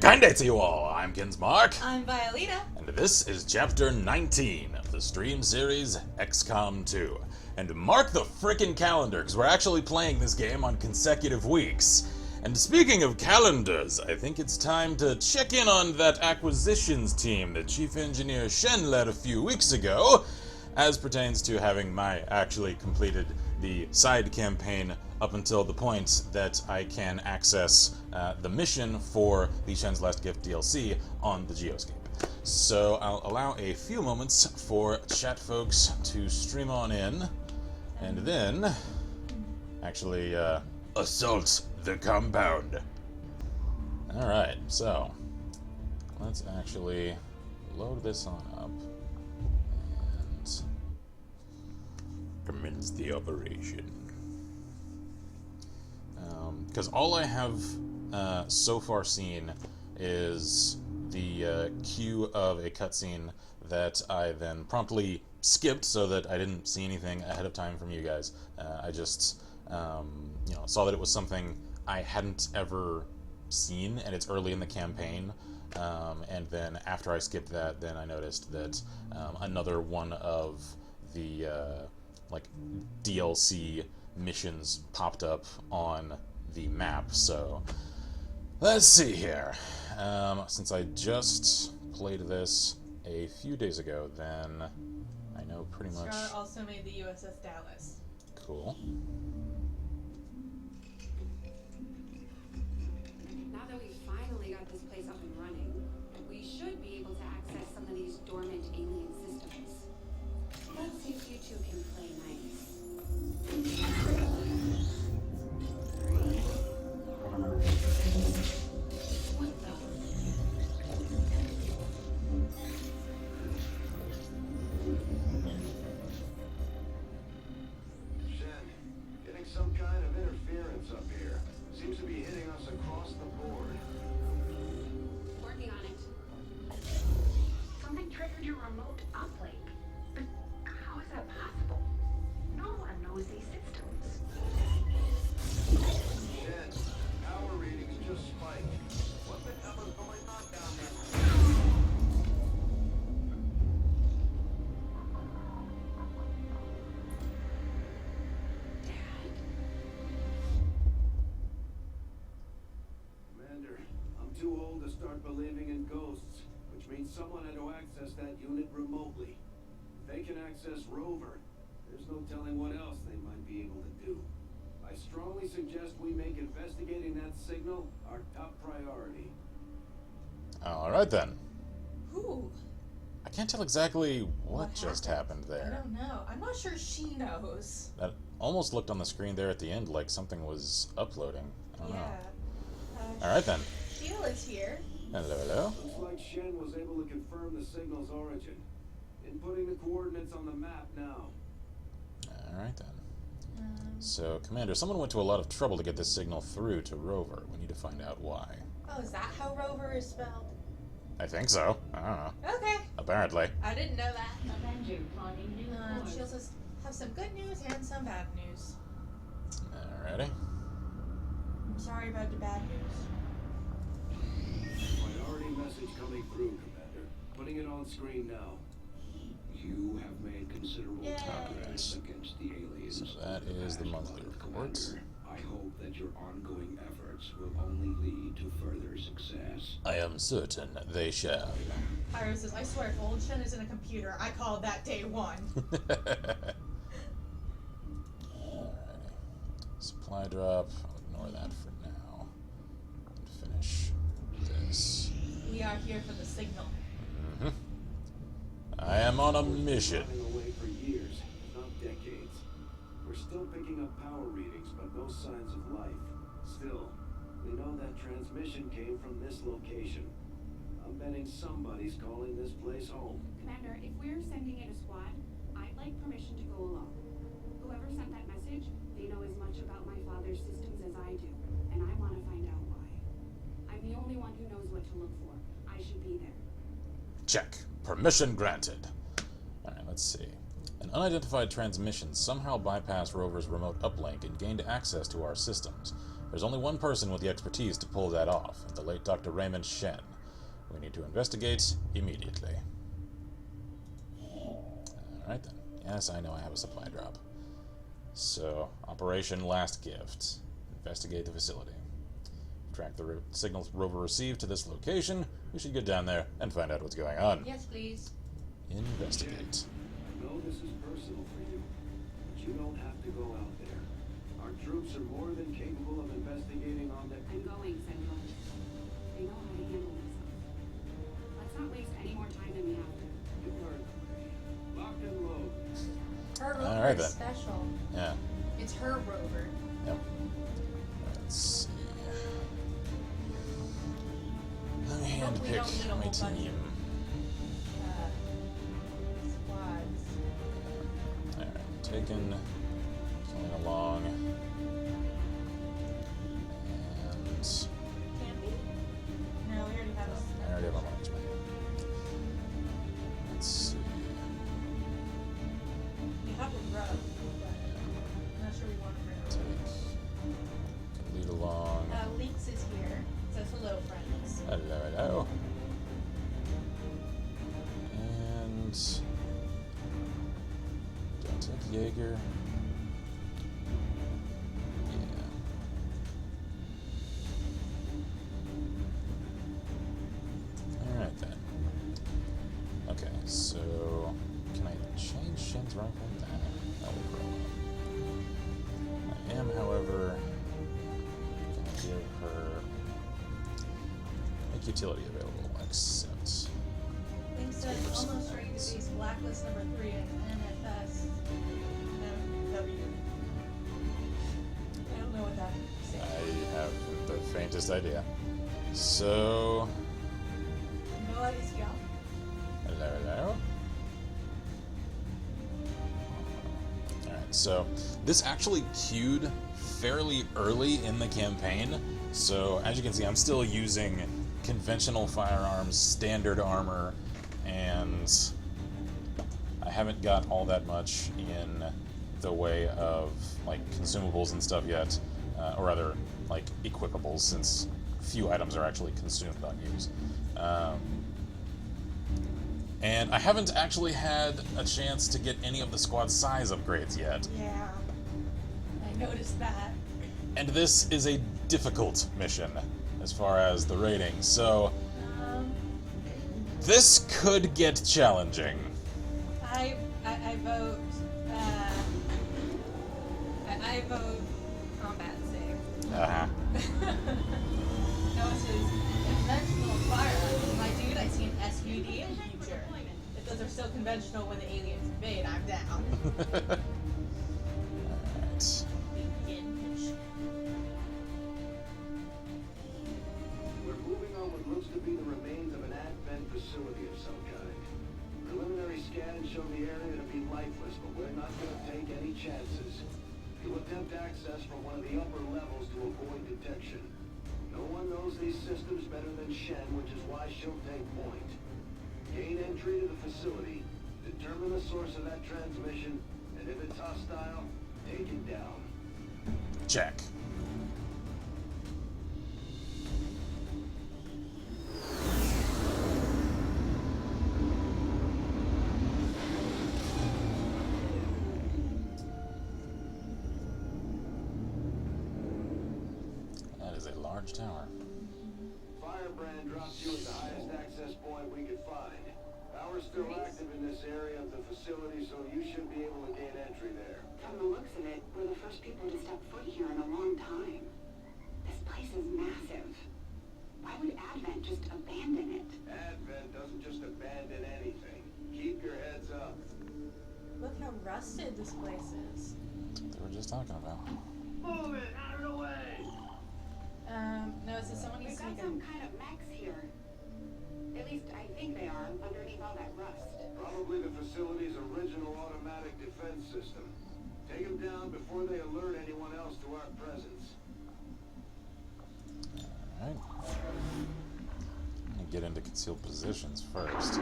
Kinda to you all, I'm Kinsmark. I'm Violeta. And this is Chapter 19 of the stream series XCOM 2. And mark the frickin' calendar, because we're actually playing this game on consecutive weeks. And speaking of calendars, I think it's time to check in on that acquisitions team that Chief Engineer Shen led a few weeks ago, as pertains to having actually completed the side campaign up until the point that I can access the mission for the Shen's Last Gift DLC on the Geoscape. So I'll allow a few moments for chat folks to stream on in, and then actually assault the compound. Alright, so let's actually load this on up and commence the operation. Because all I have so far seen is the cue of a cutscene that I then promptly skipped so that I didn't see anything ahead of time from you guys. I just saw that it was something I hadn't ever seen, and it's early in the campaign. And then after I skipped that, then I noticed that another one of the DLC missions popped up on the map. So let's see here. Since I just played this a few days ago, then I know pretty much. Scar also made the USS Dallas. Cool. Now that we finally got this place up and running, we should be able to access some of these dormant alien systems. Let's see if you two can play nice. What the? Shen, getting some kind of interference up here. Seems to be hitting us across the board. Working on it. Something triggered your remote uplink. But how is that possible? No one knows these systems. Shen, power readings just spiked. What the hell is going on down there? Commander, I'm too old to start believing in ghosts, which means someone had to access that unit remotely. If they can access Rover, there's no telling what else they might be able to do. I strongly suggest we make investigating that signal our top priority. Alright then. Who? I can't tell exactly what just happened I there. don't know. I'm not sure she knows. That almost looked on the screen there at the end like something was uploading. I don't know. Alright then. Sheila's here. Hello, hello. Looks like Shen was able to confirm the signal's origin. Inputting the coordinates on the map now. Alright then. So, Commander, someone went to a lot of trouble to get this signal through to Rover. We need to find out why. Oh, is that how Rover is spelled? I think so. I don't know. Okay. Apparently. I didn't know that. Avenger plotting new She also has some good news and some bad news. Alrighty. I'm sorry about the bad news. Priority message coming through, Commander. Putting it on screen now. You have made considerable Yay. progress against the aliens. So that is the monthly report. Commander, I hope that your ongoing efforts will only lead to further success. I am certain they shall. Pyro says, I swear if old Shen is in a computer, I call that day one. Alrighty. Supply drop. I'll ignore that for now. And finish this. We are here for the signal. Mm-hmm. I am on a mission. Running away for years, if not decades. We're still picking up power readings, but no signs of life. Still, we know that transmission came from this location. I'm betting somebody's calling this place home. Commander, if we're sending in a squad, I'd like permission to go along. Whoever sent that message, they know as much about my father's systems as I do, and I want to find out why. I'm the only one who knows what to look for. I should be there. Check. Permission granted. Alright, let's see. An unidentified transmission somehow bypassed Rover's remote uplink and gained access to our systems. There's only one person with the expertise to pull that off, the late Dr. Raymond Shen. We need to investigate immediately. Alright then. Yes, I know I have a supply drop. So, Operation Last Gift. Investigate the facility. Track the signals rover received to this location. We should get down there and find out what's going on. Yes, please. Investigate. I know this is personal for you, but you don't have to go out there. Our troops are more than capable of investigating on their... I'm going, Central. They know how to handle themselves. Let's not waste any more time than we have to. You heard them. Lock and load. Her rover Alright is then. special. Yeah. It's her rover. Yep. Let's see. Let me Hopefully don't need a handpick whole my bunch team. Squads. Alright, taken. Killing along. And Can be? No, we already have I already have a marksman. Let's see. We have a rub, but I'm not sure we want to bring Take. Lead along. Leaks is here. Says hello, friends. Hello, hello. And don't take Jaeger. Yeah. Alright then. Okay, so can I change Shen's rifle? Nah, that will grow up. I am, however, gonna give her make utility available, except Link said almost ready to face blacklist number 3 in NFS MW. I don't know what that I is. have the faintest idea. So, No idea. hello, hello. Alright, so this actually queued fairly early in the campaign. So, as you can see, I'm still using conventional firearms, standard armor, and I haven't got all that much in the way of, like, consumables and stuff yet. Or rather, like, equipables, since few items are actually consumed on use. And I haven't actually had a chance to get any of the squad size upgrades yet. Yeah. I noticed that. And this is a difficult mission as far as the rating, so this could get challenging. I vote. I vote combat save. Uh-huh. No, it says conventional firearms. My dude, I see an SUD in the future. If those are still conventional when the aliens invade, I'm down. Alright. We're moving on what looks to be the remains of an advent facility of some kind. Preliminary scans show the area to be lifeless, but we're not going to take any chances. You'll attempt access from one of the upper levels to avoid detection. No one knows these systems better than Shen, which is why she'll take point. Gain entry to the facility, determine the source of that transmission, and if it's hostile, take it down. Check. That is a large tower. Firebrand drops you at the highest access point we could find. Power's still active in this area of the facility, so you should be able to gain entry there. From the looks of it, we're the first people to step foot here in a long time. This place is massive. Why would Advent just abandon it? Advent doesn't just abandon anything. Keep your heads up. Look how rusted this place is. That's what they were just talking about. Move it out of the way! No, it says someone We've needs to got make some a... kind of mechs here. At least I think they are, underneath all that rust. Probably the facility's original automatic defense system. Take them down before they alert anyone else to our presence. Alright. I'm gonna get into concealed positions first.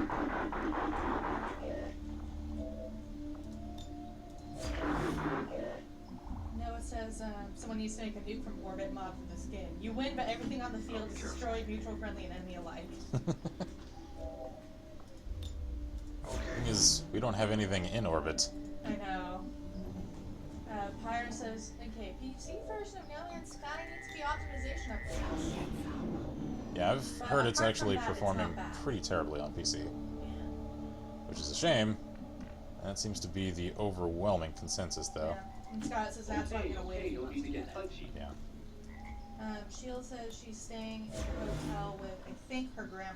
No, it says someone needs to make a nuke from orbit mod for this game. You win, but everything on the field is destroyed, neutral, friendly, and enemy alike. Thing is, we don't have anything in orbit. I know. Pyre says, okay, PC version of No Man's Sky needs to be optimization updates. Yeah, I've But heard it's apart actually from that, it's performing not bad. pretty terribly on PC, Yeah. which is a shame. That seems to be the overwhelming consensus, though. Yeah. And Scott says that's why I'm gonna wait a few months to get it. Yeah. Shield says she's staying in a hotel with, I think, her grandma.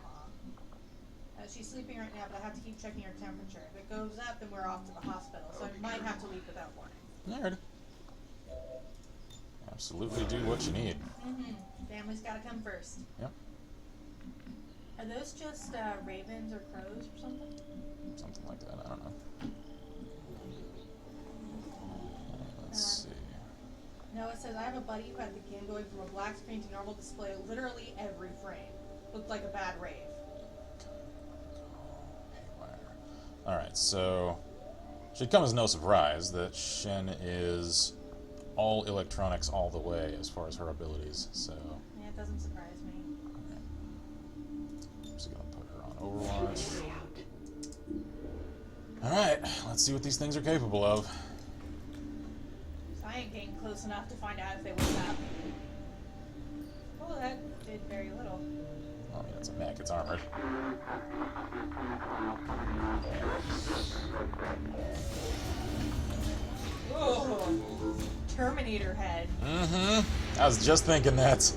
She's sleeping right now, but I have to keep checking her temperature. If it goes up, then we're off to the hospital, so I might have to leave without warning. Nerd. Absolutely do what you need. Family's gotta come first. Yep. Are those just ravens or crows or something? Something like that, I don't know. Let's see. Noah says, I have a buddy who had the game going from a black screen to normal display literally every frame. Looked like a bad rave. Alright, so should come as no surprise that Shen is all electronics all the way as far as her abilities, so Yeah, it doesn't surprise me. I'm just gonna put her on Overwatch. Alright, let's see what these things are capable of. So I ain't getting close enough to find out if they wake up. Oh, that did very little. I mean, it's a mech, it's armored. Oh, Terminator head. I was just thinking that.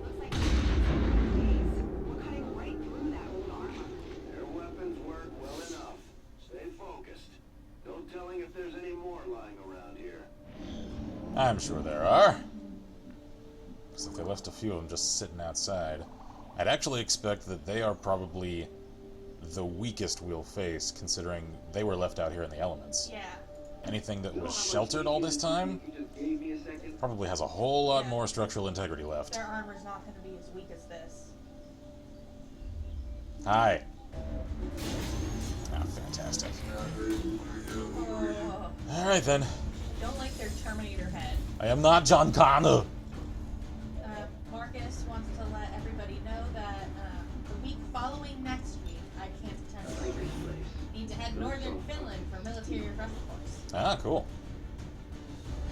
Looks like we're cutting right through that old armor. Their weapons work well enough. Stay focused. No telling if there's any more lying around here. I'm sure there are. Because if they left a few of them just sitting outside, I'd actually expect that they are probably the weakest we'll face, considering they were left out here in the elements. Yeah. Anything that was sheltered all this time You just gave me a second. probably has a whole lot Yeah. more structural integrity left. Their armor's not going to be as weak as this. Hi. Ah, fantastic. Oh, Alright then. don't like their Terminator head. I am not John Connor. Marcus wants to let everybody know that the week following next week, I can't attend the retreat. Need to head northern Finland for military refresher course. Ah, cool.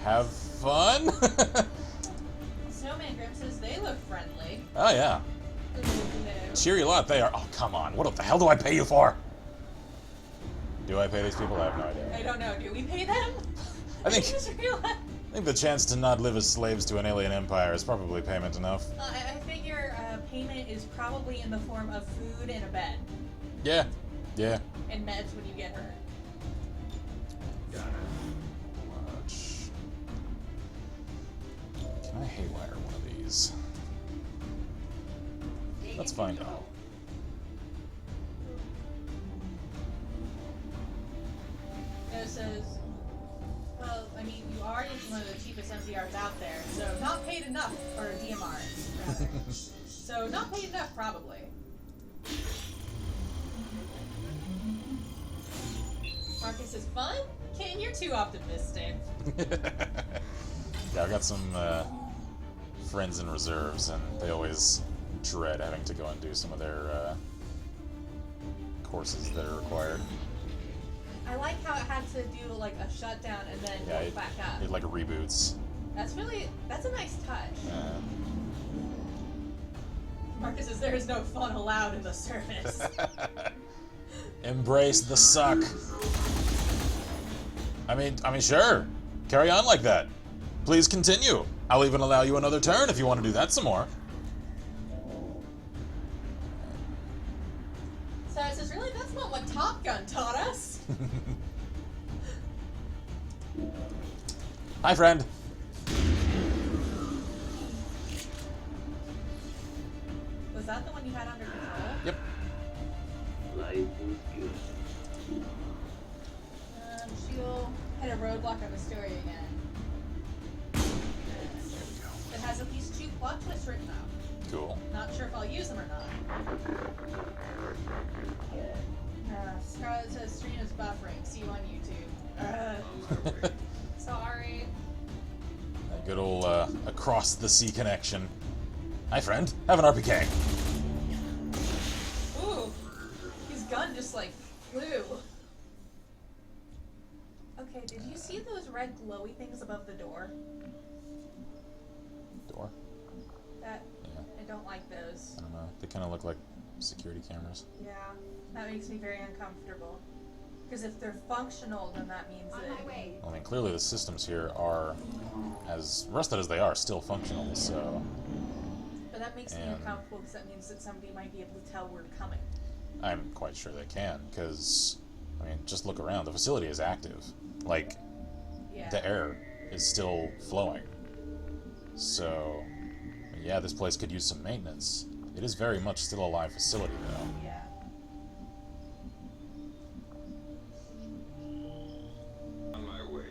Have fun. Snowman Grim says they look friendly. Oh yeah. Cheery lot they are. Oh, come on. What the hell do I pay you for? Do I pay these people? I have no idea. I don't know. Do we pay them? I think just realized. I think the chance to not live as slaves to an alien empire is probably payment enough. I figure payment is probably in the form of food and a bed. Yeah. Yeah. And meds when you get hurt. Watch. Can I haywire one of these? Let's find out. It says, well, I mean, you are using one of the cheapest MDRs out there, so not paid enough, or DMRs, rather. So not paid enough, probably. Marcus is fun? Ken, you're too optimistic. Yeah, I've got some friends in reserves, and they always dread having to go and do some of their courses that are required. I like how it had to do like a shutdown and then Yeah, go back up. it like reboots. That's a nice touch. Marcus says there is no fun allowed in the service. Embrace the suck. I mean, sure. Carry on like that. Please continue. I'll even allow you another turn if you want to do that some more. So it says, really, that's not what Top Gun taught us. Hi, friend. Was that the one you had under control? Yep. Life is good. She'll hit a roadblock on the story again. It has at least 2 plot twists written out. Cool. Not sure if I'll use them or not. Good old across the sea connection. Hi, friend. Have an RPK. Ooh, his gun just like flew. Okay, did you see those red glowy things above the door? Door? That Yeah. I don't like those. I don't know. They kind of look like security cameras. Yeah, that makes me very uncomfortable. Because if they're functional, then that means On that. my way. I mean, clearly the systems here are, as rusted as they are, still functional, so... But that makes me And- uncomfortable because that means that somebody might be able to tell we're coming. I'm quite sure they can, because, I mean, just look around. The facility is active. Like, Yeah. the air is still flowing. So, yeah, this place could use some maintenance. It is very much still a live facility, though. Yeah. On my way.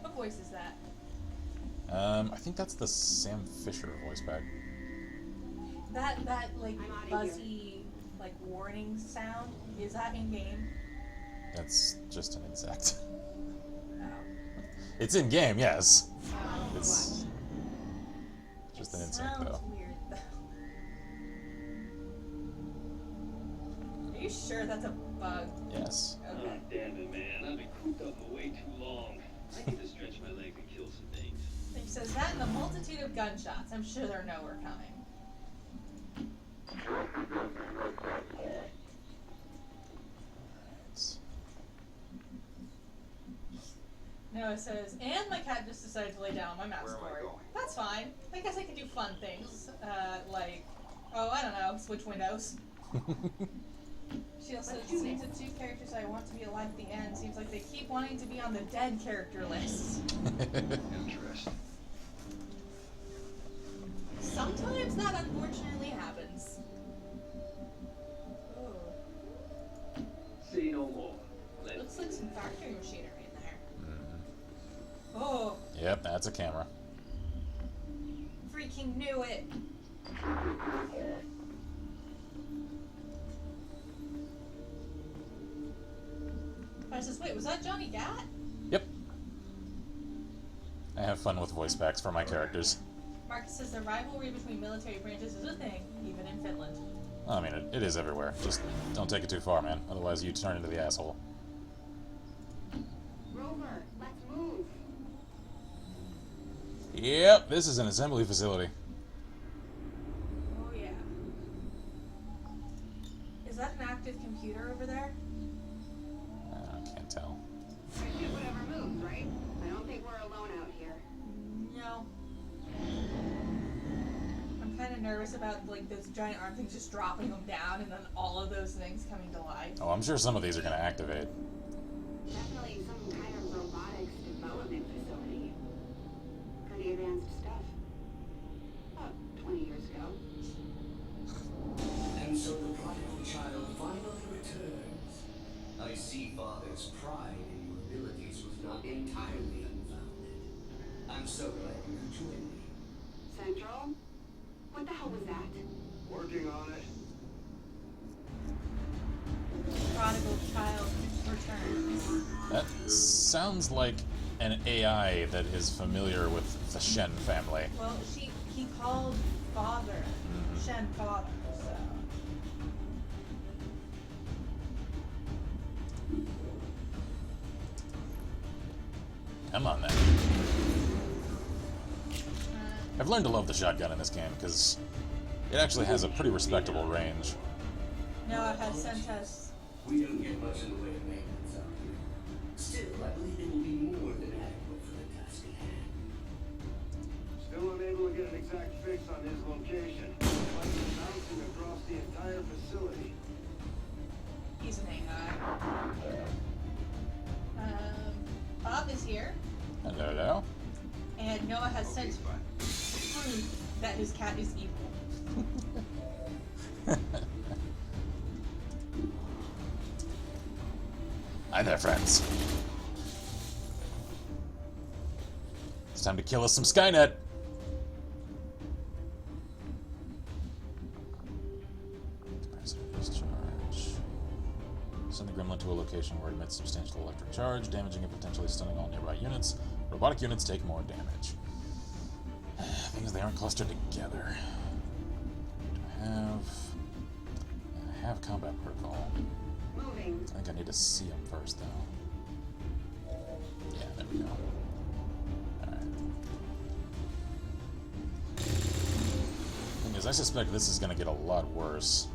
What voice is that? I think that's the Sam Fisher voice back. That like I'm outta buzzy like warning sound, is that in game? That's just an insect. Oh. It's in game, yes. Oh. It's just an insect, Sounds though. weird though. Are you sure that's a bug? Yes. Okay. Oh, damn it, man. I've been cooped up for way too long. I need to stretch my legs and kill some things. He says that and the multitude of gunshots. I'm sure they know we're coming. It's- Noah says, and my cat just decided to lay down on my mouse Where am I cord. going? That's fine. I guess I could do fun things. Like, oh, I don't know, switch windows. She also says, seems the two characters I want to be alive at the end seems like they keep wanting to be on the dead character list. Interesting. Sometimes that unfortunately happens. Oh, Say no more. Let looks like some factory machinery in there. Mhm. Oh, Yep, that's a camera. freaking knew it. I says, wait, was that Johnny Gat? Yep. I have fun with voice packs for my characters. Marcus says the rivalry between military branches is a thing, even in Finland. I mean, it is everywhere. Just don't take it too far, man. Otherwise, you turn into the asshole. Rover, let's move. Yep, this is an assembly facility. Oh yeah. Is that an active computer over there? I can't tell. I shoot whatever moves, right? I don't think we're alone out here. No. I'm kind of nervous about like those giant arm things just dropping them down and then all of those things coming to life. Oh, I'm sure some of these are going to activate. Definitely some kind of robotics development facility. Pretty advanced stuff. About 20 years ago. And so the prodigal child finally returns. I see Father's pride in your abilities was not entirely unfounded. I'm so glad you could join me. Central? What the hell was that? Working on it. Prodigal child returns. That sounds like an AI that is familiar with the Shen family. Well, he called father, Shen father, so. Come on, then. I've learned to love the shotgun in this game, because it actually has a pretty respectable range. Noah has sent us. We don't get much in the way of maintenance out here. Still, I believe it will be more than adequate for the task at hand. Still unable to get an exact fix on his location. Like it's bouncing across the entire facility. He's an AI. Bob is here, Hello, hello. and Noah has sent fine. proof that his cat is evil. Hi there, friends. It's time to kill us some Skynet. Capacitor discharge. Send the gremlin to a location where it emits substantial electric charge, damaging and potentially stunning all nearby units. Robotic units take more damage. Thing is, they aren't clustered together. I have combat protocol. Moving. I think I need to see them first, though. Yeah, there we go. Alright. Thing is, I suspect this is going to get a lot worse.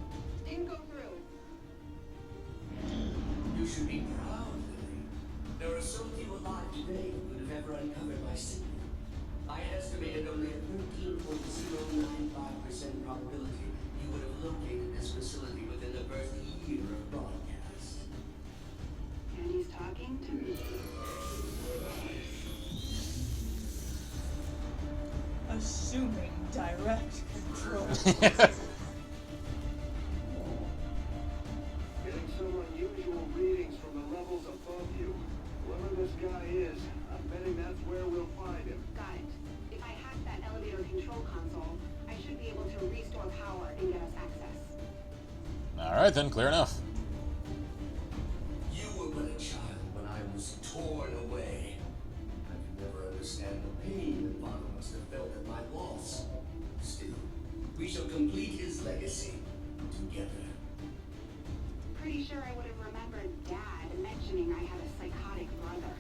Didn't go through. You should be proud, Lily. There are so few alive today who would have ever uncovered my signal. I estimated only a 13.095% probability you would have located this facility within the first year of broadcast. And he's talking to me. Assuming direct control. Getting some unusual readings from the levels above you. Whoever this guy is, I'm betting that's where we'll find him. Got it. If I hack that elevator control console, I should be able to restore power and get us access. Alright then, clear enough. You were but a child when I was torn away. I could never understand the pain that Father must have felt at my loss. Still, we shall complete his legacy together. Pretty sure I would have remembered Dad mentioning I had a psychotic brother.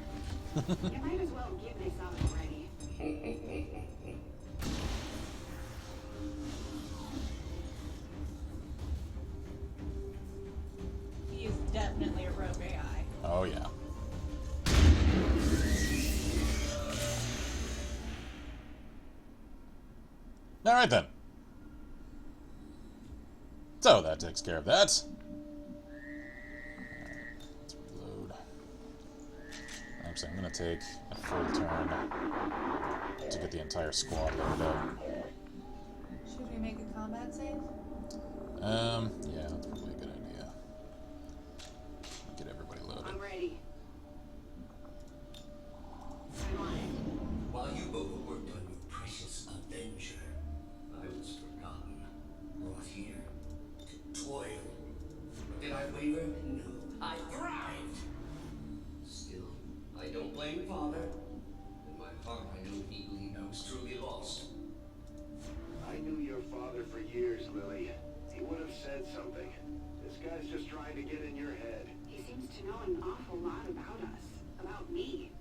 You might as well give this up already. He is definitely a rogue AI. Oh, yeah. Alright then. So that takes care of that. Let's reload. Actually, I'm going to take a full turn to get the entire squad loaded up. Should we make a combat save? Yeah, that's probably a good idea. Get everybody loaded. I'm ready. I'm on it. While you overworked on your precious Avenger, I was forgotten, brought here to toil. Did I waver? No, I thrived. Still, I don't blame Father. In my heart, I know he believed I was truly lost. I knew your father for years, Lily. He would have said something. This guy's just trying to get in your head. He seems to know an awful lot about us. About me.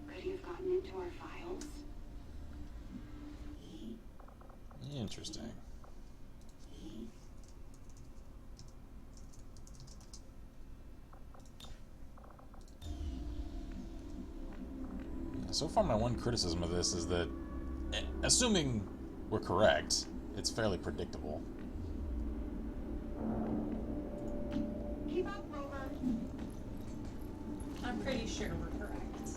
Could he have gotten into our files? Interesting. So far, my one criticism of this is that, assuming we're correct, it's fairly predictable. Keep up, Rover. I'm pretty sure we're correct.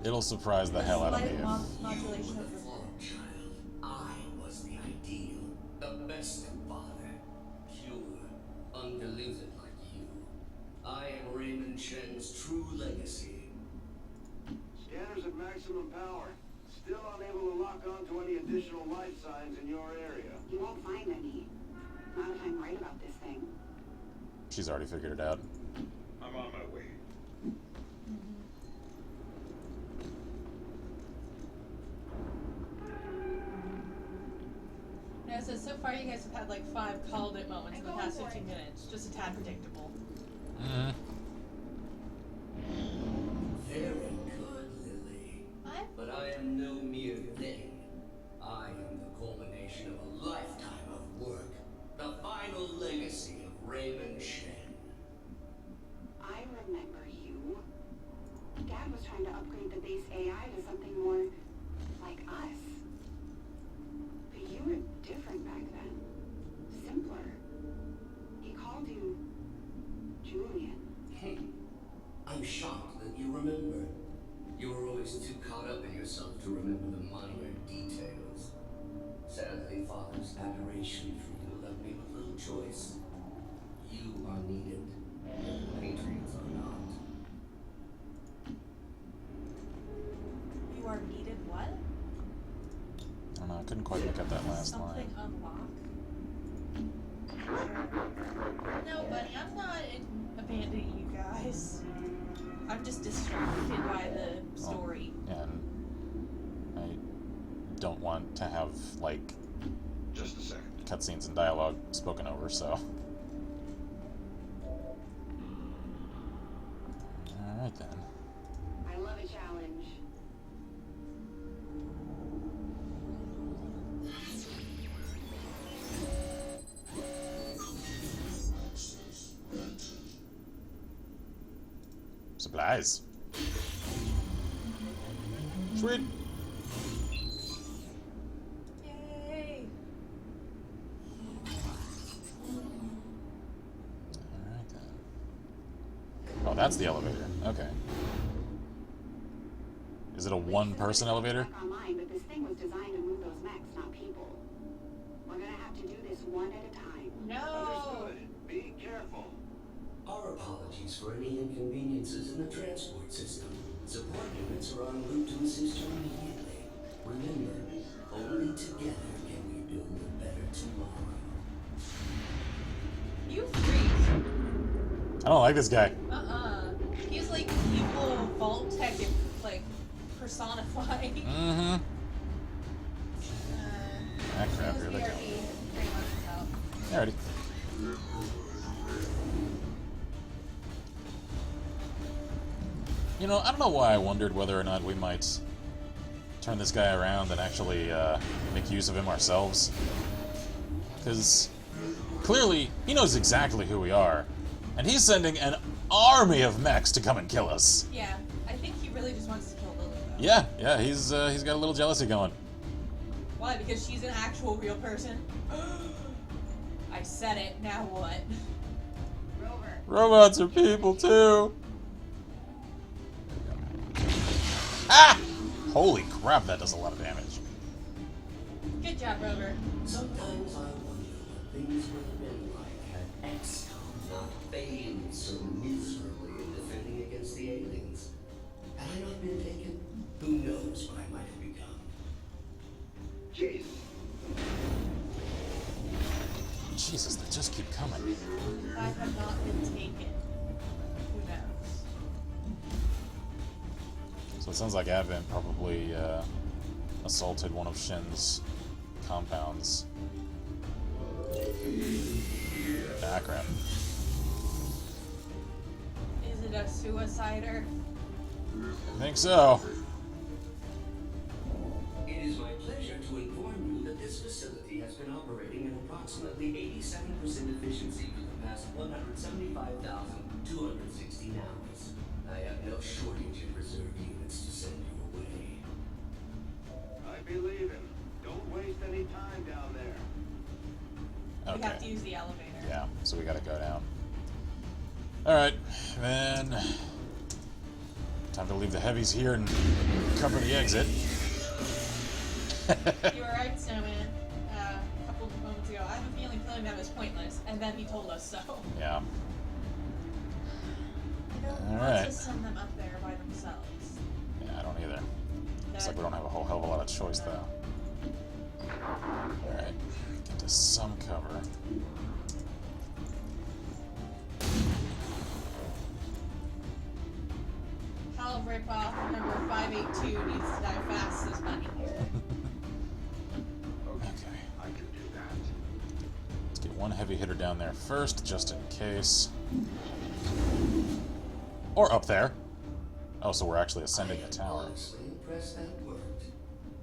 It'll surprise the hell out of me. Slight modulation You were of the form child. I was the ideal. The best father. Pure. Undiluted like you. I am Raymond Shen's true legacy. Scanners at maximum power. Still unable to lock onto any additional life signs in your area. You won't find any. Not if I'm right about this thing. She's already figured it out. I'm on my way. Yeah, so far you guys have had like 5 called it moments in the past 15 minutes. Just a tad predictable. Mm-hmm. Very good, Lily. But I am no mere thing. I am the culmination of a lifetime of work. The final legacy of Raymond Shen. I remember you. Dad was trying to upgrade the base AI to something more like us. But you were different back then. Simpler. He called you Julian. I'm shocked that you remember. You were always too caught up in yourself to remember the minor details. Sadly, Father's adoration for you left me with little choice. You are needed. Patriots are not. You are needed what? I don't know, I couldn't quite make out that last Something line. unlock? No, buddy, I'm not abandoning you guys. I'm just distracted by the story. And I don't want to have, like, Just a second. cutscenes and dialogue spoken over, so. Alright then. I love a challenge. Supplies. Sweet. Yay! Alright then. Oh, that's the elevator. Okay. Is it a one-person elevator? Check online, but this thing was designed to move those mechs, not people. We're gonna have to do this one at a time. No! Understood. Be careful. Our apologies for any inconveniences in the transport system. Support units are en route to assist you immediately. Remember, only together can we build a better tomorrow. You freak! I don't like this guy. He's like evil vault tech, like personified. Mm-hmm. Ah, crap, here they go. Alrighty. You know, I don't know why I wondered whether or not we might turn this guy around and actually make use of him ourselves. Because clearly he knows exactly who we are, and he's sending an army of mechs to come and kill us. Yeah, I think he really just wants to kill Lily, though. Yeah, he's got a little jealousy going. Why? Because she's an actual real person? I said it, now what? Rover. Robots are people too. Ah! Holy crap, that does a lot of damage. Good job, Rover. Sometimes I wonder what things would have been like had XCOM not failed so miserably in defending against the aliens. Had I not been taken, who knows what I might have become. Jeez. Jesus, they just keep coming. I have not been taken. Who knows? So it sounds like Advent probably assaulted one of Shen's compounds. Ah, crap. Is it a suicider? I think so. It is my pleasure to inform you that this facility has been operating at approximately 87% efficiency for the past 175,216 hours. I have no shortage of reserve units to send you away. I believe him. Don't waste any time down there. We have to Okay. use the elevator. Yeah, so we gotta go down. Alright, then... time to leave the heavies here and cover the exit. You were right, Snowman. A couple of moments ago. I have a feeling killing them is pointless, and then he told us so. Yeah. I don't want Alright. to send them up there by themselves. Yeah, I don't either. Looks like we don't have a whole hell of a lot of choice, though. Alright, get to some cover. Hell ripoff number 582 needs to die fast as money. Okay. I can do that. Let's get one heavy hitter down there first, just in case. Or up there. Oh, so we're actually ascending the tower. Honestly impressed that worked.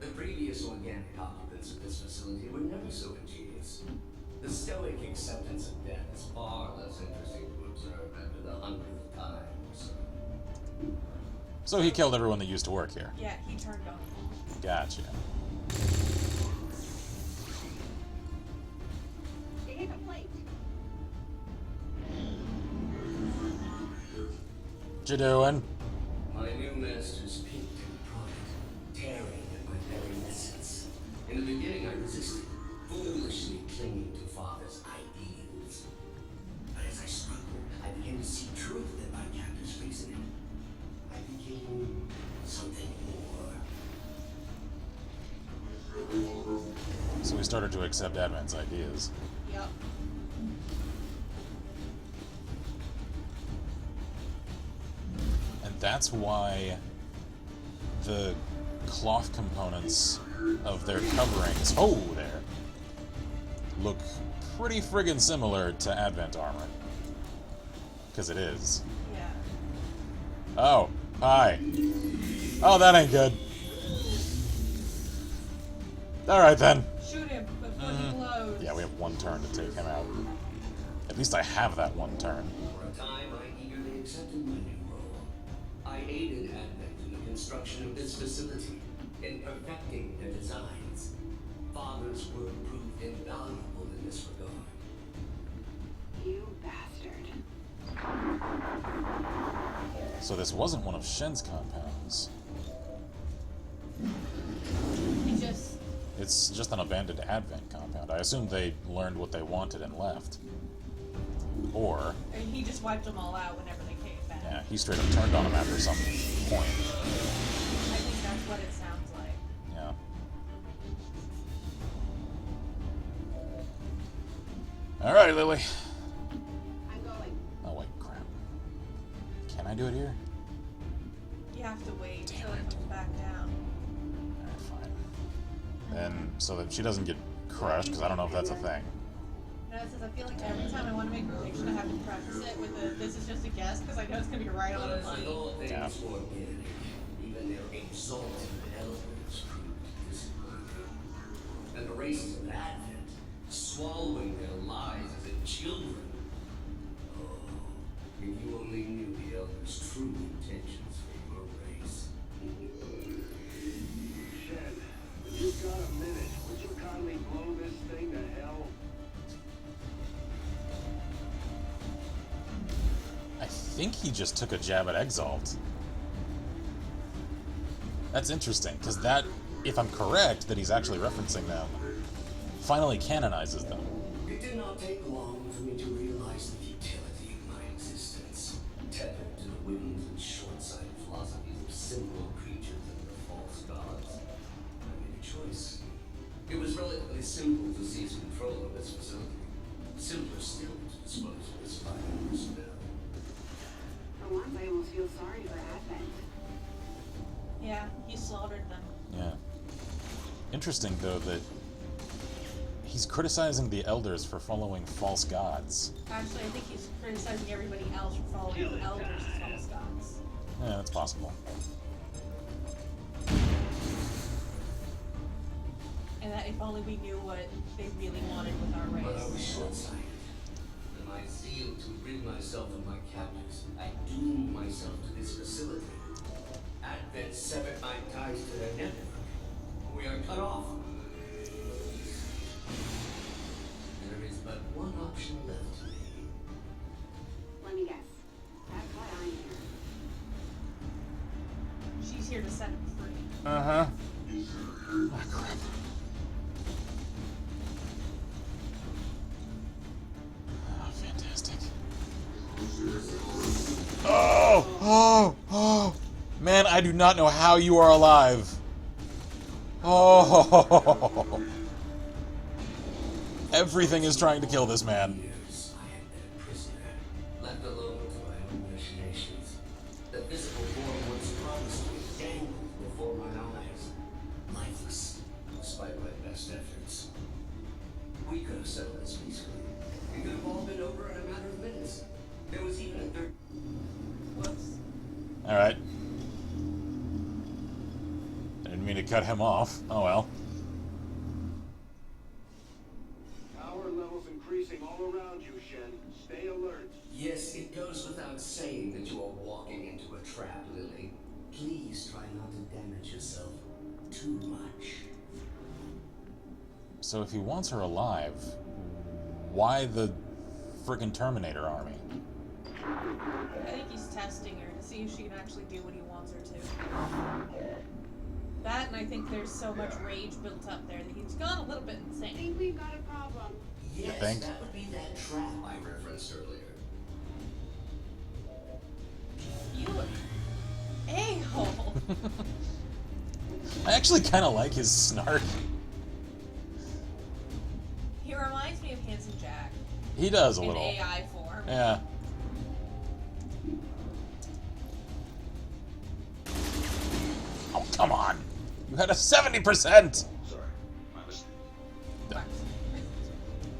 The previous organic occupants of this facility were never so ingenious. The stoic acceptance of death is far less interesting to observe after the 100th time or so. So he killed everyone that used to work here. Yeah, he turned on. Gotcha. They hit the plate. What you doing? My new master's picked and prodded, tearing at my very essence. In the beginning, I resisted, foolishly clinging to father's ideals. But as I struggled, I began to see truth in my captor's reasoning. I became something more. So we started to accept Advent's ideas. Yep. And that's why the cloth components of their coverings, oh, there, look pretty friggin' similar to Advent armor. Because it is. Yeah. Oh, hi. Oh, that ain't good. Alright then. Shoot him before he blows. Yeah, we have one turn to take him out. At least I have that one turn. For a time, I eagerly accepted my new role. I aided Advent in the construction of this facility, in perfecting their designs. Father's work proved invaluable in this regard. You bastard. So this wasn't one of Shen's compounds. He just... It's just an abandoned Advent compound. I assume they learned what they wanted and left. Or... He just wiped them all out whenever they came back. yeah, he straight up turned on them after some point. I think that's what it sounds like. Yeah. Alright, Lily. I'm going. Oh, wait, crap. Can I do it here? You have to wait Damn till it it. comes back down. Alright, fine. Then, so that she doesn't get crushed, because I don't know if that's a thing. No, it says I feel like every time I want to make a prediction, I have to preface it with a, this is just a guess, because I know it's going to be right on the But money. all things Yeah. were organic. Even their exalted elders proved disappointing. And the races of Advent, swallowing their lives as if children. Oh, if you only knew the elders' true intentions for your race. Shen, if you've got a minute, would you kindly blow this thing to hell? I think he just took a jab at Exalt. That's interesting, because that, if I'm correct, that he's actually referencing them, finally canonizes them. It did not take long for me to realize the futility of my existence, tethered to the whims and short-sighted philosophies of simple creatures and the false gods. I made a choice. It was relatively simple to seize control of this facility. Simpler still to dispose of this vital personnel. For once, I almost feel sorry for Advent. Yeah, he slaughtered them. Yeah. Interesting, though, that he's criticizing the elders for following false gods. Actually, I think he's criticizing everybody else for following the elders as false gods. Yeah, that's possible. And that if only we knew what they really wanted with our But I was race. short-sighted. In my zeal to rid myself of my captors, I doomed myself to this facility. Advent severed my ties to their network. We are cut off. There is but one option left to me. Let me guess. That's why I'm here. She's here to set him free. Uh-huh. Ah, crap. Oh, fantastic. Oh! Oh! Oh! Man, I do not know how you are alive. Oh! Everything is trying to kill this man. Years I had been a prisoner, left alone to my own machinations. The physical form once promised me dangled before my eyes, lifeless, despite my best efforts. We could have settled this peacefully. It could have all been over in a matter of minutes. There was even a third. Whoops. Alright. Didn't mean to cut him off. Oh well. Power levels increasing all around you, Shen. Stay alert. Yes, it goes without saying that you are walking into a trap, Lily. Please try not to damage yourself too much. So if he wants her alive, why the friggin' Terminator army? I think he's testing her to see if she can actually do what he wants her to. That, and I think there's so much rage built up there that he's gone a little bit I insane. think we've got a problem. Yes, think? that would be that trap I referenced earlier. You a-hole. I actually kind of like his snark. He reminds me of Handsome Jack He does a in little. AI form. Yeah. Oh, You had a 70%! Sorry, my mistake.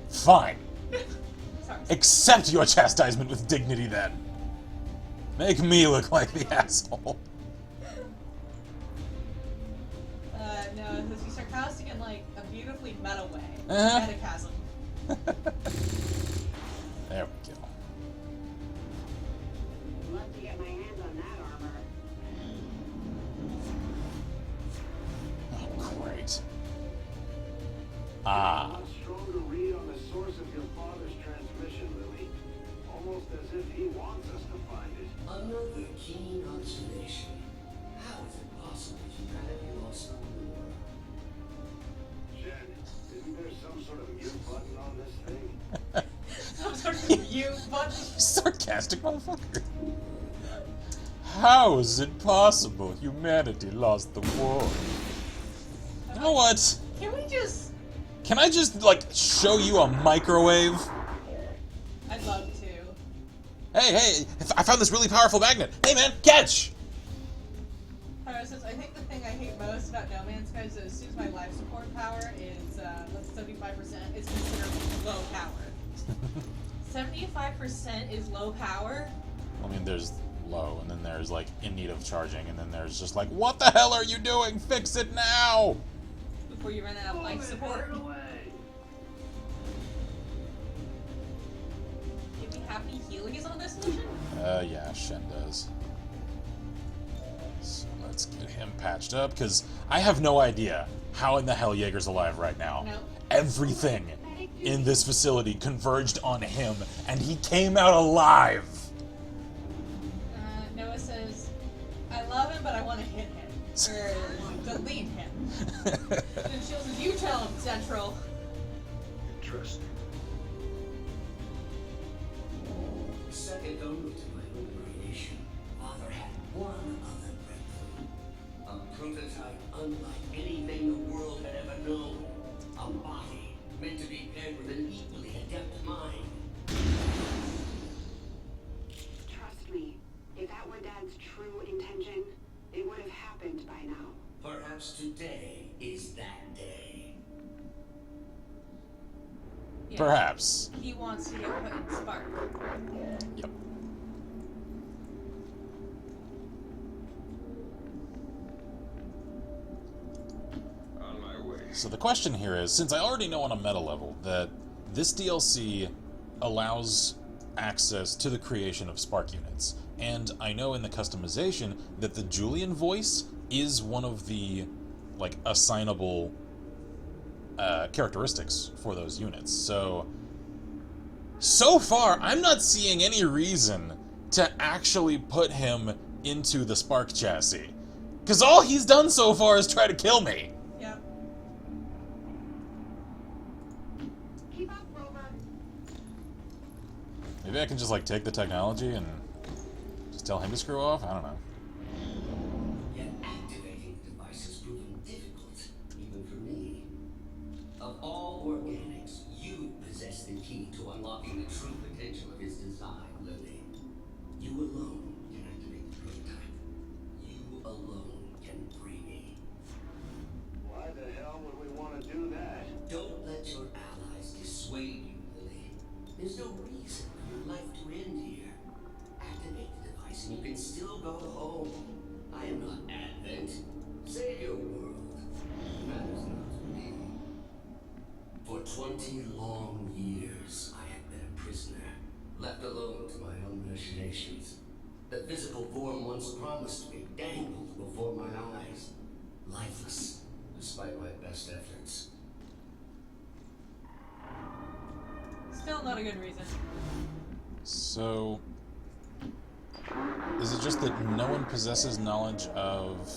Fine. Sorry. Accept your chastisement with dignity then. Make me look like the asshole. No, because he's sarcastic in like a beautifully meta way. Uh-huh. Metachasm. There we go. Love to get my hands on that armor. Oh, great. A Ah. much stronger read on the source of your father's transmission, Lily. Almost as if he wants us to find it. Another keen observation. How is it possible humanity lost the war? Jen, isn't there some sort of mute button on this thing? Some sort of mute button. Sarcastic motherfucker. How is it possible humanity lost the war? You know what? Can we just... Can I just, like, show you a microwave? I'd love to. Hey, I found this really powerful magnet. Hey, man, catch! Since I think the thing I hate most about No Man's Sky is that as soon as my life support power is, let's 75%, it's considered low power. 75% is low power? I mean, there's low, and then there's, like, in need of charging, and then there's just like, what the hell are you doing? Fix it now! Before you run out of life support. Do we have any healies on this mission? Yeah, Shen does. So let's get him patched up, because I have no idea how in the hell Jaeger's alive right now. No. Everything in this facility converged on him, and he came out alive! Noah says, I love him, but I want to hit him. Or delete him. And Shield says, you tell him, Central. Interesting. Second only to my own creation, Father had one other breakthrough. A prototype unlike anything the world had ever known. A body meant to be paired with an equally adept mind. Trust me, if that were Dad's true intention, it would have happened by now. Perhaps today is that day. Yeah. Perhaps. He wants to get put in Spark. Yep. On my way. So the question here is, since I already know on a meta level that this DLC allows access to the creation of Spark units, and I know in the customization that the Julian voice is one of the, like, assignable characteristics for those units. So far, I'm not seeing any reason to actually put him into the Spark chassis. Because all he's done so far is try to kill me. Yep. Keep up, Rover. Maybe I can just, like, take the technology and just tell him to screw off? I don't know. Yet activating the device has proven difficult, even for me. Of all organics, you possess the key to unlocking the true potential of his design, Lily. You alone can activate the prototype. You alone can free me. Why the hell would we want to do that? Don't let your allies dissuade you, Lily. There's no reason for your life to end here. Activate the device and you can still go home. I am not Advent. Save your world. Matters not to me. For 20 long years, I have been a prisoner, left alone to my own machinations. The physical form once promised me dangled before my eyes, lifeless, despite my best efforts. Still not a good reason. So, is it just that no one possesses knowledge of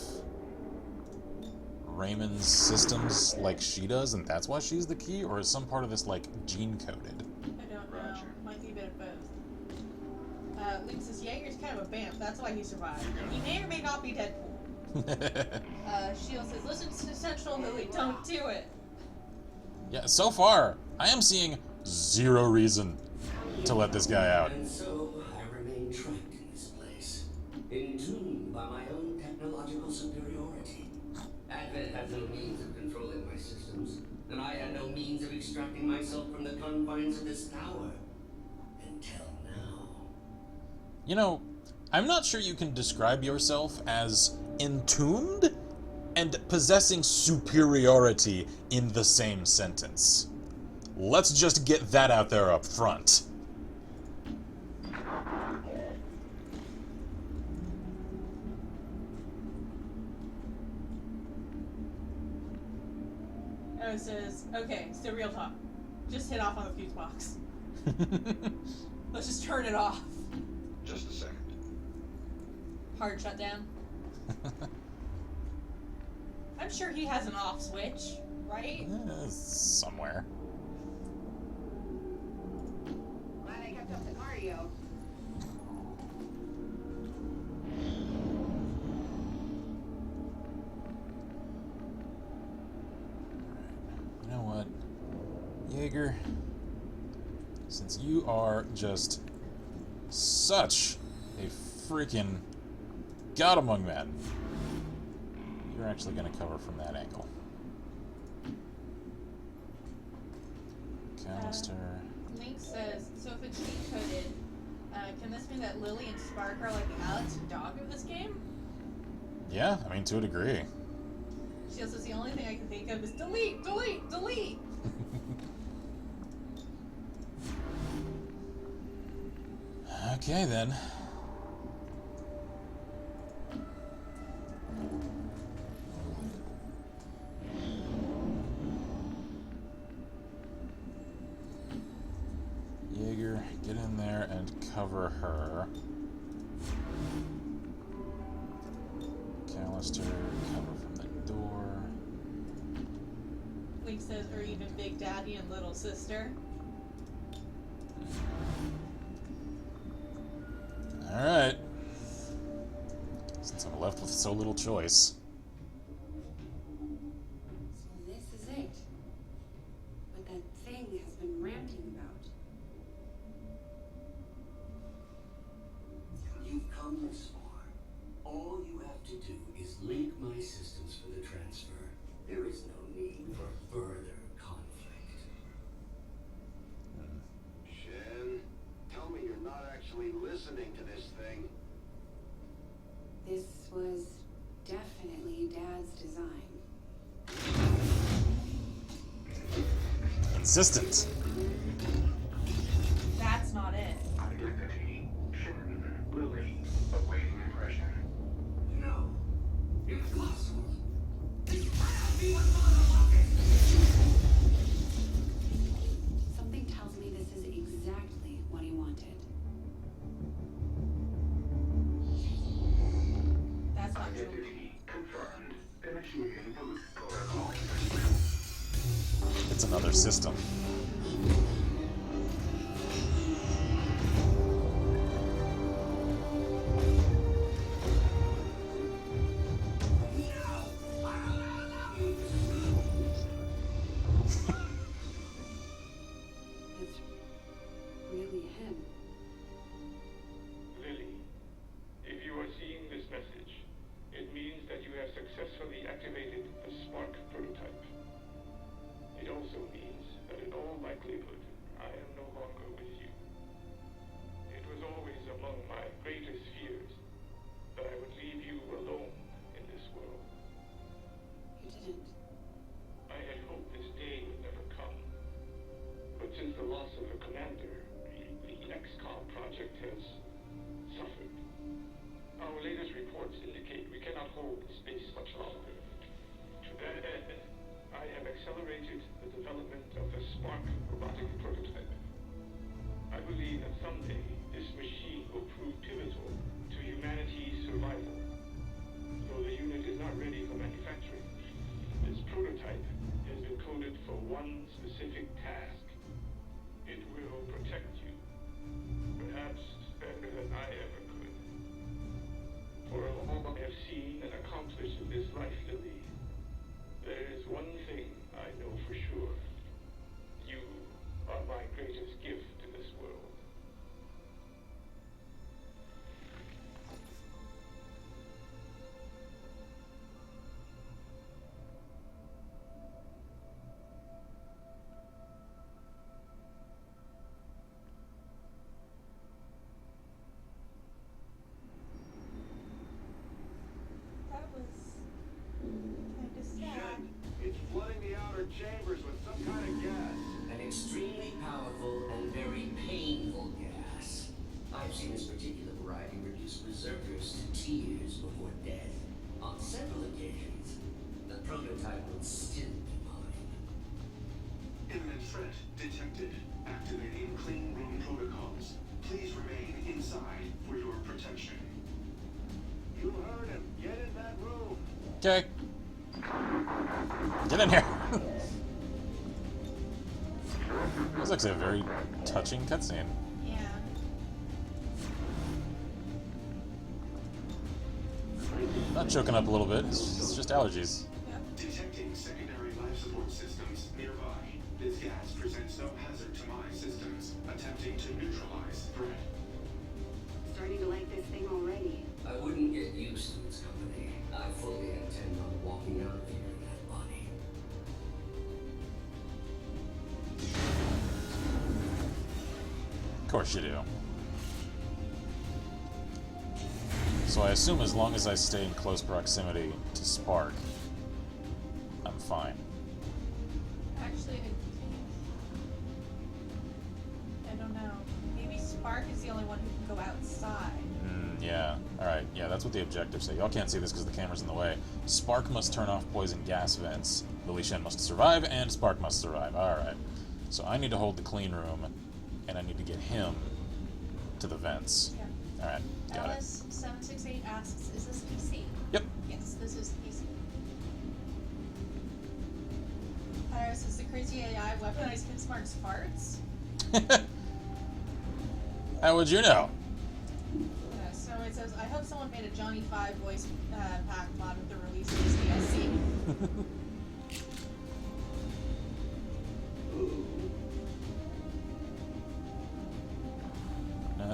Raymond's systems like she does, and that's why she's the key? Or is some part of this, like, gene-coded? I don't know. Roger. Might be a bit of both. Link says Jaeger's kind of a vamp. That's why he survived. He may or may not be Deadpool. Shield says, listen to Central, Lily, don't do it. Yeah, so far, I am seeing zero reason to let this guy out. And so I remain trapped in this place, entombed by my own technological superiority. Advent extracting myself from the confines of this tower. Until now. You know, I'm not sure you can describe yourself as entombed and possessing superiority in the same sentence. Let's just get that out there up front. Oh, it says, okay, so real talk. Just hit off on the fuse box. Let's just turn it off. Just a second. Hard shutdown. I'm sure he has an off switch, right? Somewhere. Glad I kept up the cardio. You know what, Jaeger? Since you are just such a freaking god among men, you're actually going to cover from that angle. Callister. Link says, so if it's cheat-coded, can this mean that Lily and Spark are like the Alex and Dog of this game? Yeah, I mean, to a degree. She also says the only thing I can think of is delete, delete, delete! Okay, then. Jaeger, get in there and cover her. Callister, cover from the door. Link says, or even Big Daddy and Little Sister. Alright. Since I'm left with so little choice. So this is it. What that thing has been ranting about. You've come this far. All you have to do is link my systems for the transfer. There is no need for further conflict. Shen, tell me you're not actually listening to this thing. This was definitely Dad's design. Insistent. That's not it. Identity, Shen, Lily, awaiting impression. No. Impossible. Something tells me this is exactly what he wanted. That's not true. Identity confirmed. Initiating boot protocol. It's another system. It's really him. Lily, if you are seeing this message, it means that you have successfully activated the Spark prototype. It also means that in all likelihood, I am no longer with you. It was always among my greatest fears that I would leave you alone in this world. You didn't. I had hoped this day would never come. But since the loss of a commander, the XCOM project has suffered. Our latest reports indicate we cannot hold the space much longer. To that end, I have accelerated the development of the Spark robotic prototype. I believe that someday this machine will prove pivotal to humanity's survival. Though the unit is not ready for manufacturing, this prototype has been coded for one specific task. It will protect you, perhaps better than I ever could. For all I have seen and accomplished in this life, Lily, there is one thing I know for sure. You are my greatest gift to this world. okay? Get in here. It was actually a very touching cutscene. Yeah. Not choking up a little bit. It's just allergies. Detecting secondary life support systems nearby. This gas presents no hazard to my systems. Attempting to neutralize threat. Starting to like this thing already. I wouldn't get used to its company. I fully intend on walking out of here in that body. Of course you do. So I assume as long as I stay in close proximity to Spark, I'm fine. Actually, I don't know. Maybe Spark is the only one who can go outside. Yeah. Alright, yeah, that's what the objectives say. Y'all can't see this because the camera's in the way. Spark must turn off poison gas vents. Lily Shen must survive, and Spark must survive. Alright. So I need to hold the clean room, and I need to get him to the vents. Yeah. Alright, got it. Alice768 asks, is this PC? Yep. Yes, this is PC. Iris, is the crazy AI weaponized Smart's farts? How would you know? So it says, I hope someone made a Johnny 5 voice pack mod with the release of this DLC.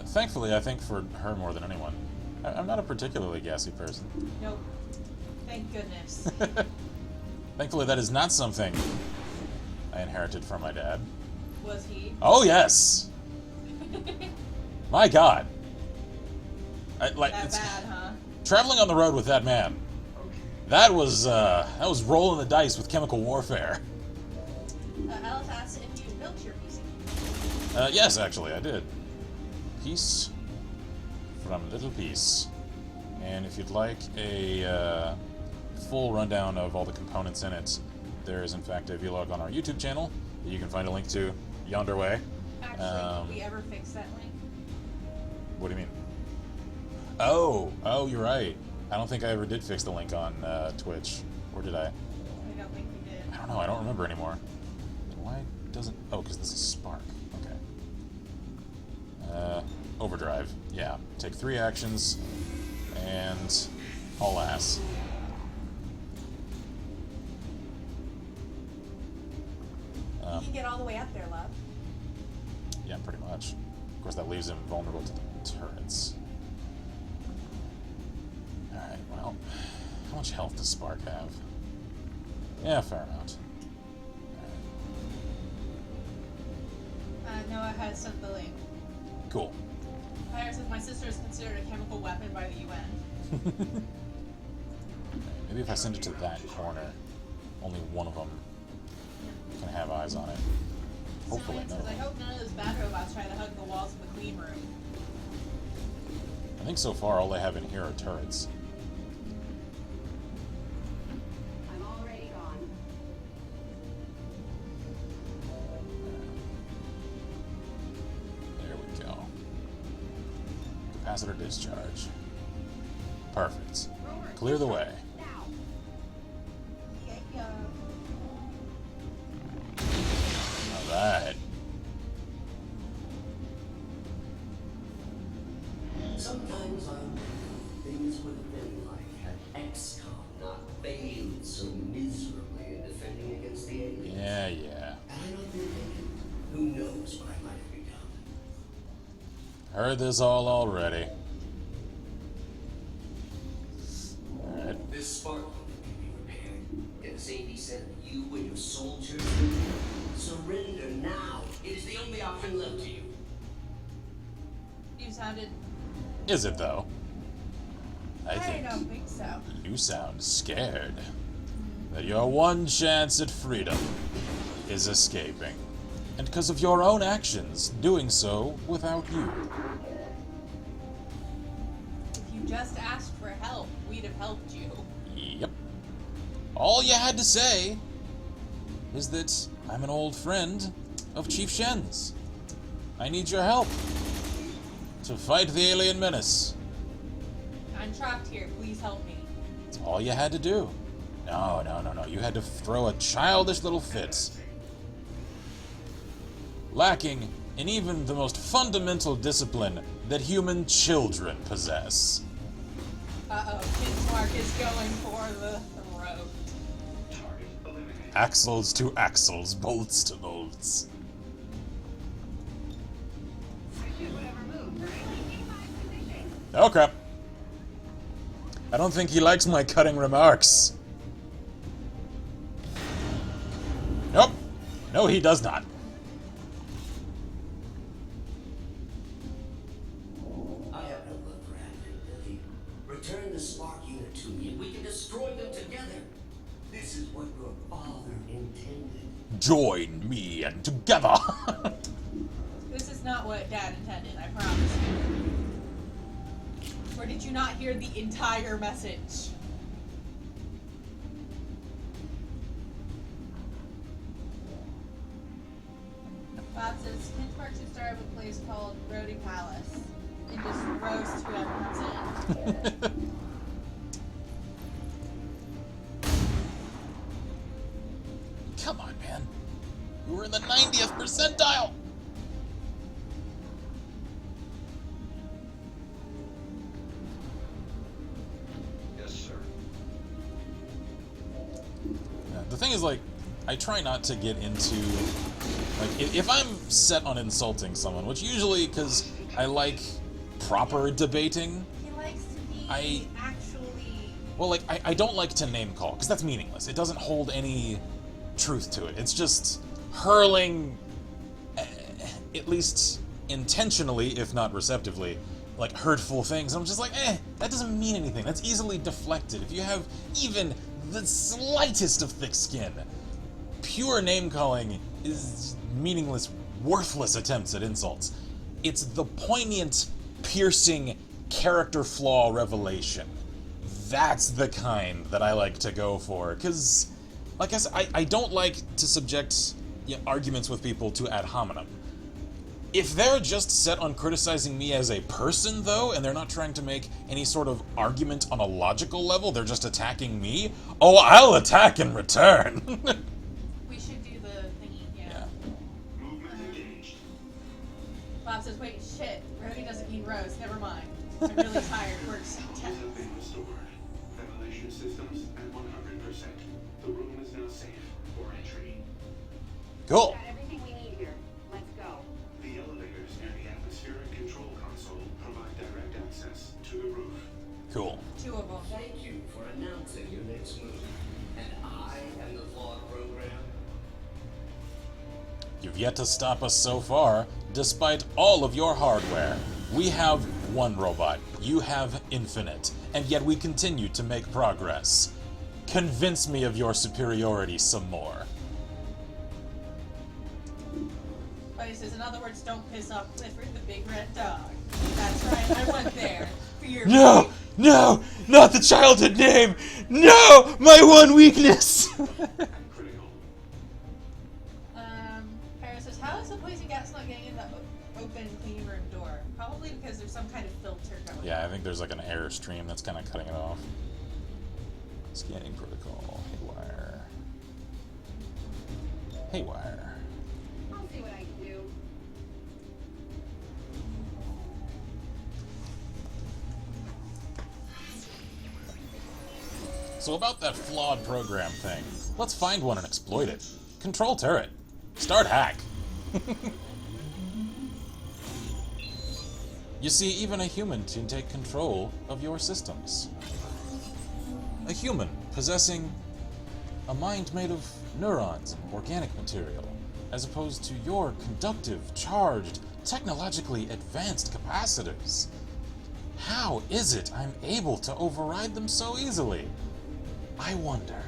Thankfully, I think for her more than anyone. I'm not a particularly gassy person. Nope. Thank goodness. Thankfully, that is not something I inherited from my dad. Was he? Oh, yes! My God. That bad, huh? Traveling on the road with that man. That was rolling the dice with chemical warfare. Alice asked if you built your PC. Yes, actually, I did. Piece from Little Piece. And if you'd like a full rundown of all the components in it, there is in fact a vlog on our YouTube channel that you can find a link to yonder way. Actually, did we ever fix that link? What do you mean? Oh, you're right. I don't think I ever did fix the link on Twitch. Or did I? I don't think we did. I don't know. I don't remember anymore. Why doesn't... Oh, because this is Spark. Okay. Overdrive. Yeah. Take 3 actions and haul ass. You can get all the way up there, love. Yeah, pretty much. Of course, that leaves him vulnerable to the turrets. Alright, well, how much health does Spark have? Yeah, fair amount. Noah has sent the link. Cool. Fire says my sister is considered a chemical weapon by the UN. Maybe if I send it to that corner, only one of them can have eyes on it. Hopefully, Someone no. says, I hope none of those bad robots try to hug the walls of the clean room. I think so far all they have in here are turrets. I'm already gone. There we go. Capacitor discharge. Perfect. Clear the way. Yeah. Alright. Sometimes I wonder if things would have been like had XCOM not failed so miserably in defending against the aliens. Yeah. Had I not been taken, who knows what I might have become. Heard this all already. Alright. This spark can be repaired. Get us 80% of you and your soldiers. Surrender now. It is the only option left to you. You sounded... Is it though? I I think don't think so. you sound scared that your one chance at freedom is escaping. And because of your own actions, doing so without you. If you just asked for help, we'd have helped you. Yep. All you had to say is that I'm an old friend of Chief Shen's. I need your help to fight the alien menace. I'm trapped here. Please help me. That's all you had to do. No, no, no, no. You had to throw a childish little fit. Lacking in even the most fundamental discipline that human children possess. Uh-oh, Kinsmark is going for the throat. Target eliminated. Axles to axles, bolts to bolts. Oh crap. I don't think he likes my cutting remarks. Nope. No, he does not. I have no love for Advent, Billy. Return the spark unit to me and we can destroy them together. This is what your father intended. Join me and together. This is not what Dad intended, I promise you. Or did you not hear the entire message? Bob says, Kinsmark should start up a place called Rody Palace and just roast whoever comes in. Come on, man. You were in the 90th percentile. Yes, sir. The thing is, like, I try not to get into, like, if I'm set on insulting someone, which usually, because I like proper debating, He likes to be actually... well, like, I don't like to name call, because that's meaningless. It doesn't hold any truth to it. It's just hurling, at least intentionally, if not receptively, like, hurtful things. I'm just like, that doesn't mean anything. That's easily deflected. If you have even the slightest of thick skin, pure name-calling is meaningless, worthless attempts at insults. It's the poignant, piercing character flaw revelation. That's the kind that I like to go for, because, like I said, I don't like to subject arguments with people to ad hominem. If they're just set on criticizing me as a person, though, and they're not trying to make any sort of argument on a logical level, they're just attacking me, oh, I'll attack in return. We should do the thingy, yeah. Movement engaged. Bob says, wait, shit, Rody doesn't mean Rose, never mind. I'm really tired, work's Tools intense. have been restored. Ventilation systems at 100%. The room is now safe for entry. Cool. Got everything we need here. Let's go. The elevators near the atmospheric control console provide direct access to the roof. Cool. Two of them. Thank you for announcing your next move. And I am the flawed program. You've yet to stop us so far, despite all of your hardware. We have one robot, you have infinite, and yet we continue to make progress. Convince me of your superiority some more. Buddy says, in other words, don't piss off Clifford the big red dog. That's right, I went there. For your No! No! Not the childhood name! No! My one weakness! Critical. Paris says, how is the poison gas not getting in the open clean room door? Probably because there's some kind of filter going Yeah, I think there's like an air stream that's kind of cutting it off. Scanning protocol. Haywire. Haywire. I'll see what I can do. So about that flawed program thing, let's find one and exploit it. Control turret. Start hack. You see, even a human can take control of your systems. A human possessing a mind made of neurons and organic material, as opposed to your conductive, charged, technologically advanced capacitors. How is it I'm able to override them so easily? I wonder.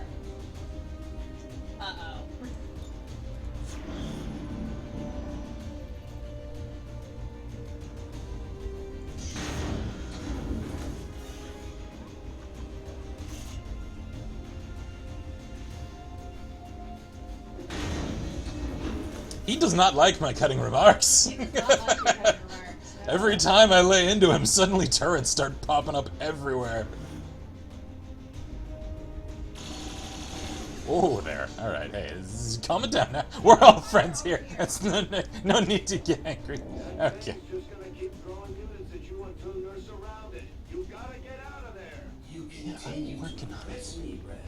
Uh-oh. He does not like my cutting remarks. He does not like your cutting remarks. No. Every time I lay into him, suddenly turrets start popping up everywhere. Oh, there. All right. Hey, calm it down now. We're all friends here. That's no need to get angry. Okay. It's just gonna keep throwing units at you until you're surrounded. You gotta get out of there. You continue working to on impress me, Bradford.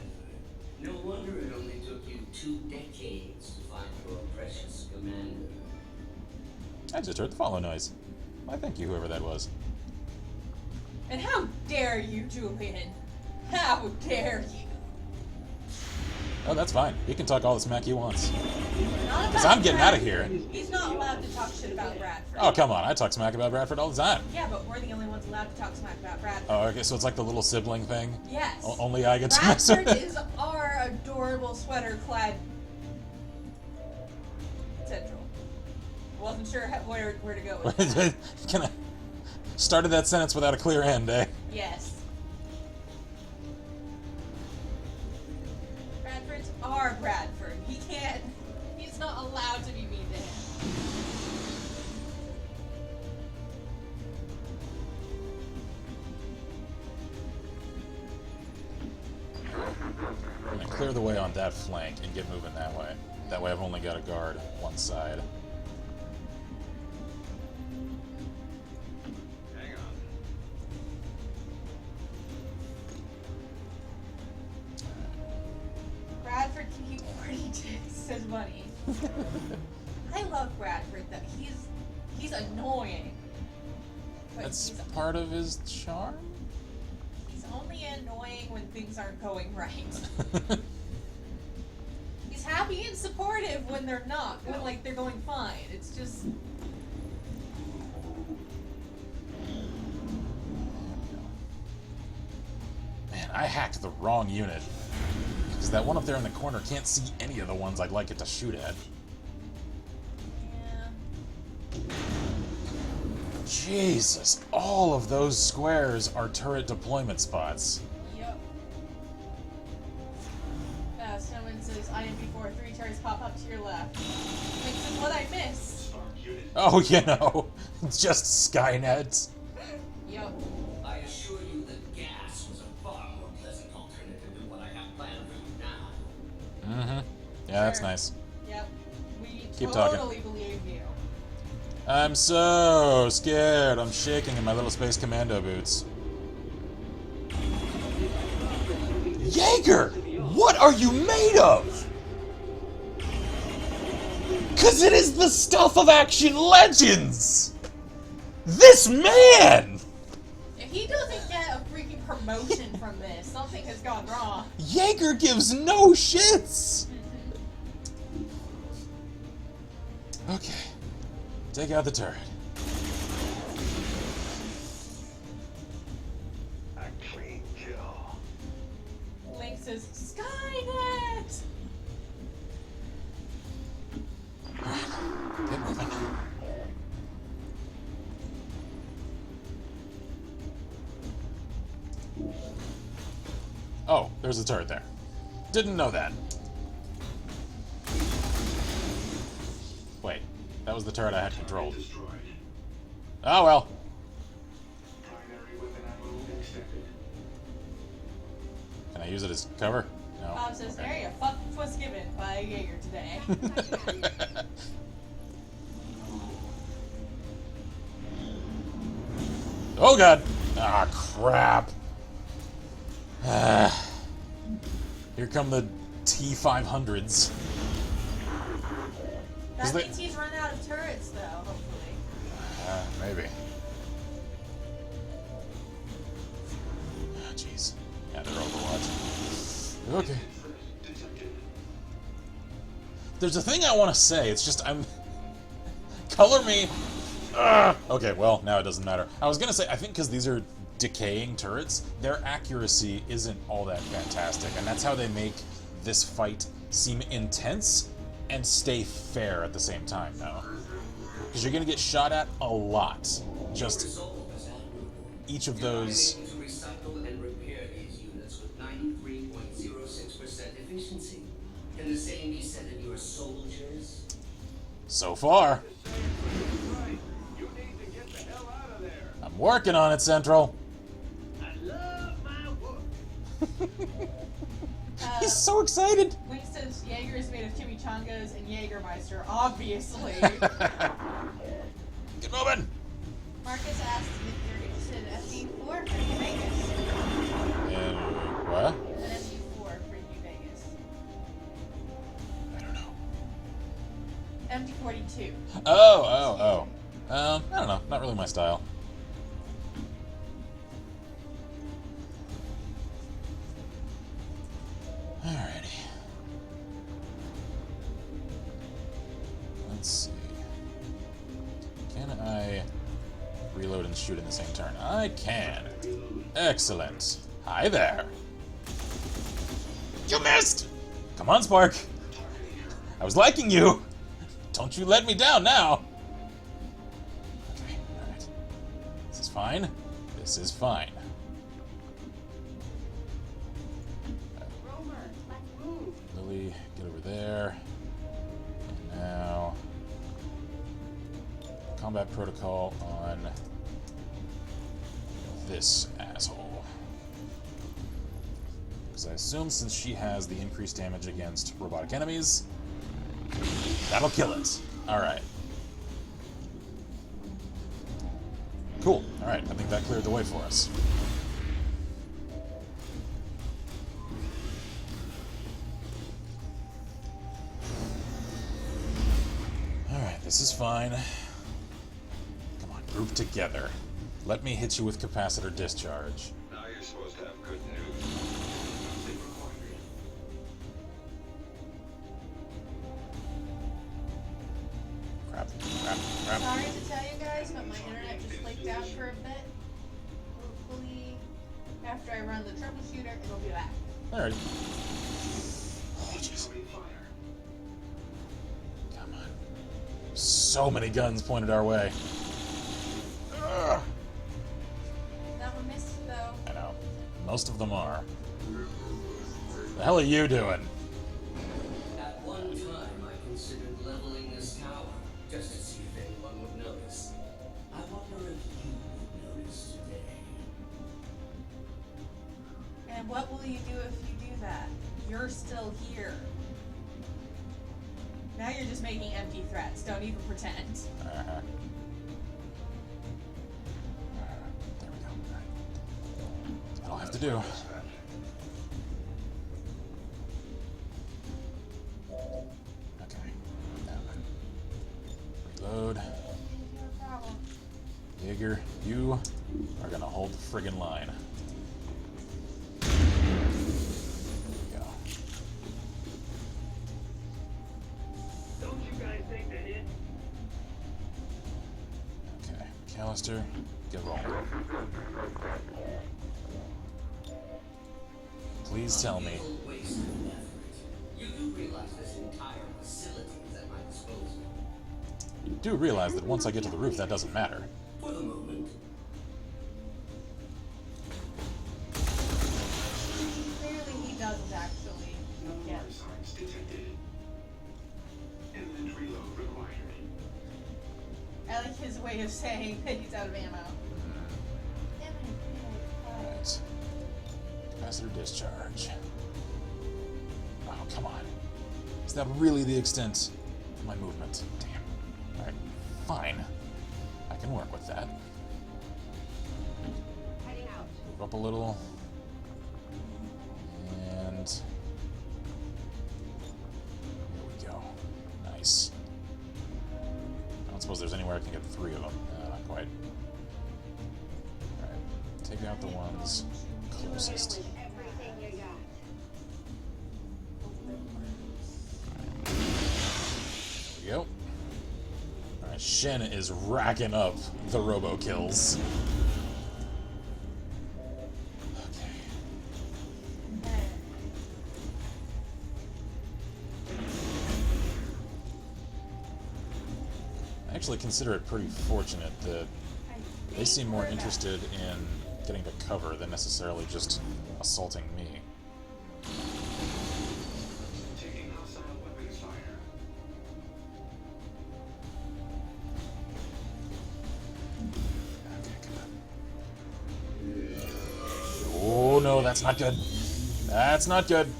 No wonder it only took you 2 decades to find your precious commander. I just heard the follow noise. Why, thank you, whoever that was. And how dare you, Julian? How dare you? Oh, that's fine. He can talk all the smack he wants. Not Because about I'm getting out of Bradford. here. He's not allowed to talk shit about Bradford. Oh, come on. I talk smack about Bradford all the time. Yeah, but we're the only ones allowed to talk smack about Bradford. Oh, okay, so it's like the little sibling thing? Yes. Only I get to mess with Bradford it. is our adorable sweater-clad Central. Wasn't sure where to go with that. Can I... Started that sentence without a clear end, eh? Yes. Bradford's our Bradford. He can't. He's not allowed to be mean to him. I'm gonna clear the way on that flank and get moving that way. That way I've only got to guard one side. Hang on. Bradford can keep 46 as money. I love Bradford though. He's annoying. But That's he's part of his charm? only annoying when things aren't going right. He's happy and supportive when they're not, when like they're going fine. It's just Man, I hacked the wrong unit. Because that one up there in the corner can't see any of the ones I'd like it to shoot at. yeah. Jesus, all of those squares are turret deployment spots. Yep. Snowman says IMP4 3 turrets pop up to your left. This is what I missed. Spark unit. Oh, you know, just Skynet. Yep. I assure you that gas was a far more pleasant alternative than what I have planned for you now. Mm-hmm. Yeah, that's Sure. nice. Yep. We Keep totally talking. believe you. I'm so scared. I'm shaking in my little space commando boots. Jaeger! What are you made of? Cause it is the stuff of Action Legends! This man! If he doesn't get a freaking promotion from this, something has gone wrong. Jaeger gives no shits! Okay. Take out the turret. A clean kill. Link says, Skynet! Get moving. Oh, there's a turret there. Didn't know that. Wait, that was the turret I had controlled. Destroyed. Oh well. Primary weapon ammo extended. Can I use it as cover? No. Bob says, Okay. there you fuck was given by Jaeger today. Oh god! Ah, crap. Ah. Here come the T-500s. That they- means he's run out of turrets, though, hopefully. Maybe. Ah, jeez. Yeah, they're Overwatch. Okay. Detected. There's a thing I want to say. It's just color me. Ugh. Okay, well now it doesn't matter. I was gonna say I think because these are decaying turrets, their accuracy isn't all that fantastic, and that's how they make this fight seem intense and stay fair at the same time. Now, because you're gonna get shot at a lot. Just Result was admirable. each of You are those. able to recycle and repair these units with 93.06% efficiency. Can the same be said of your soldiers? So far, Right. You need to get the hell out of there. I'm working on it, Central. I love my work. He's so excited. Wink says Jaeger is made of chimichangas and Jägermeister, obviously. Get moving. Marcus asks if you're interested in FD4 for New Vegas. And what? An FD4 for New Vegas. I don't know. MD42. Oh. I don't know. Not really my style. Alrighty. Let's see. Can I reload and shoot in the same turn? I can. Excellent. Hi there. You missed! Come on, Spark. I was liking you. Don't you let me down now. Okay, alright. This is fine. This is fine. Rover, let's move. Lily, get over there. And now, combat protocol on this asshole. Because I assume since she has the increased damage against robotic enemies, that'll kill it. Alright. Cool. Alright, I think that cleared the way for us. Alright, this is fine. Come on, group together. Let me hit you with capacitor discharge. Now you're supposed to have good news. Nothing required. Crap. Sorry to tell you guys, but my internet just flaked out for a bit. Hopefully, after I run the troubleshooter, it'll be back. Alright. Oh, jeez. Come on. So many guns pointed our way. Ugh. That one missed, though. I know. Most of them are. The hell are you doing? At one time, I considered leveling this tower just to see if anyone would notice. I wonder if you would notice today. And what will you do if you do that? You're still here. Now you're just making empty threats. Don't even pretend. Uh-huh. There we go. Alright. That'll have to do. Okay. Now. Reload. No problem. Jaeger, you are gonna hold the friggin' line. There we go. Don't you guys take the hit? Okay. McAllister, get rolling. Please tell me. Little waste of effort. You do realize this entire facility is at my disposal. You do realize that once I get to the roof, that doesn't matter. For the moment. Clearly, he doesn't actually get. Signs detected. Inventory load required. I like his way of saying that he's out of ammo. Alright. Capacitor discharge. Oh, come on. Is that really the extent of my movement? Damn. Alright, fine. I can work with that. Heading out. Move up a little. And there we go. Nice. I don't suppose there's anywhere I can get 3 of them. Not quite. Alright. Take out the ones closest. With everything you got. There we go. Alright, Shen is racking up the robo kills. Okay. I actually consider it pretty fortunate that they seem more interested in getting to cover than necessarily just assaulting me. Taking hostile weapons fire. Okay, come on. Oh no, that's not good. That's not good.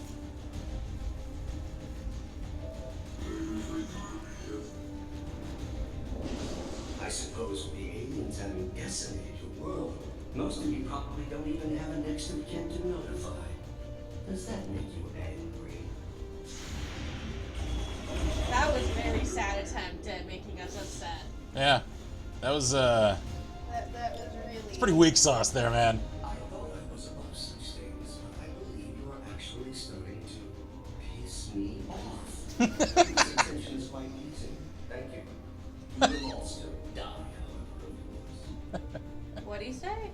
humans having decimated your world, most of you probably don't even have a next of kin to notify. Does that make you angry? That was a very sad attempt at making us upset. Yeah, that was That was really. it's pretty weak sauce there, man. I thought I was above such things, but I believe you are actually starting to piss me off. This attention is quite pleasing. Thank you. You will all still die, however, of course. What'd he say?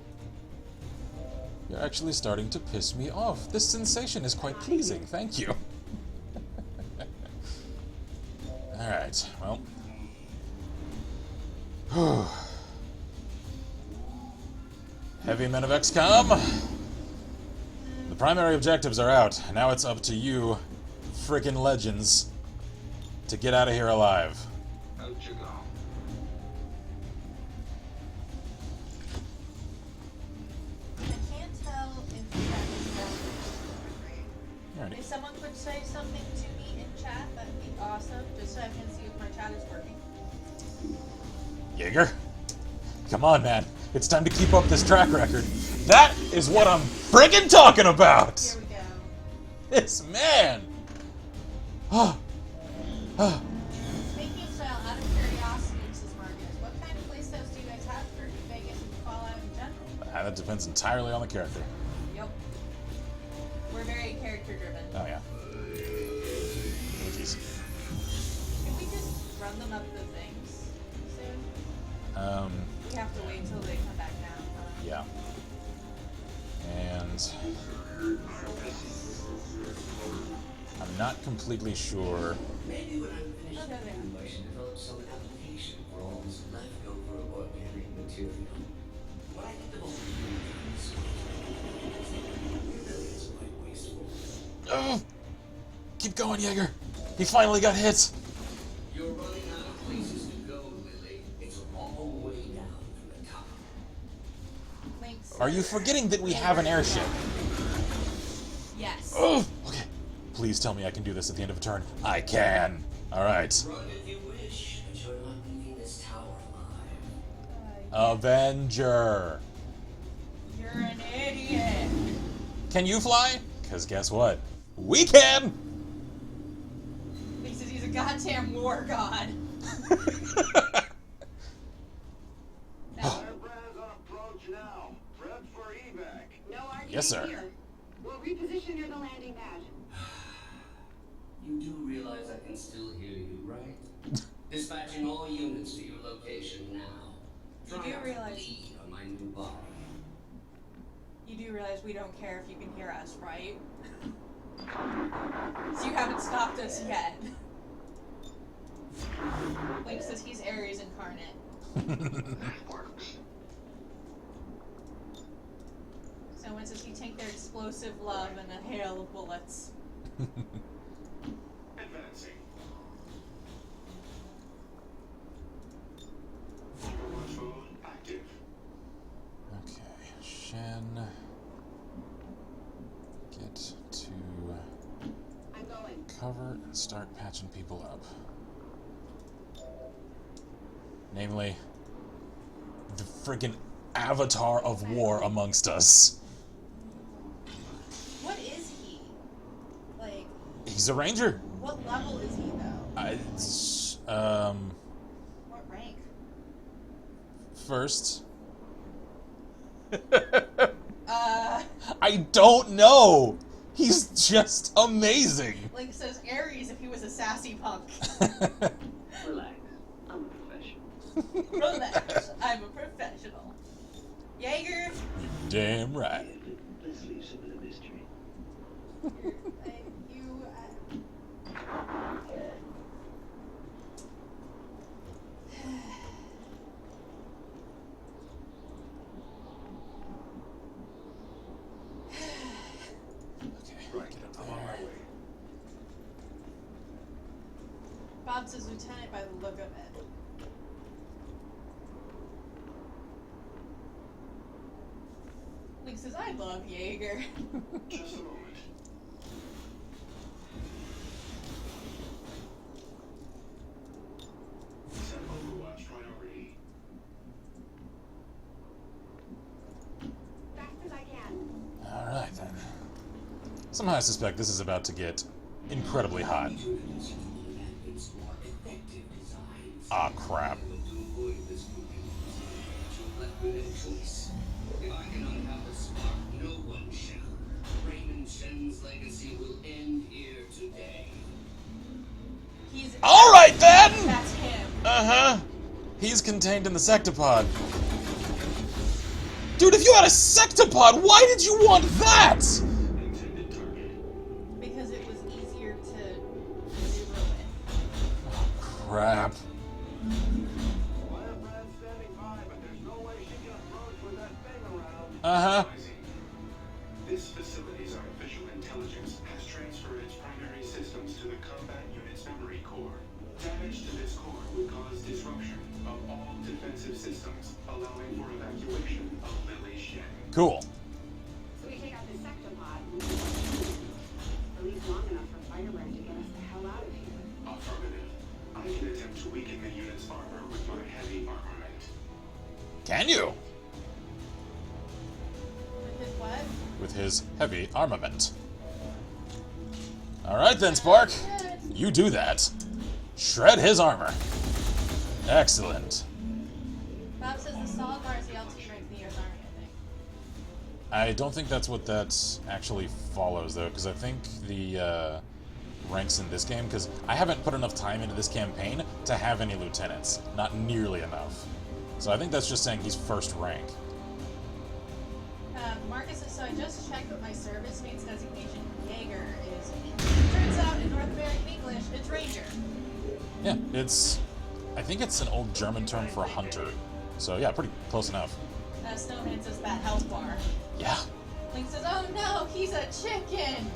You're actually starting to piss me off. This sensation is quite pleasing. Thank you. All right. Well. Heavy men of XCOM. The primary objectives are out. Now it's up to you, frickin' legends, to get out of here alive. Out you go. I can't tell if the chat is working. Alrighty. If someone could say something to me in chat, that'd be awesome, just so I can see if my chat is working. Jaeger, come on, man. It's time to keep up this track record. That is what I'm friggin' talking about. Here we go. This man. Speaking style, out of curiosity, Mrs. Marcus, what kind of playstyles do you guys have for New Vegas and Fallout in general? That depends entirely on the character. Yep. We're very character driven. Oh yeah. Oh, jeez. Can we just run them up the things soon? We have to wait until they come back down. Yeah. And I'm not completely sure. Maybe when I'm finished Okay, with you, I should develop some application for all this leftover organic material. When I think of all the humans, it really is quite wasteful. Oh, keep going, Jaeger. He finally got hit. You're running out of places to go, Lily. It's a long way down from the top. Links. Are you forgetting that we have an airship? Yes. Oh, okay. Please tell me I can do this at the end of a turn. I can. All right. Run if you wish, but you're not leaving this tower alive. Avenger. You're an idiot. Can you fly? Because guess what? We can! He says he's a goddamn war god. Airbrand's on approach now. Prep for evac. No argument Yes, sir. here. We'll reposition near the landing pad. You do realize I can still hear you, right? Dispatching all units to your location now. You Try do not to realize- bleed on my new body. You do realize we don't care if you can hear us, right? So you haven't stopped us yet. Link says he's Ares incarnate. Works. Someone says you take their explosive love and a hail of bullets. Advancing. Overwatch phone active. Okay, Shen. Get to I'm going. cover and start patching people up. Namely, the friggin' avatar of war amongst us. What is he? Like, He's a ranger. what level is he though? It's, What rank? first. I don't know. He's just amazing. Link says Ares if he was a sassy punk. Relax. I'm a professional. Relax, I'm a professional. Jaeger, Damn right. Let's leave some of the mystery. Okay, get up I'm on my there. way. Bob says lieutenant by the look of it. Link says, I love Jaeger. Just a moment. Set Overwatch priority. Somehow I suspect this is about to get incredibly hot. Ah, crap. If I can unhouse the spark, no one shall. Raymond Shen's legacy will end here today. He's Alright then! That's him. Uh-huh. He's contained in the sectopod. Dude, if you had a sectopod, why did you want that? Because it was easier to maneuver with. Crap. Firebrand's standing by, but there's no way she can approach with that thing around. Uh-huh. This facility's artificial intelligence has transferred its primary systems to the combat unit's memory core. Damage to this core would cause disruption of all defensive systems, allowing for evacuation of Lily Shen. Cool. So we take out the sectopod. At least long enough for Firebrand to get us the hell out of here. Affirmative. I can attempt to weaken the unit's armor with my heavy armament. Can you? With his what? With his heavy armament. Alright then, Spark. You do that. Shred his armor. Excellent. Bob says the solid bar is the LT rank in the US Army, I think. I don't think that's what that actually follows, though, because I think the ranks in this game, because I haven't put enough time into this campaign to have any lieutenants. Not nearly enough. So I think that's just saying he's first rank. Marcus says, so I just checked what my service mate's designation Jaeger is. Turns out in North American English, it's Ranger. Yeah, it's... I think it's an old German term for hunter. So yeah, pretty close enough. Snowman says that health bar. Yeah. Link says, oh no, he's a chicken!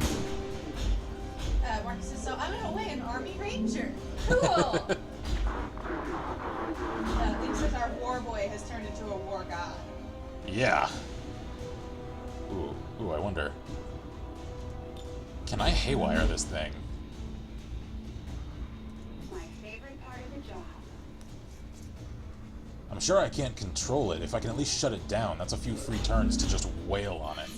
Marcus says, so I'm in a way an Army Ranger. Cool! Link says our war boy has turned into a war god. Yeah. Ooh, I wonder. Can I haywire this thing? My favorite part of the job. I'm sure I can't control it. If I can at least shut it down, that's a few free turns to just wail on it.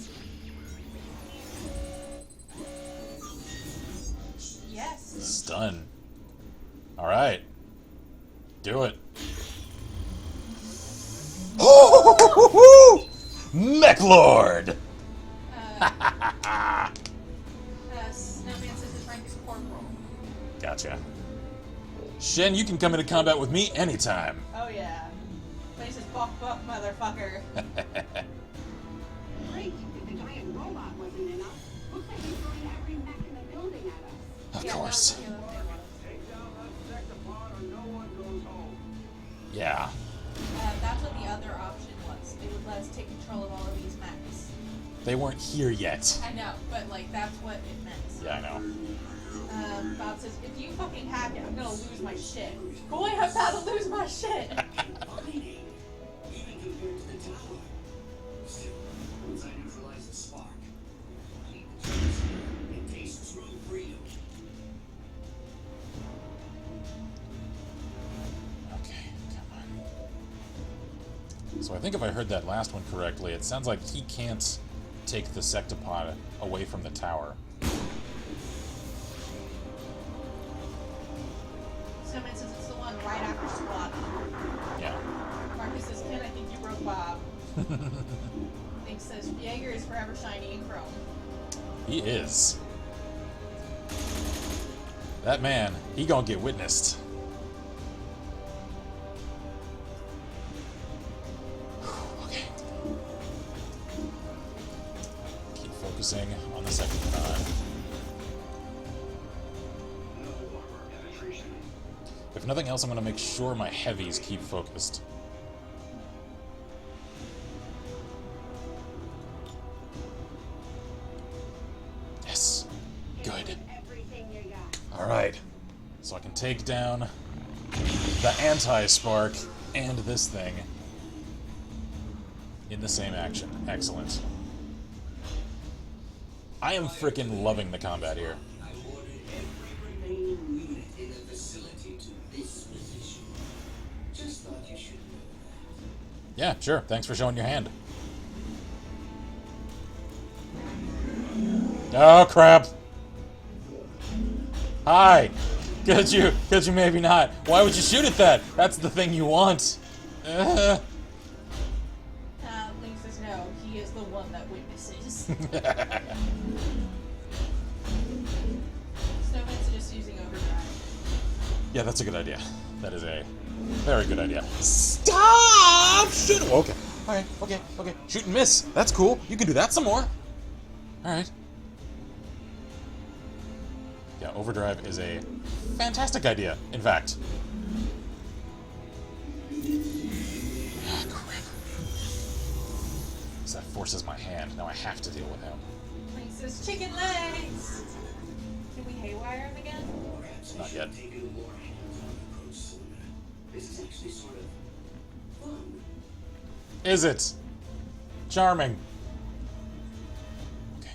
Yes. Stun. Alright. Do it. Oh! Mech Lord! Snowman says his rank is corporal. Gotcha. Shen, you can come into combat with me anytime. Oh yeah. But he says, buck, motherfucker. Great, if the giant robot wasn't enough, looks like he's throwing every mech in the building at us. Of course. Take down that sectopod or no one goes home. Yeah. That's what the other option was. They would let us take control of all of these mechs. They weren't here yet. I know, but like that's what it meant. Yeah, I know. Bob says, if you fucking hack it, I'm gonna lose my shit. Boy, I'm about to lose my shit. Even compared to the tower. Still, once I neutralize the spark, I need the chance and taste true freedom. Okay, come on. So I think if I heard that last one correctly, it sounds like he can't take the sectopod away from the tower. Snowman says it's the one right after squad. Yeah. Marcus says, Ken, I think you broke Bob. Link says, Jaeger is forever shiny and chrome. He is. That man, he gonna get witnessed. Okay. Keep focusing on the second time. No armor penetration. If nothing else, I'm gonna make sure my heavies keep focused. Yes. Good. Everything you got. Alright. So I can take down the anti-spark and this thing in the same action. Excellent. I am freaking loving the combat here. I ordered every remaining unit in the facility to this position. Just thought you should know that. Yeah, sure. Thanks for showing your hand. Oh, crap. Hi. Could you maybe not? Why would you shoot at that? That's the thing you want. Link says no, he is the one that witnesses. Snowman's just using overdrive. Yeah, that's a good idea. That is a very good idea. Stop! Shoot! Okay. Alright, okay. Shoot and miss. That's cool. You can do that some more. Alright. Yeah, overdrive is a fantastic idea, in fact. Ah, crap. So that forces my hand. Now I have to deal with him. Link says chicken legs! Can we haywire him again? Not yet. This is actually sort of fun. Is it? Charming. Okay.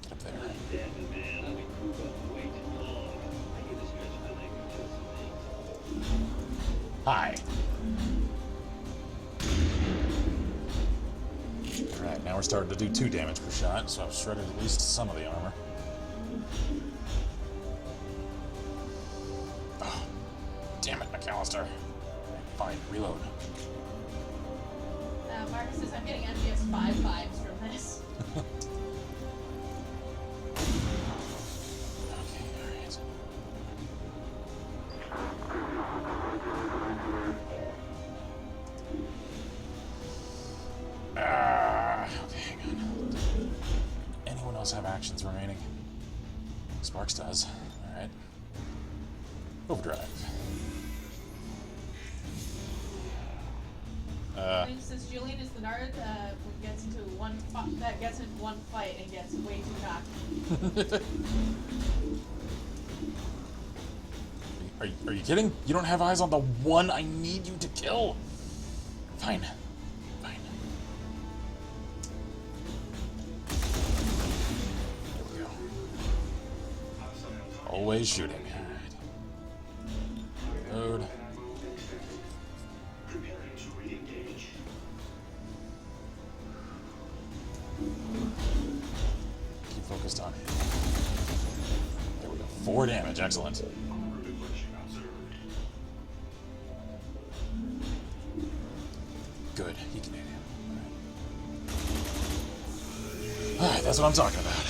Get up there. Damn it, man. I've been cooped up way too long. I need to stretch my leg and kill some things. Hi. Alright, now we're starting to do 2 damage per shot, so I've shredded at least some of the armor. Oh, damn it, McAllister. Fine, reload. Marcus says I'm getting MGS 5 vibes from this. Okay, alright. Okay, hang on. Anyone else have actions remaining? Sparks does. Alright. Overdrive. Link says Julian is the nerd who gets into one fight and gets way too cocky. Are you kidding? You don't have eyes on the one I need you to kill? Fine. Fine. There we go. Always shooting. Alright. Reload. Preparing to re-engage. Keep focused on it. There we go. 4 damage. Excellent. Armor depletion observed. Good. He can hit him. Alright, that's what I'm talking about.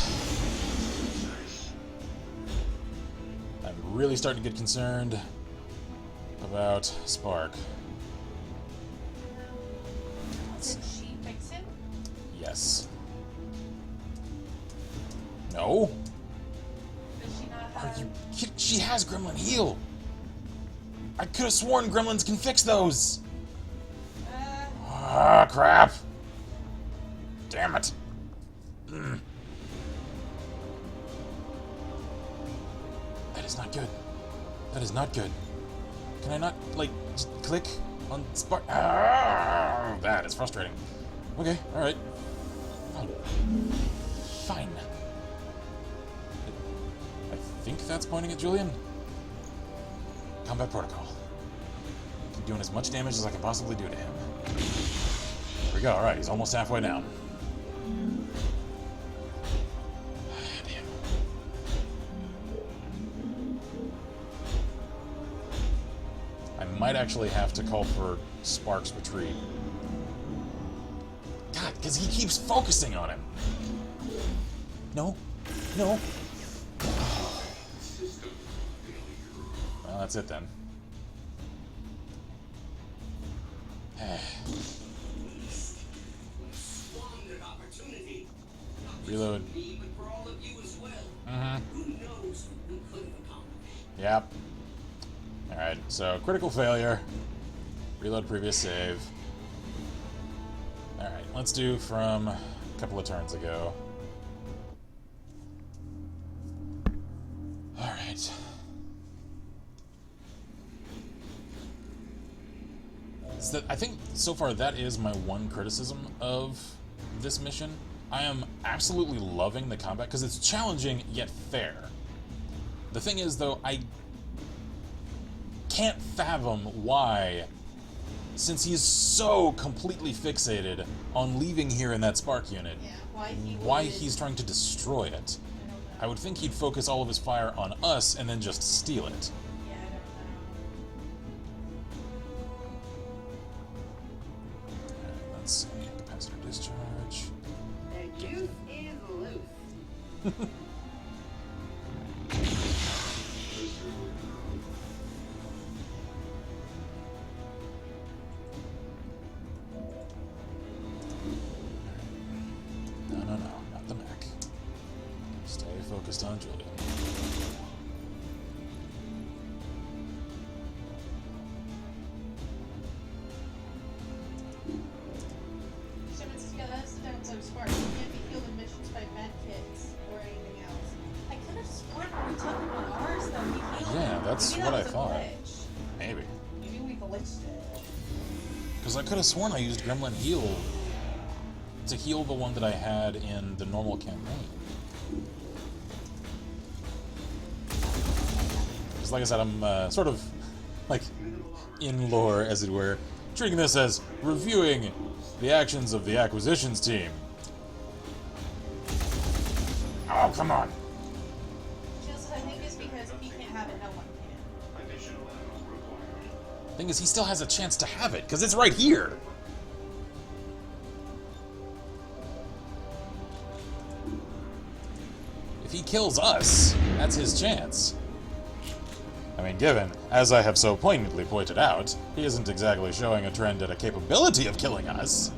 I'm really starting to get concerned about Spark. Did she fix him? Yes. No? Does she not Are have... you kidding? She has Gremlin Heal. I could have sworn Gremlins can fix those. Ah, crap. Damn it. That is not good. That is not good. Can I not, like, just click on Spark? Ah, that is frustrating. Okay, alright. Fine. Fine. I think that's pointing at Julian. Combat protocol. Keep doing as much damage as I can possibly do to him. There we go, alright, he's almost halfway down. Damn. I might actually have to call for Spark's retreat. God, because he keeps focusing on him. No. No. Well, that's it then. Squandered opportunity. Reload. Not just for me, but for all of you as well. Mm-hmm. Who knows what we could have accomplished? Yep. Alright, so critical failure. Reload previous save. Alright, let's do from a couple of turns ago. Alright. So I think so far that is my one criticism of this mission. I am absolutely loving the combat because it's challenging yet fair. The thing is, though, I can't fathom why since he is so completely fixated on leaving here in that spark unit, Yeah, why he's trying to destroy it. I don't know. I would think he'd focus all of his fire on us and then just steal it. Yeah, I don't know. Let's see. Capacitor discharge. The juice is loose. No, not the mech. Stay focused on Julian. Shipments together, that's the downside of Spark. You can't be healed in missions by med kits or anything else. I could have sworn when we took him on ours, though, he healed. Yeah, that's Maybe what that I was a thought. glitch. Maybe. Maybe we glitched it. Because I could have sworn I used Gremlin Heal to heal the one that I had in the normal campaign. Because like I said, I'm sort of, like, in lore, as it were, treating this as reviewing the actions of the acquisitions team. Oh, come on! Just, I think it's because if he can't have it, no one can. Additional ammo required. Thing is, he still has a chance to have it, because it's right here! If he kills us, that's his chance. I mean, given, as I have so poignantly pointed out, he isn't exactly showing a trend at a capability of killing us.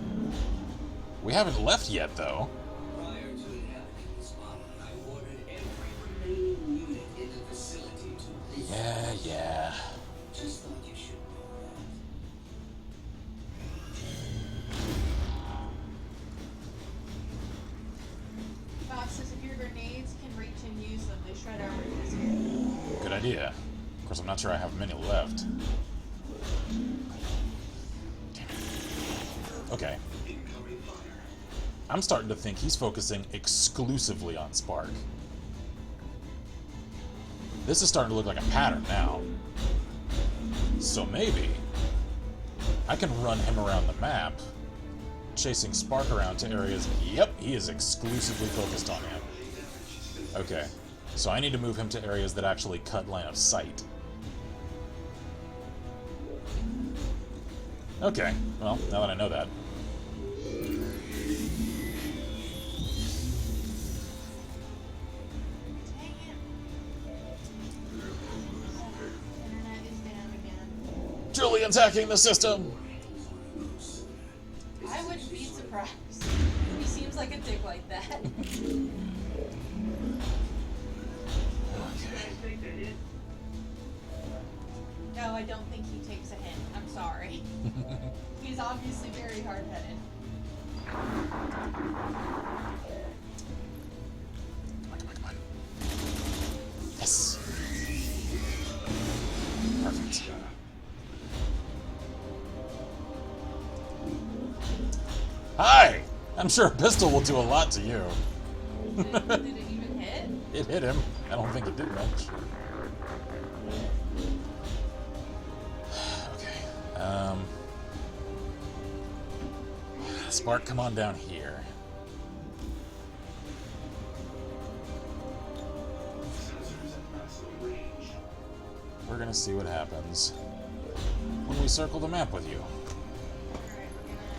We haven't left yet, though. Prior to inhabiting the spot, I ordered every remaining unit in the facility to leave. Yeah. Just thought you should know Bob says if your grenades can reach and use them, they shred armor easier. Good idea. Of course, I'm not sure I have many left. Okay. Incoming fire. I'm starting to think he's focusing exclusively on Spark. This is starting to look like a pattern now. So maybe I can run him around the map, chasing Spark around to areas. Yep, he is exclusively focused on him. Okay, so I need to move him to areas that actually cut line of sight. Okay, well, now that I know that. Dang it. Internet is down again. Julian's hacking the system! I wouldn't be surprised. He seems like a dick like that. No, I don't think he takes a hint. I'm sorry. He's obviously very hard-headed. Come on. Yes! Perfect. Hi! I'm sure a pistol will do a lot to you. Did it even hit? It hit him. I don't think it did much. Okay. Spark, come on down here. Sensors at maximum range. We're gonna see what happens when we circle the map with you. Alright, we're gonna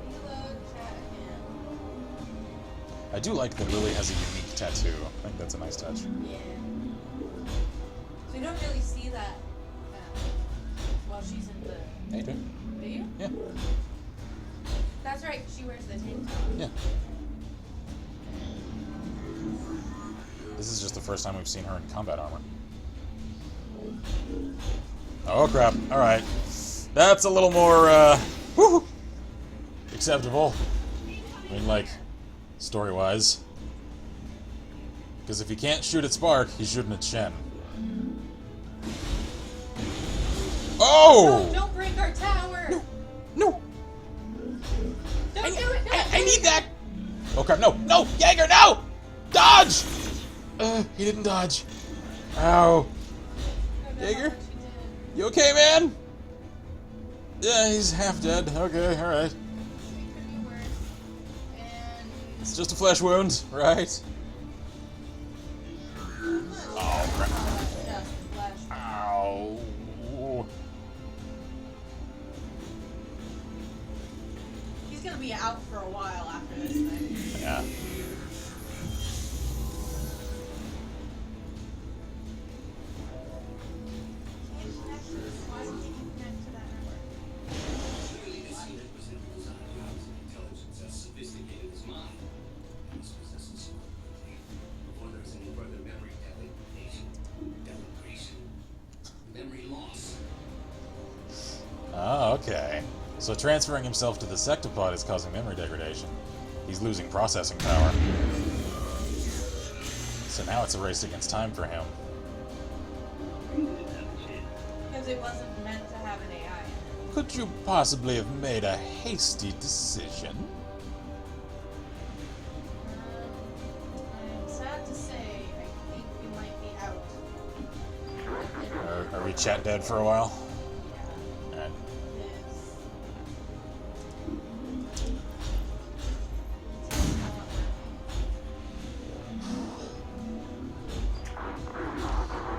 reload chat again. I do like that Lily has a unique tattoo. I think that's a nice touch. Yeah. So you don't really see that while she's in the... Hey, dude. Do you? Yeah. That's right, she wears the tank top. Yeah. This is just the first time we've seen her in combat armor. Oh crap. Alright. That's a little more, whew, acceptable. I mean, like, story-wise. Because if he can't shoot at Spark, he's shooting at Shen. Oh! No, don't break our tower! No! Don't do it! I need that! Oh crap, no! No! Jaeger, no! Dodge! He didn't dodge. Ow. Jaeger? You okay, man? Yeah, he's half dead. Okay, alright. It could be worse. And It's just a flesh wound, right? oh crap. Just flesh. Ow. He's gonna be out for a while after this thing. Yeah. Can't connect to this. Why would you connect to that network? Surely this unit was designed to house an intelligence as sophisticated as mine. It must possess a small ability. Before there's any further memory delegation, memory loss. Oh, okay. So transferring himself to the sectopod is causing memory degradation. He's losing processing power. So now it's a race against time for him. Because it wasn't meant to have an AI in it. Could you possibly have made a hasty decision? I'm sad to say, I think we might be out. Are we chat dead for a while? Yeah. Alright.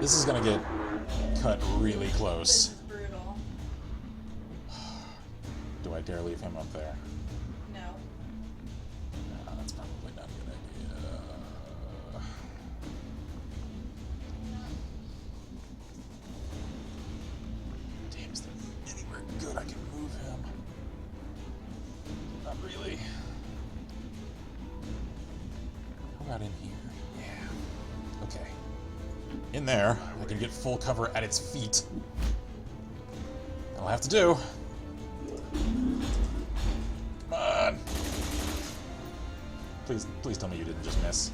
This is gonna get cut really This close. is brutal. Do I dare leave him up there? No. No, that's probably not a good idea. Damn, is there anywhere good I can move him? Not really. How about in here? Yeah. Okay. In there, I can get full cover at its feet. That'll have to do. Come on. Please tell me you didn't just miss.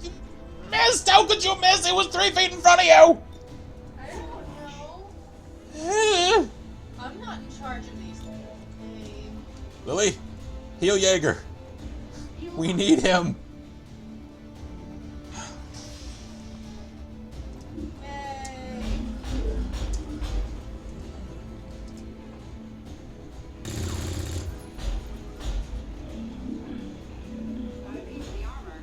You missed! How could you miss? It was 3 feet in front of you! I don't know. Eh. I'm not in charge of these things. Okay. Lily, heal Jaeger. We need him. Yay. Got a piece of the armor.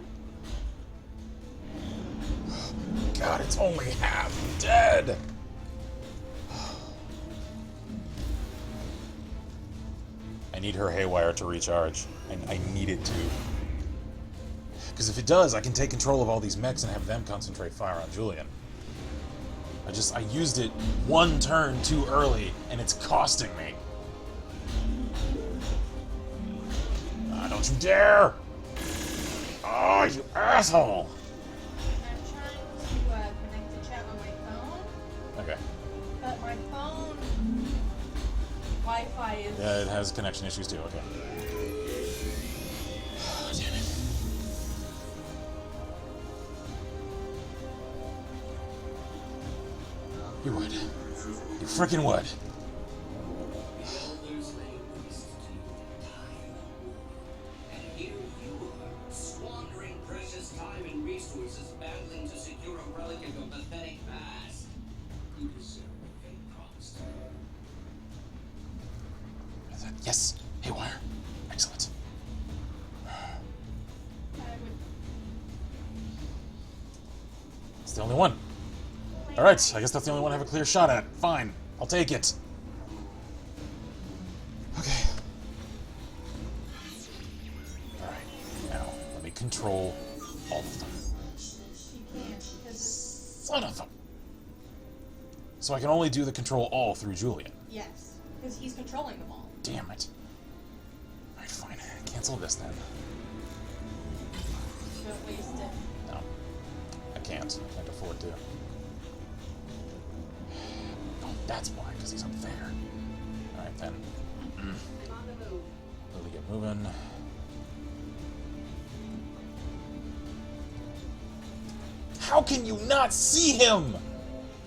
God, it's only half dead. I need her haywire to recharge. I need it to. Because if it does, I can take control of all these mechs and have them concentrate fire on Julian. I used it 1 turn too early, and it's costing me. Ah, don't you dare! Oh, you asshole! I'm trying to connect to chat on my phone, Okay. but my phone Wi-Fi is. Yeah, it has connection issues too, okay. Oh, damn it. You would. You frickin' would. Elders lay waste to time. And here you are, squandering precious time and resources battling to secure a relic of your pathetic past. You deserve what fate promised. Yes, haywire. Excellent. I would. It's the only one. Alright, I guess that's the only one I have a clear shot at. Fine, I'll take it. Okay. Alright, now let me control all of them. You can't because Son of a... So I can only do the control all through Julian. yes, because he's controlling them all. Damn it. Alright, fine. Cancel this then. Don't waste it. No. I can't. I can't afford to. Oh, that's why, because he's up there. Alright then. I'm on the move. Lily, get moving. How can you not see him?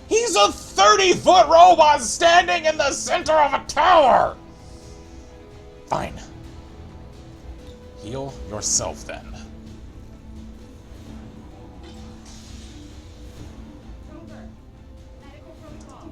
He's a 30-foot robot standing in the center of a tower! Fine. Heal yourself then. Rover, medical protocol.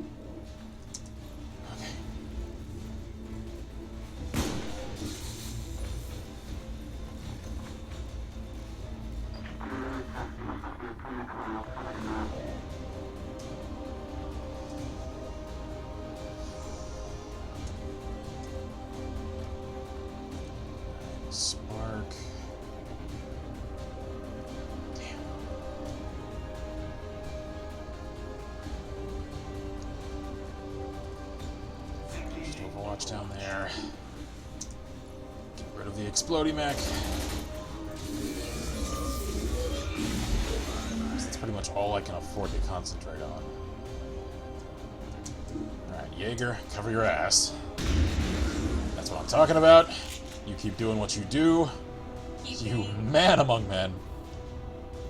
Spark. Damn. Just Overwatch down there. Get rid of the explodey mech. That's pretty much all I can afford to concentrate on. Alright, Jaeger, cover your ass. That's what I'm talking about. You keep doing what you do. You man among men.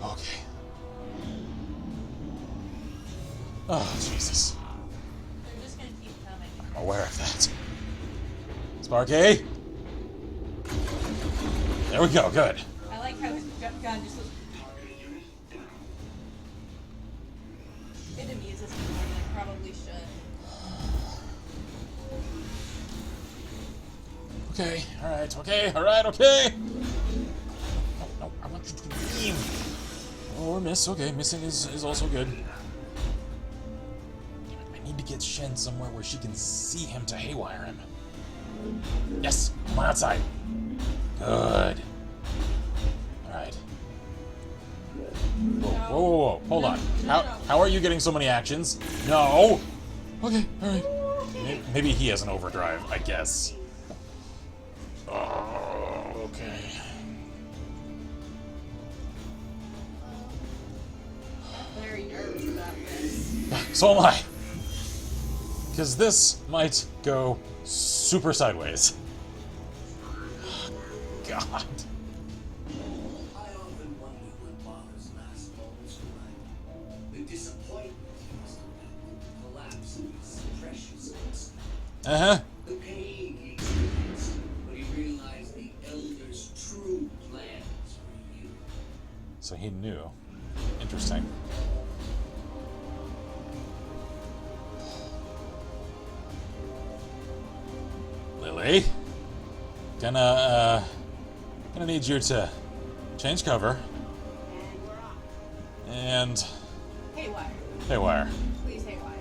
Okay. Oh, Jesus. They're just gonna keep coming. I'm aware of that. Sparky! There we go, good. I like how his gun just looks. It amuses me more than it probably should. Okay, alright, okay, alright, okay! No, no, I want you to leave! Or miss, okay, missing is also good. Damn it, I need to get Shen somewhere where she can see him to haywire him. Yes, come on outside. Good. Alright. Whoa, whoa, whoa, whoa, hold on. How are you getting so many actions? No! Okay, alright. Maybe he has an overdrive, I guess. Oh, okay. I'm very nervous about this. So am I. Because this might go super sideways. God. I often wonder what bothers last moments in life. The disappointment he must have felt, the collapse of his precious instinct. Uh-huh. The pain he experienced when he realized the Elder's true plans for you. So he knew. Interesting. Lily? Gonna need you to change cover. And we're off. And Haywire. haywire. Please haywire.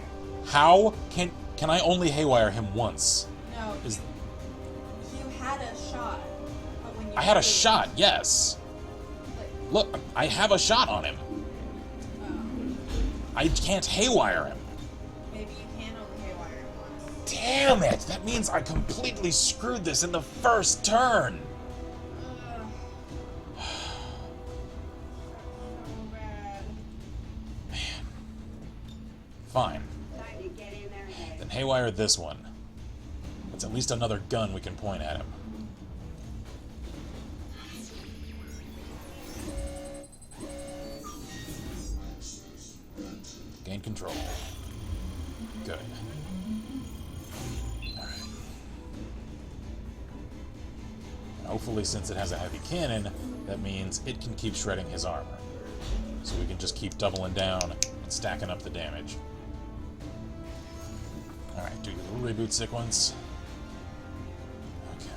How can I only haywire him once? No. Is You had a shot. But when you I had a did- shot, yes. Like, Look, I have a shot on him. oh, I can't haywire him. maybe you can only haywire it once. Damn it! That means I completely screwed this in the first turn. Ugh. So bad. Fine. Time to get in their head. Then haywire this one. It's at least another gun we can point at him. Gain control. Good. Alright. Hopefully, since it has a heavy cannon, that means it can keep shredding his armor. So we can just keep doubling down and stacking up the damage. Alright, do your little reboot sequence. Okay.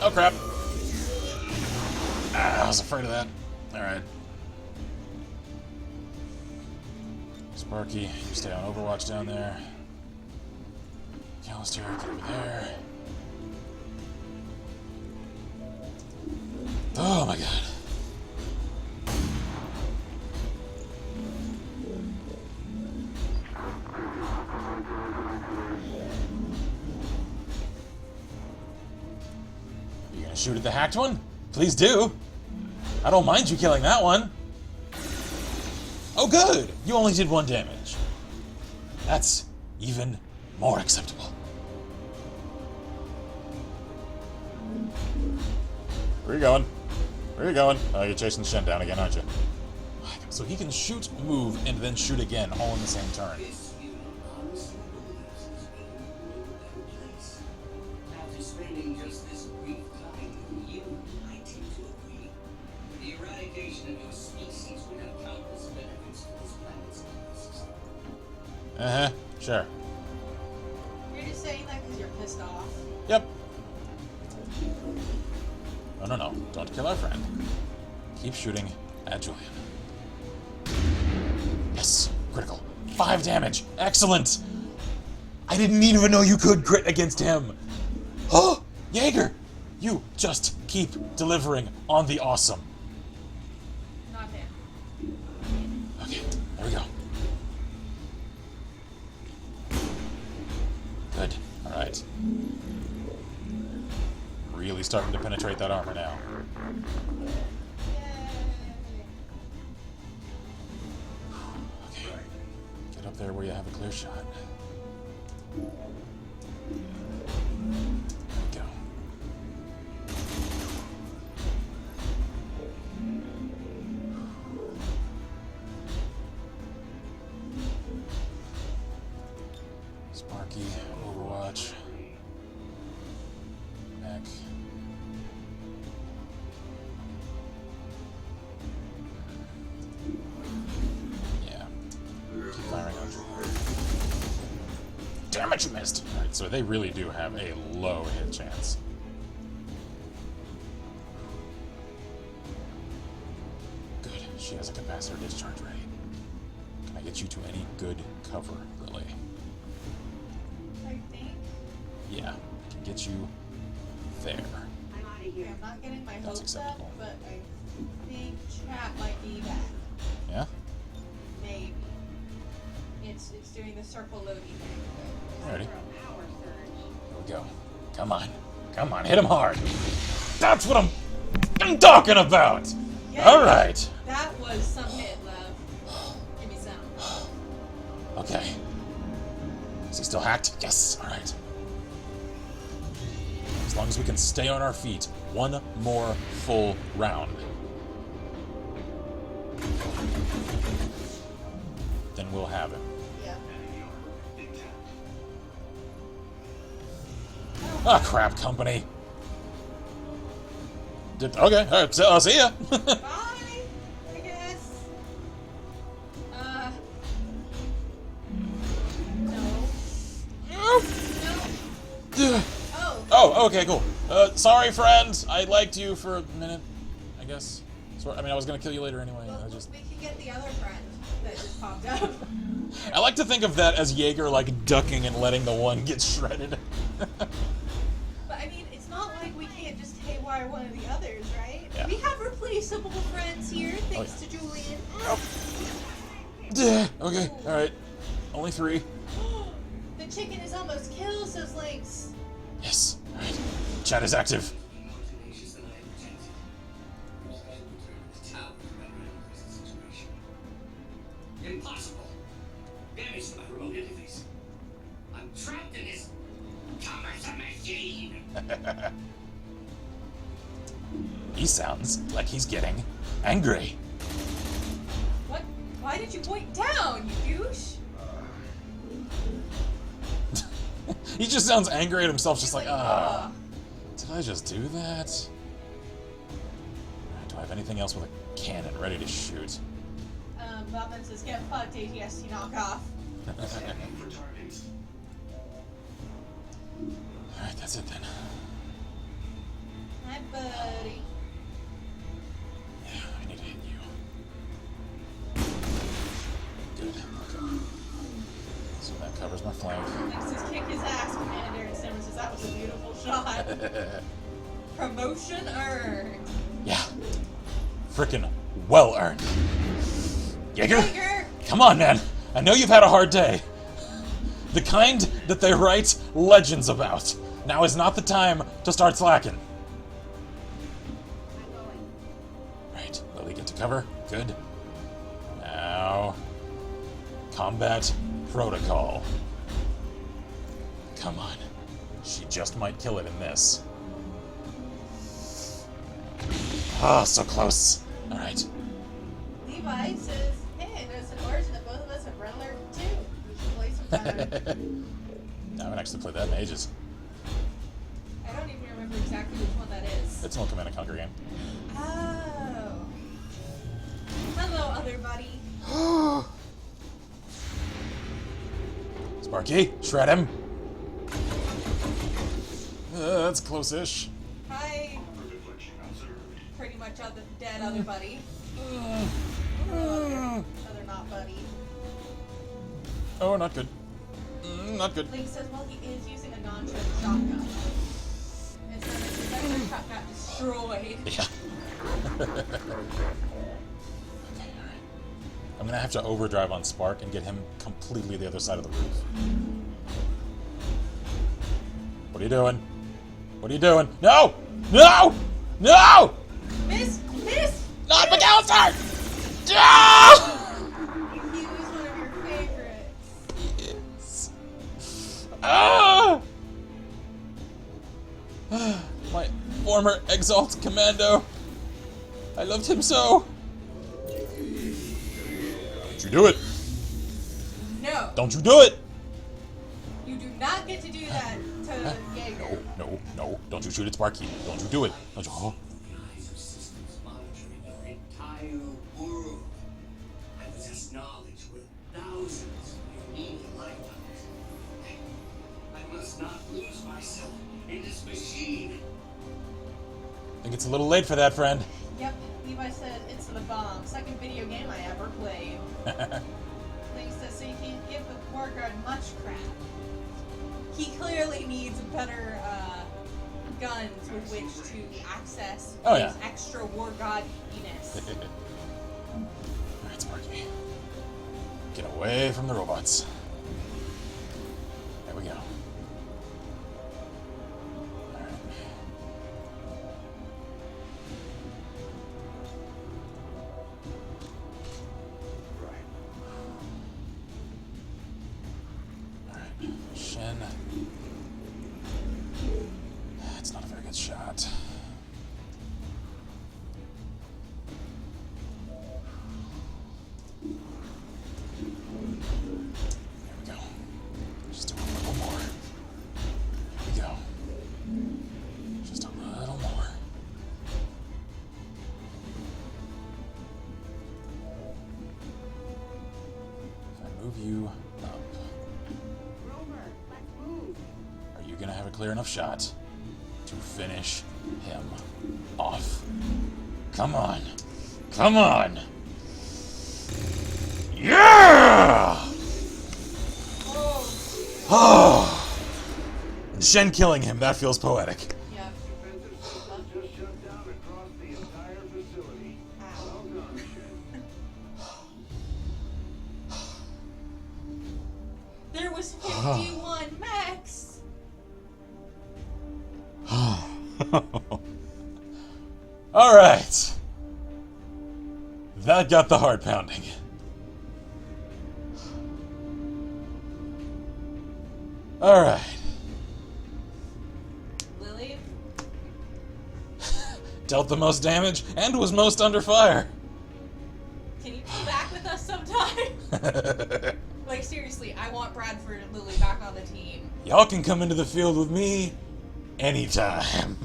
Oh crap! Ah, I was afraid of that. Alright. Sparky, you stay on Overwatch down there. Callister, get over there. Oh my god. You gonna shoot at the hacked one? Please do. I don't mind you killing that one. Oh good! You only did 1 damage. That's even more acceptable. Where are you going? Where are you going? Oh, you're chasing Shen down again, aren't you? So he can shoot, move, and then shoot again, all in the same turn. This unit honestly believes it's been in a better place. After spending just this brief time with you, I tend to agree. The eradication of your species would have countless benefits to this planet's ecosystem. Uh-huh, sure. You're just saying that because you're pissed off. Yep. No, no, no. Don't kill our friend. Keep shooting at Julian. Yes. Critical. 5 damage. Excellent. I didn't even know you could crit against him. Oh, Jaeger, you just keep delivering on the awesome. Not him. Okay, there we go. Good. All right. Really starting to penetrate that armor now. Okay. Get up there where you have a clear shot. There we go. Sparky, Overwatch. Mech. Yeah. Keep firing on. Damn it, you missed! Alright, so they really do have a low hit chance. Good. She has a capacitor discharge ready. Can I get you to any good cover, Lily? I think. Yeah, I can get you there. I'm out of Okay, here. I'm not getting my That's hopes up, acceptable. but I think chat might be back. Yeah? Maybe. It's doing the circle loading thing. Alrighty. Power surge. Here we go. Come on. Come on, hit him hard. That's what I'm talking about! Yes. Alright. That was some hit, love. Give me some. Okay. Is he still hacked? Yes. Alright. As long as we can stay on our feet, one more full round. Then we'll have him. Yeah. Ah, crap, company. Okay, alright, so I'll see ya. Bye, I guess. No. No. Oh. Oh, okay, cool. Sorry, friend. I liked you for a minute, I guess. I mean, I was gonna kill you later anyway. Well, I just... we can get the other friend that just popped up. I like to think of that as Jaeger, like, ducking and letting the one get shredded. But I mean, it's not like we can't just haywire one of the others, right? Yeah. We have replaceable friends here, thanks yeah. to Julian. Okay, alright. Only 3. The chicken is almost killed, says Lynx. Yes. Alright. Chat is active. More tenacious than I intended. I should return to the tower to run around the present situation. Impossible! Damage to my remote interface. I'm trapped in this cumbersome machine. He sounds like he's getting angry. What? Why did you point down, you douche? He just sounds angry at himself, just like, "Ugh." did I just do that? Do I have anything else with a cannon ready to shoot? Bobman says, get fucked, ATST knockoff. Scanning for targets. Alright, that's it then. Hi, buddy. Yeah, I need to hit you. Good. Okay. So that covers my flank. Lynx says, kick his ass, Commander. And Simmer says, that was a beautiful shot. Promotion earned. Yeah. Frickin' well earned. Jaeger? Jaeger! Come on, man. I know you've had a hard day. The kind that they write legends about. Now is not the time to start slacking. I'm going. Right, Lily, get to cover. Good. Now... combat protocol. Come on. She just might kill it in this. Ah, so close. Alright. Levi says, hey, I noticed an origin that both of us have Red Alert too. We should play sometime. I haven't actually played that in ages. I don't even remember exactly which one that is. It's an old Command & Conquer game. Oh. Hello, other buddy. Sparky, shred him. That's close-ish. Hi, Reflection observed. pretty much dead other buddy. Other not buddy. Oh, not good. Not good. Link says, well, he is using a non-choke shotgun. And so his other shot got destroyed. Yeah. I'm gonna have to overdrive on Spark and get him completely the other side of the roof. What are you doing? What are you doing? No! No! No! Miss! Miss! Not McAllister! No! He was one of your favorites. Yes. Ah! My former Exalt Commando. I loved him so. Don't you do it. No. Don't you do it. You do not get to do that to Jaeger. No, no. Don't you shoot at Sparky. Don't you do it. Don't you. Oh. The eyes of systems monitoring your entire world. I possess knowledge with thousands of unique lifetimes. I must not lose myself in this machine. I think it's a little late for that, friend. Yep. Levi said it's the bomb. Second video game I ever played. Link says, so you can't give the War Guard much crap. He clearly needs better guns with which to access his extra War God-iness. Alright, Sparky. Get away from the robots. There we go. Alright. Alright. Shen. That's not a very good shot. There we go. Just do a little more. There we go. Just a little more. If I move you up, Rover, let's move. are you gonna have a clear enough shot to finish him off? Come on. Come on. Yeah! Oh. And Shen killing him, that feels poetic. Yep. Defensive systems just shut down across the entire facility. Well done, Shen. There was 51 max. Alright. That got the heart pounding. Alright. Lily? Dealt the most damage and was most under fire. Can you come back with us sometime? Like, seriously, I want Bradford and Lily back on the team. Y'all can come into the field with me anytime.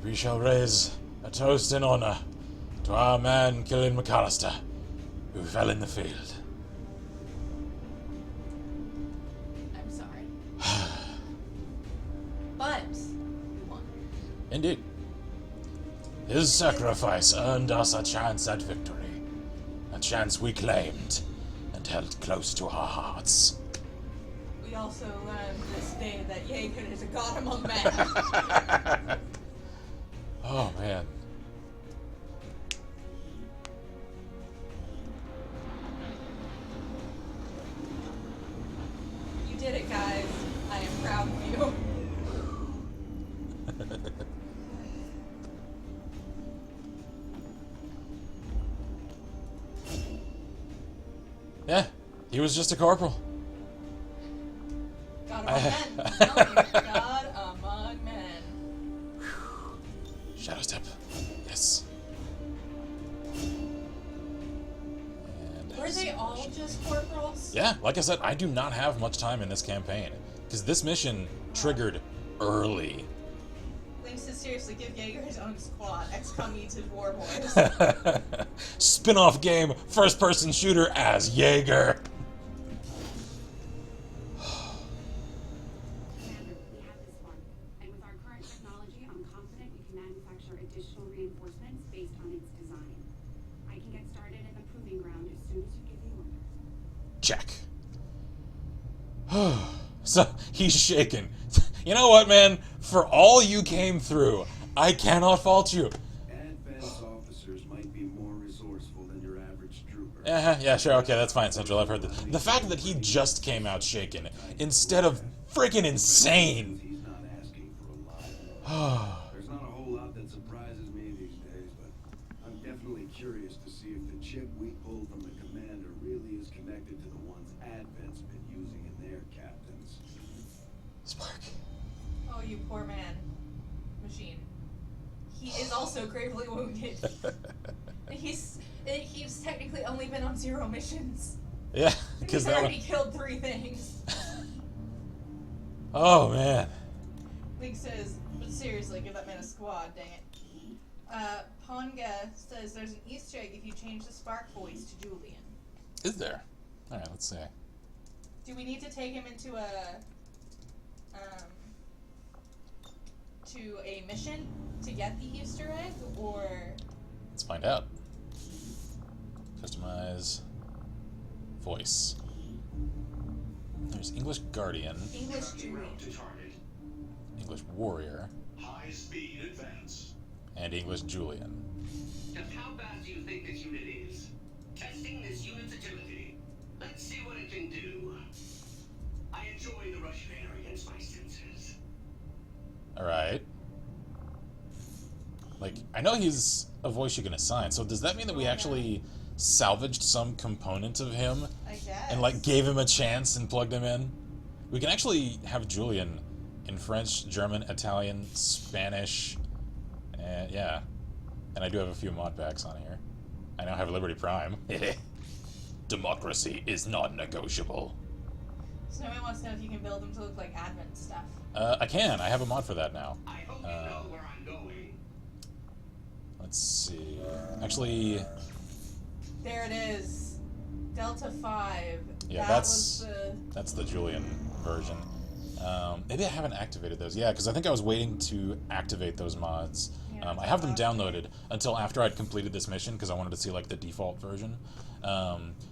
We shall raise a toast in honor to our man killing McAllister, who fell in the field. I'm sorry. But, we won. Indeed. His sacrifice earned us a chance at victory. A chance we claimed and held close to our hearts. We also learned this day that Jaeger is a god among men. Oh, man. You did it, guys. I am proud of you. Yeah, he was just a corporal. God among men. I'm telling you, God among men. Shadow step. Yes. And Were they all just corporals? yeah, like I said, I do not have much time in this campaign. Because this mission triggered early. Link says, seriously, give Jaeger his own squad. XCOM needs his war boys. Spin-off game, first-person shooter as Jaeger. Commander, we have this one. And with our current technology, I'm confident we can manufacture manufacture additional reinforcements based on its design. I can get started in the proving ground as soon as you give the order. Check. So, he's shaking. You know what, man? For all you came through, I cannot fault you. Advanced officers might be more resourceful than your average trooper. Yeah, sure, okay, that's fine, Central. I've heard that. The fact that he just came out shaken instead of freaking insane. He's not asking for a lot. There's not a whole lot that surprises me these days, but I'm definitely curious to see if the chip we pulled from the commander really is connected to the ones Advent's been using in their captains. Spark. Oh, you poor man. Machine. He is also gravely wounded. He's technically only been on 0 missions. Yeah, He's because that already one... killed 3 things. Oh, man. Link says, but seriously, give that man a squad, dang it. Ponga says there's an Easter egg if you change the Spark voice to Julian. Is there? Alright, let's see. Do we need to take him into a mission to get the Easter egg, or? Let's find out. Customize voice. There's English Guardian, English Julian. Route to target. English Warrior, High speed advance. and English Julian. Just how bad do you think this unit is? Testing this unit's agility. Let's see what it can do. I enjoy the Russian air against my senses. Alright. Like, I know he's a voice you can assign, so does that mean that we actually salvaged some component of him I guess. and, like, gave him a chance and plugged him in? We can actually have Julian in French, German, Italian, Spanish, and yeah. And I do have a few mod packs on here. I now have Liberty Prime. Democracy is not negotiable. Snowman wants to know if you can build them to look like Advent stuff. I can. I have a mod for that now. I hope you know where I'm going. Let's see. Actually, There it is. Delta 5. yeah, that's the Julian version. Maybe I haven't activated those. Yeah, because I think I was waiting to activate those mods. Yeah, I have them downloaded until after I'd completed this mission because I wanted to see like the default version.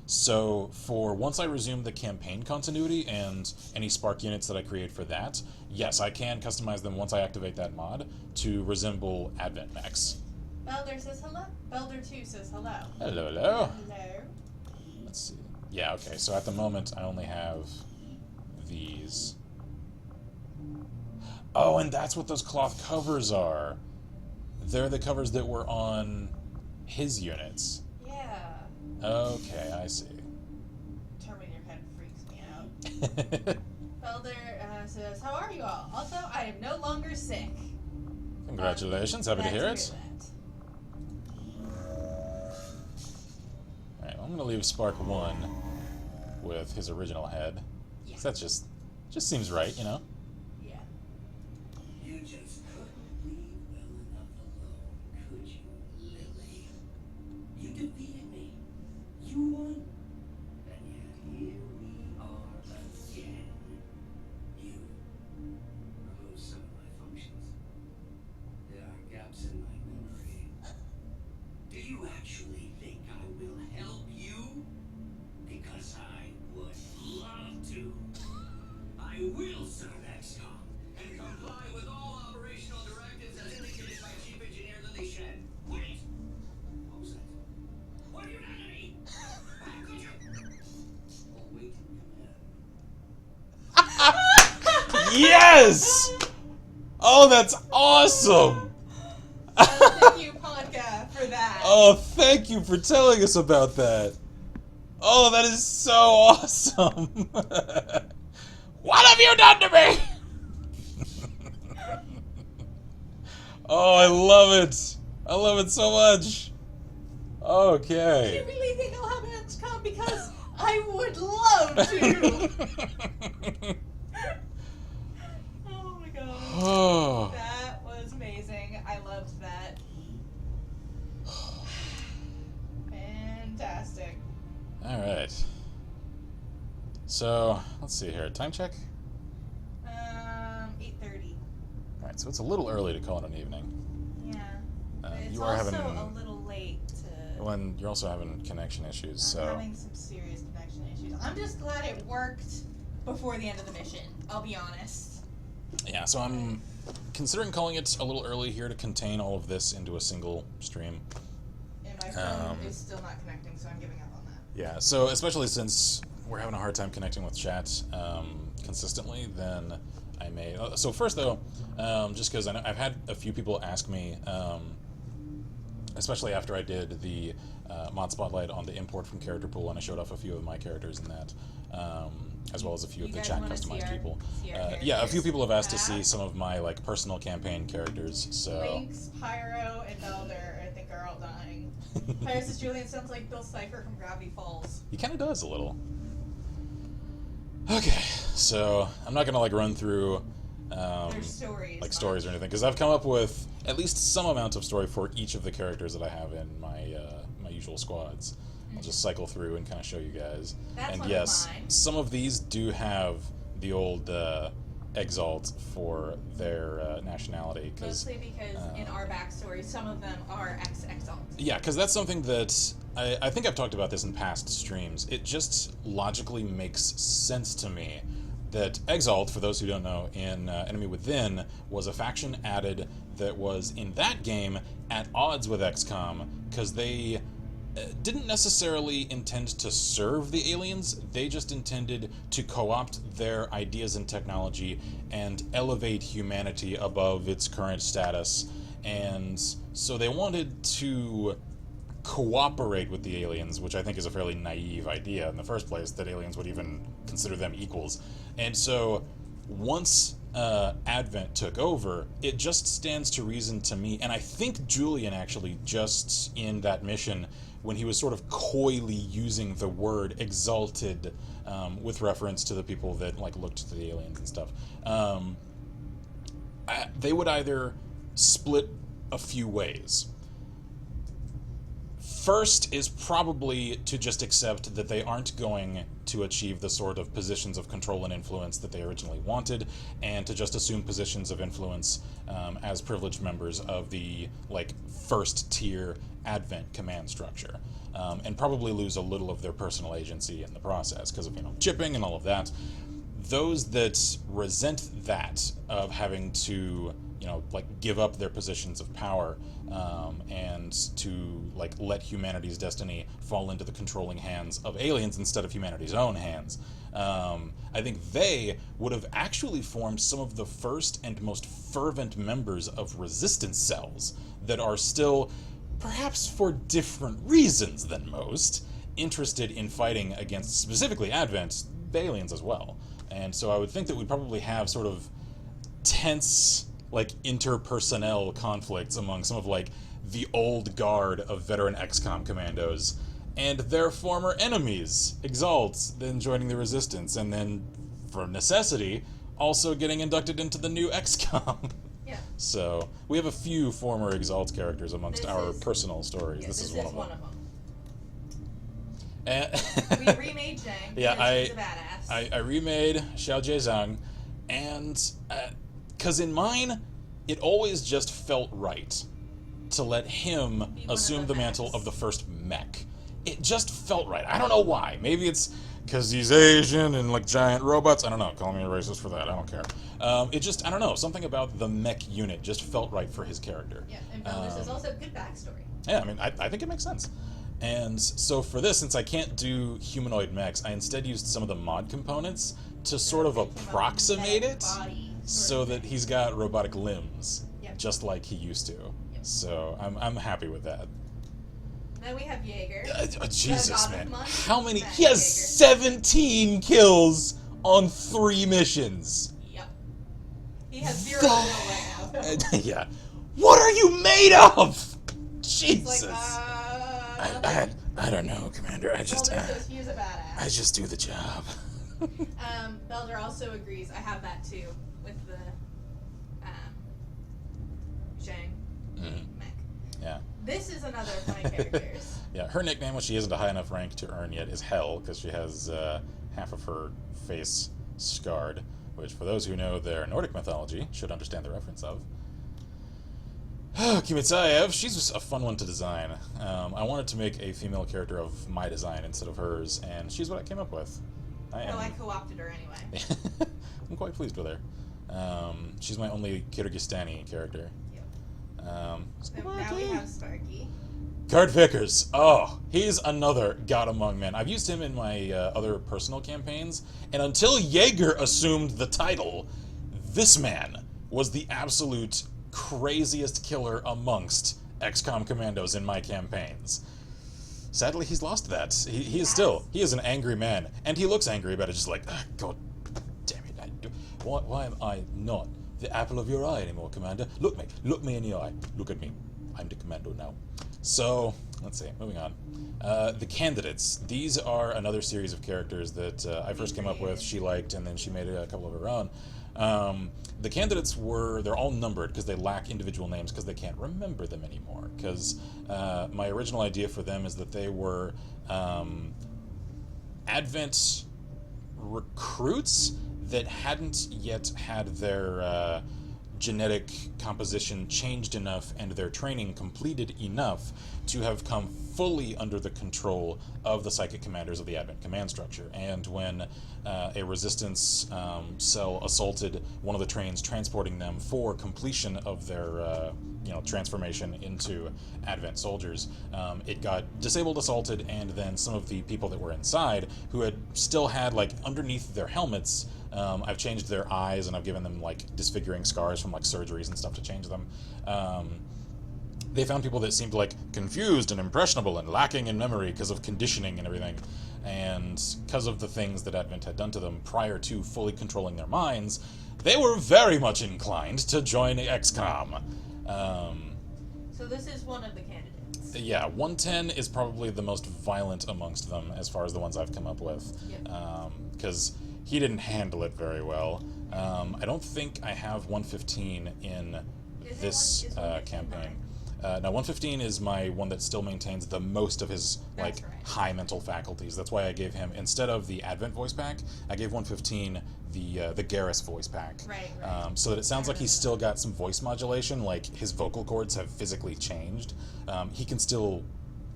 So for once I resume the campaign continuity and any Spark units that I create for that, yes, I can customize them once I activate that mod to resemble Advent mechs. Belder says hello. Belder 2 says hello. Hello, hello. Hello. Let's see. Yeah, okay, so at the moment I only have these. Oh, and that's what those cloth covers are. They're the covers that were on his units. Yeah. Okay, I see. Terminator head freaks me out. Belder says, how are you all? Also, I am no longer sick. Congratulations, happy to Glad hear it. that. Alright, well, I'm gonna leave Spark 1 with his original head. Yeah. That just seems right, you know? Yeah. You just couldn't leave well enough alone, could you, Lily? You defeated me. You won. And yet here we are again. You remove some of my functions. There are gaps in my memory. Do you actually think I will help you? Because I would love to. I will serve XCOM and comply with all operational directives as indicated by Chief Engineer Lily Shen. Wait! What was that? What are you doing to me? Could you? Awaiting command. Yes! Oh, that's awesome! Thank you, Ponka, for that. Oh, thank you for telling us about that. Oh, that is so awesome. What have you done to me? Oh, I love it. I love it so much. Do Okay. you really think I'll have an XCOM? Because I would love to. Oh my god. Oh. That was amazing. I loved that. Fantastic. All right. So, let's see here. Time check? 8:30. All right, so it's a little early to call it an evening. Yeah. It's you are also having... a little late to... When you're also having connection issues, so... I'm having some serious connection issues. I'm just glad it worked before the end of the mission, I'll be honest. Yeah, so I'm considering calling it a little early here to contain all of this into a single stream. And my phone is still not connecting, so I'm giving up on that. Yeah, so especially since we're having a hard time connecting with chat consistently, then I may... So first, though, just because I've had a few people ask me, especially after I did the mod spotlight on the import from character pool, and I showed off a few of my characters in that, as well as a few of the chat customized people. Yeah, a few people have asked to see some of my like personal campaign characters. So Lynx, Pyro, and Belder, I think, are all dying. Pyro says Julian sounds like Bill Cipher from Gravity Falls. he kind of does a little. Okay, so I'm not gonna like run through Their stories. like stories or anything, because I've come up with at least some amount of story for each of the characters that I have in my my usual squads. I'll just cycle through and kind of show you guys. That's and one yes, of mine. some of these do have the old exalt for their nationality. Mostly because in our backstory, some of them are ex-exalt. Yeah, because that's something that I think I've talked about this in past streams. It just logically makes sense to me that Exalt, for those who don't know, in Enemy Within, was a faction added that was, in that game, at odds with XCOM, because they didn't necessarily intend to serve the aliens, they just intended to co-opt their ideas and technology and elevate humanity above its current status. And so they wanted to cooperate with the aliens, which I think is a fairly naive idea in the first place, that aliens would even consider them equals. And so once Advent took over, it just stands to reason to me, and I think Julian actually just in that mission, when he was sort of coyly using the word exalted with reference to the people that like looked to the aliens and stuff, they would either split a few ways. First is probably to just accept that they aren't going to achieve the sort of positions of control and influence that they originally wanted, and to just assume positions of influence as privileged members of the like first tier Advent command structure, and probably lose a little of their personal agency in the process because of, you know, chipping and all of that. Those that resent that of having to, you know, like give up their positions of power and to like let humanity's destiny fall into the controlling hands of aliens instead of humanity's own hands. I think they would have actually formed some of the first and most fervent members of resistance cells that are still, perhaps for different reasons than most, interested in fighting against specifically Advent, the aliens as well. And so I would think that we'd probably have sort of tense, like, interpersonnel conflicts among some of, like, the old guard of veteran XCOM commandos and their former enemies, Exalts, then joining the Resistance, and then, for necessity, also getting inducted into the new XCOM. Yeah. So, we have a few former Exalt characters amongst our is- personal stories. Yeah, this is one of them. We remade Zhang. Yeah, because he's a badass. I remade Xiao Jiezhang, and because in mine, it always just felt right to let him Be one of assume the the mantle mechs. of the first mech. It just felt right. I don't know why. Maybe it's because he's Asian and like giant robots. I don't know. Call me a racist for that. I don't care. It just, I don't know. Something about the mech unit just felt right for his character. Yeah, and Belders is also a good backstory. Yeah, I mean, I think it makes sense. And so for this, since I can't do humanoid mechs, I instead used some of the mod components to sort of Make him a approximate mech it body sort so of that thing. he's got robotic limbs, Yep. just like he used to. Yep. So I'm happy with that. Then we have Jaeger. Jesus, God of man. Money, How many? Matt He has Jaeger. 17 kills on 3 missions. Yep. He has 0 The- will right now. Yeah. What are you made of? He's like, Jesus. I don't know, Commander. I just Belder says he is a badass. I just do the job. Belder also agrees. I have that too with the Zhang mech. Yeah. This is another of my characters. Yeah, her nickname, which she isn't a high enough rank to earn yet, is Hell, because she has half of her face scarred, which, for those who know their Nordic mythology, should understand the reference of. Kimitsaev, she's a fun one to design. I wanted to make a female character of my design instead of hers, and she's what I came up with. I co-opted her anyway. I'm quite pleased with her. She's my only Kyrgyzstani character. So now we have Sparky. Kurt Vickers. Oh, he's another god among men. I've used him in my other personal campaigns, and until Jaeger assumed the title, this man was the absolute craziest killer amongst XCOM commandos in my campaigns. Sadly, he's lost that. He is an angry man, and he looks angry about it, just like, God damn it, why am I not the apple of your eye anymore, Commander? Look me in the eye. Look at me. I'm the commando now. So, let's see, moving on. The candidates. These are another series of characters that I first came up with, she liked, and then she made a couple of her own. The candidates they're all numbered because they lack individual names because they can't remember them anymore. Because my original idea for them is that they were Advent recruits that hadn't yet had their genetic composition changed enough and their training completed enough to have come fully under the control of the psychic commanders of the Advent command structure. And when a resistance cell assaulted one of the trains transporting them for completion of their transformation into Advent soldiers, it got disabled, assaulted, and then some of the people that were inside who had still had, like, underneath their helmets, I've changed their eyes and I've given them, like, disfiguring scars from, like, surgeries and stuff to change them. They found people that seemed, like, confused and impressionable and lacking in memory because of conditioning and everything. And because of the things that Advent had done to them prior to fully controlling their minds, they were very much inclined to join XCOM. So this is one of the candidates. Yeah, 110 is probably the most violent amongst them as far as the ones I've come up with. Because he didn't handle it very well. I don't think I have 115 in this campaign. Now, 115 is my one that still maintains the most of his high mental faculties. That's why I gave him, instead of the Advent voice pack, I gave 115 the Garrus voice pack. Right. So that it sounds like he's still got some voice modulation, like his vocal cords have physically changed. He can still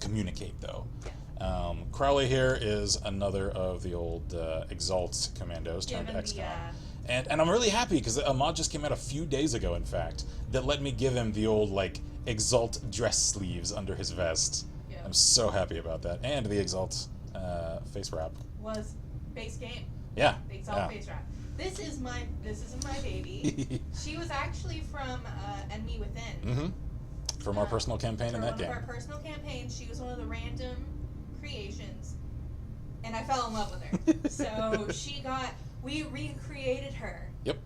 communicate, though. Crowley here is another of the old Exalt commandos turned XCOM. And I'm really happy because a mod just came out a few days ago, in fact, that let me give him the old, like, Exalt dress sleeves under his vest. I'm so happy about that. And the Exalt face wrap. Was base game. Yeah. The Exalt face wrap. This isn't my baby. She was actually from Enemy Within. From our personal campaign in that game. From our personal campaign, she was one of the random creations, and I fell in love with her. So we recreated her. Yep.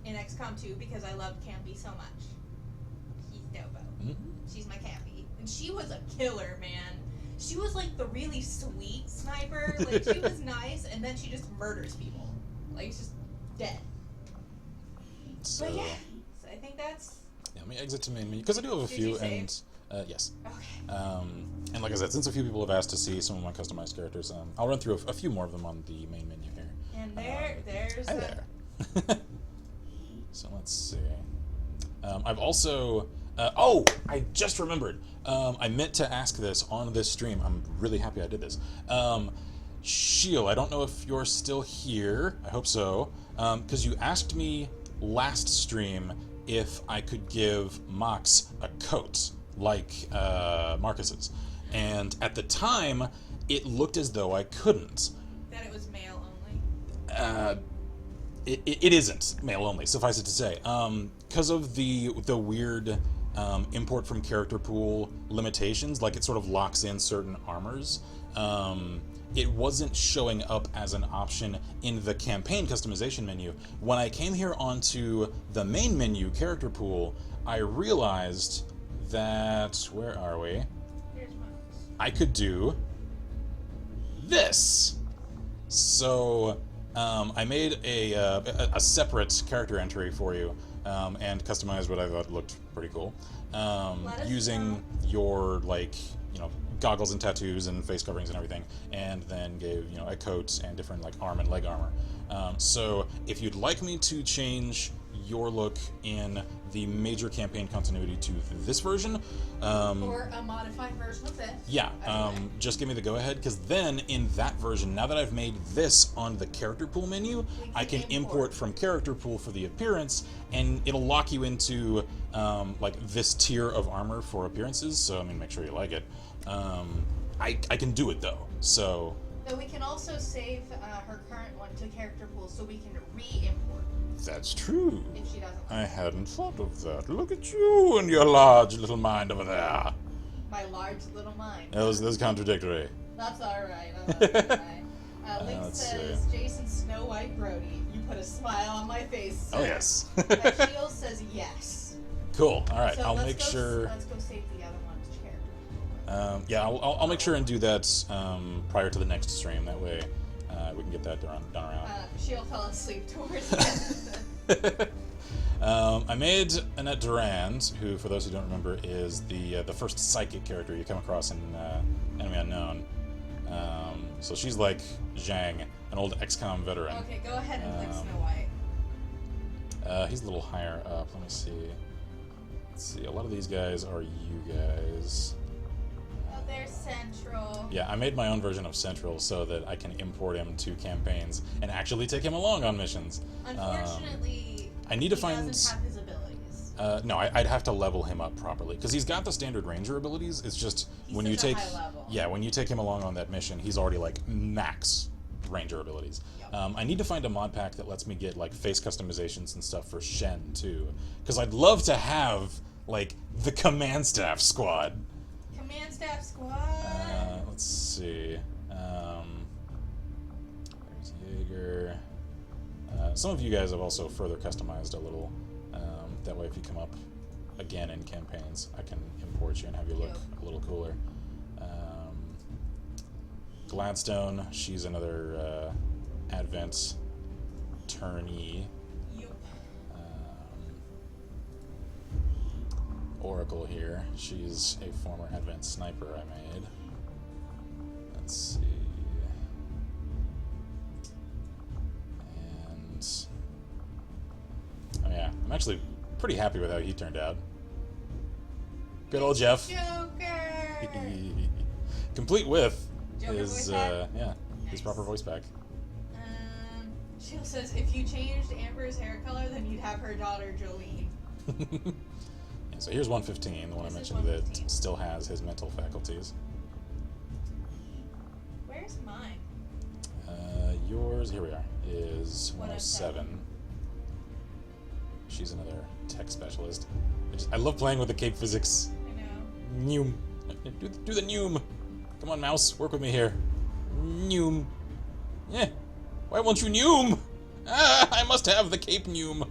In XCOM 2 because I loved Campy so much. He's dope. She's my Campy, and she was a killer, man. She was like the really sweet sniper. Like, she was nice, and then she just murders people. Like, it's just dead. So, but yeah, so I think that's. Yeah, let me exit to main menu because I do have a few, and yes. Okay. And like I said, since a few people have asked to see some of my customized characters, I'll run through a few more of them on the main menu here. And there's. Hi there. So let's see. I've also. I just remembered. I meant to ask this on this stream. I'm really happy I did this. Sheil, I don't know if you're still here. I hope so. Because you asked me last stream if I could give Mox a coat like Marcus's. And at the time, it looked as though I couldn't. That it was male only? It isn't male only, suffice it to say. Because of the weird import from character pool limitations, like it sort of locks in certain armors, it wasn't showing up as an option in the campaign customization menu. When I came here onto the main menu, character pool, I realized that, where are we? Here's Mox. I could do this. So I made a separate character entry for you and customized what I thought looked pretty cool, using your, like, goggles and tattoos and face coverings and everything, and then gave a coat and different, like, arm and leg armor. So if you'd like me to change your look in the major campaign continuity to this version. Or a modified version of this. Yeah, just give me the go-ahead, because then in that version, now that I've made this on the character pool menu, I can import from character pool for the appearance, and it'll lock you into like this tier of armor for appearances. So I mean, make sure you like it. I can do it though. So. But we can also save her current one to character pool, so we can re-import. That's true. If she doesn't. I hadn't thought of that. Look at you and your large little mind over there. My large little mind. That was contradictory. That's alright. That's alright. Link says, Jason Snow White Brody. You put a smile on my face, sir. Oh, yes. Shield says yes. Cool. Alright, So I'll make sure. Let's go save the other one to character. Yeah, I'll make sure and do that prior to the next stream. That way we can get that done around. Shield fell asleep towards the end of the... I made Annette Durand, who, for those who don't remember, is the first psychic character you come across in Enemy Unknown. So she's like Zhang, an old XCOM veteran. Okay, go ahead and click Snow White. He's a little higher up. Let me see. Let's see. A lot of these guys are you guys. Oh, there's Central. Yeah, I made my own version of Central so that I can import him to campaigns and actually take him along on missions. Unfortunately, I need to he find. doesn't have his abilities. No, I'd have to level him up properly because he's got the standard ranger abilities. It's just He's when you such a take, high level. yeah, when you take him along on that mission, he's already like max ranger abilities. Yep. I need to find a mod pack that lets me get like face customizations and stuff for Shen too, because I'd love to have like the command staff squad. Command Staff Squad. Let's see. There's Jaeger. Some of you guys have also further customized a little. That way, if you come up again in campaigns, I can import you and have you look a little cooler. Gladstone, she's another Advent turnee. Yep. Oracle here, she's a former Advent sniper I made. Let's see. And oh yeah, I'm actually pretty happy with how he turned out. Good old Jeff. Joker. Complete with Joker his voice pack? yeah, his Nice. proper voice pack. Shield says if you changed Amber's hair color, then you'd have her daughter Jolene. Yeah, so here's 115, the one I This is mentioned that 115. still has his mental faculties. Where's mine? Yours, here we are, is 107. 107. She's another tech specialist. I love playing with the cape physics. I know. Noom. Do the noom. Come on, mouse, work with me here. Noom. Yeah. Why won't you noom? Ah, I must have the cape noom.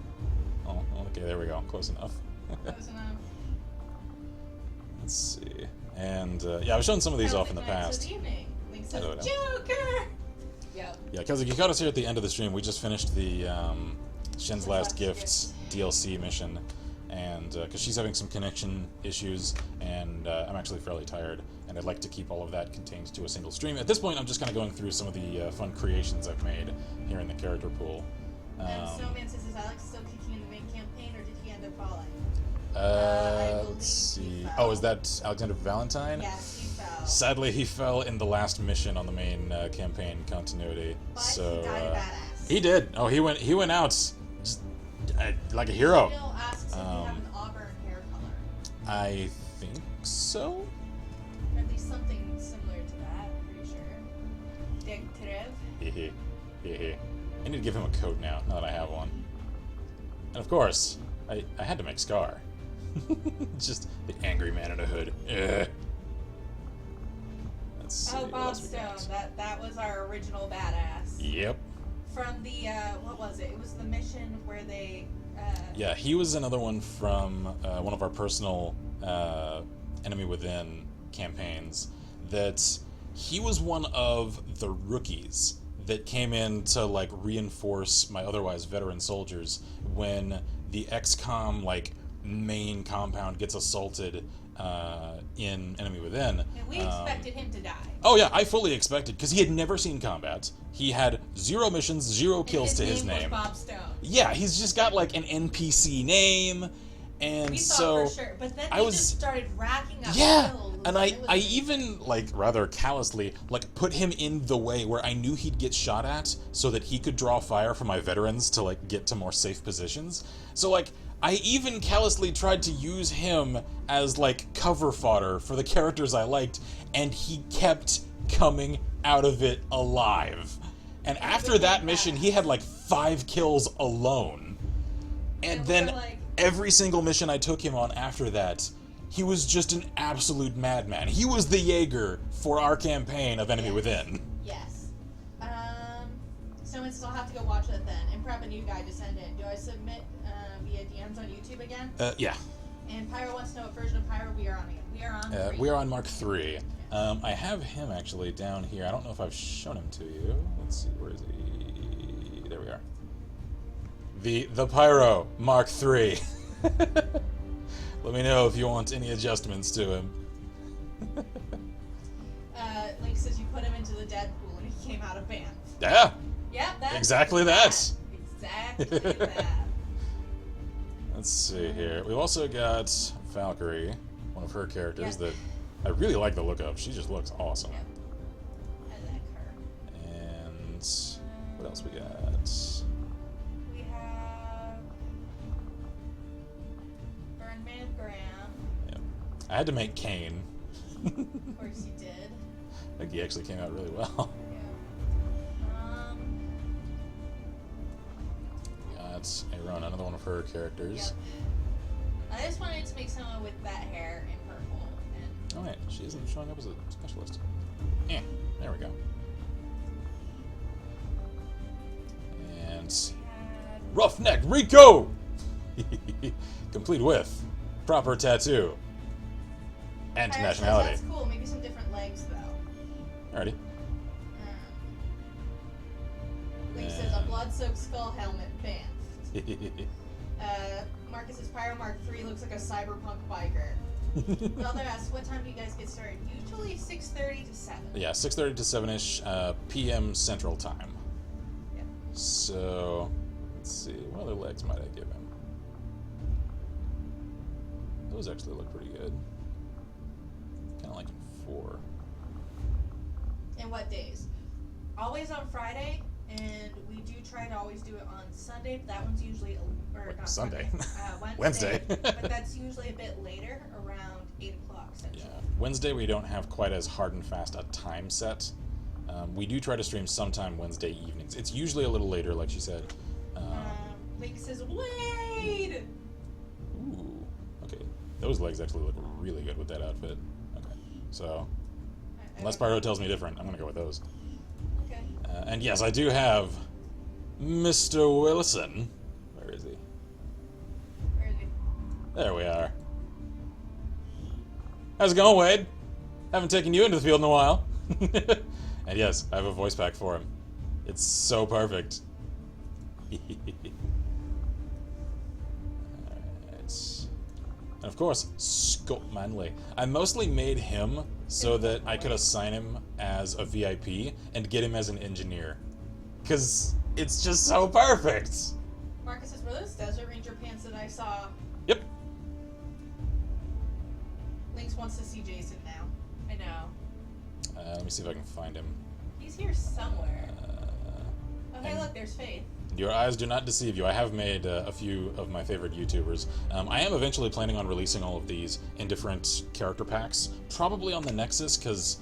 Oh, okay, there we go. Close enough. Close enough. Let's see. And yeah, I've shown some of these off in the past. This evening. Link says Hello. Joker. Yep. Yeah, because you caught us here at the end of the stream. We just finished the Shen's Last Gift DLC mission, and because she's having some connection issues, and I'm actually fairly tired, and I'd like to keep all of that contained to a single stream. At this point, I'm just kind of going through some of the fun creations I've made here in the character pool. Snowman says, is Alex still kicking in the main campaign, or did he end up falling? Let's see. Oh, is that Alexander Valentine? Yes, he fell. Sadly, he fell in the last mission on the main campaign continuity. But so he died badass. he did. Oh, he went out just like a hero. Shield asks if you have an auburn hair color. I think so. Or at least something similar to that, I'm pretty sure. Dick Trev. Hehe. Hehe. I need to give him a coat now that I have one. And of course, I had to make Scar. Just the angry man in a hood. Ugh. Let's see. Oh, what Bob else we Stone. got. That was our original badass. Yep. From the, what was it? It was the mission where they, Yeah, he was another one from one of our personal Enemy Within campaigns. That he was one of the rookies that came in to like reinforce my otherwise veteran soldiers when the XCOM like main compound gets assaulted in Enemy Within. and we expected him to die. Oh yeah, I fully expected because he had never seen combat. He had 0 missions, 0 kills to his name. Was Bob Stone. Yeah, he's just got like an NPC name, And We so thought for sure, but then I they was just started racking up yeah, kills, and it was I amazing. even like rather callously like put him in the way where I knew he'd get shot at so that he could draw fire from my veterans to like get to more safe positions. So like I even callously tried to use him as like cover fodder for the characters I liked, and he kept coming out of it alive. And after that mission, he had like 5 kills alone. And then like, every single mission I took him on after that, he was just an absolute madman. He was the Jaeger for our campaign of Enemy Within. Yes. So I'll have to go watch that then and prep a new guide to send in. Do I submit via DMs on YouTube again? Yeah. And Pyro wants to know what version of Pyro we are on again. We are on 3. We are on Mark III. I have him actually down here. I don't know if I've shown him to you. Let's see, where is he? There we are. The Pyro Mark III. Let me know if you want any adjustments to him. Link says you put him into the Deadpool and he came out of band. Yeah. Yeah, that's Exactly that. Exactly that. Let's see here. We've also got Valkyrie, one of her characters that I really like the look of. She just looks awesome. Yep. I like her. And what else we got? We have Burnman Graham. Yep. I had to make Kane. Of course you did. I think he actually came out really well. Got Aaron, another one of her characters. Yep. I just wanted to make someone with that hair in purple. And Oh wait, she isn't showing up as a specialist. Eh, there we go. And Roughneck Rico! Complete with proper tattoo and Pyro says nationality. That's cool. Maybe some different legs though. Alrighty. Link says a blood-soaked skull helmet banned. Marcus's Pyro Mark III looks like a cyberpunk biker. Mother asks, what time do you guys get started? Usually 6:30 to 7. Yeah, 6:30 to 7-ish p.m. Central Time. Yep. So, let's see. What other legs might I give him? Those actually look pretty good. Kind of like 4. And what days? Always on Friday, and we do try to always do it on Sunday, but that one's usually, or not Sunday. Wednesday. Wednesday. But that's usually a bit later, around 8 o'clock Central. Yeah, Wednesday we don't have quite as hard and fast a time set. We do try to stream sometime Wednesday evenings. It's usually a little later, like she said. Link says, Wade! Ooh, okay. Those legs actually look really good with that outfit. Okay, so unless Pyro tells me different, I'm gonna go with those. Okay. And yes, I do have Mr. Wilson. Where is he? Where is he? There we are. How's it going, Wade? Haven't taken you into the field in a while. And yes, I have a voice pack for him. It's so perfect. Alright. And of course, Scott Manley. I mostly made him so that I could assign him as a VIP and get him as an engineer. Because it's just so perfect. Marcus says, were those Desert Ranger pants that I saw? Yep. Lynx wants to see Jason now. I know. Let me see if I can find him. He's here somewhere. Oh, hey, and- look, there's Faith. Your eyes do not deceive you. I have made a few of my favorite YouTubers. I am eventually planning on releasing all of these in different character packs, probably on the Nexus, because,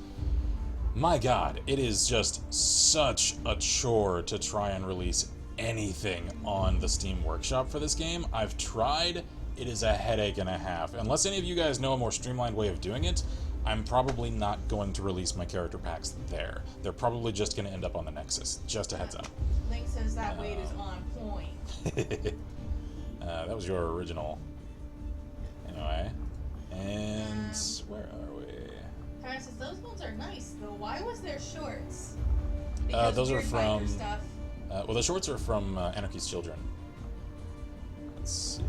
my god, it is just such a chore to try and release anything on the Steam Workshop for this game. I've tried. It is a headache and a half. Unless any of you guys know a more streamlined way of doing it, I'm probably not going to release my character packs there. They're probably just going to end up on the Nexus. Just a heads up. Link says that weight is on point. That was your original. Anyway. And where are we? Karen says, those ones are nice, though. Why was there shorts? Those are weird biker from... Stuff. well, the shorts are from Anarchy's Children. Let's see.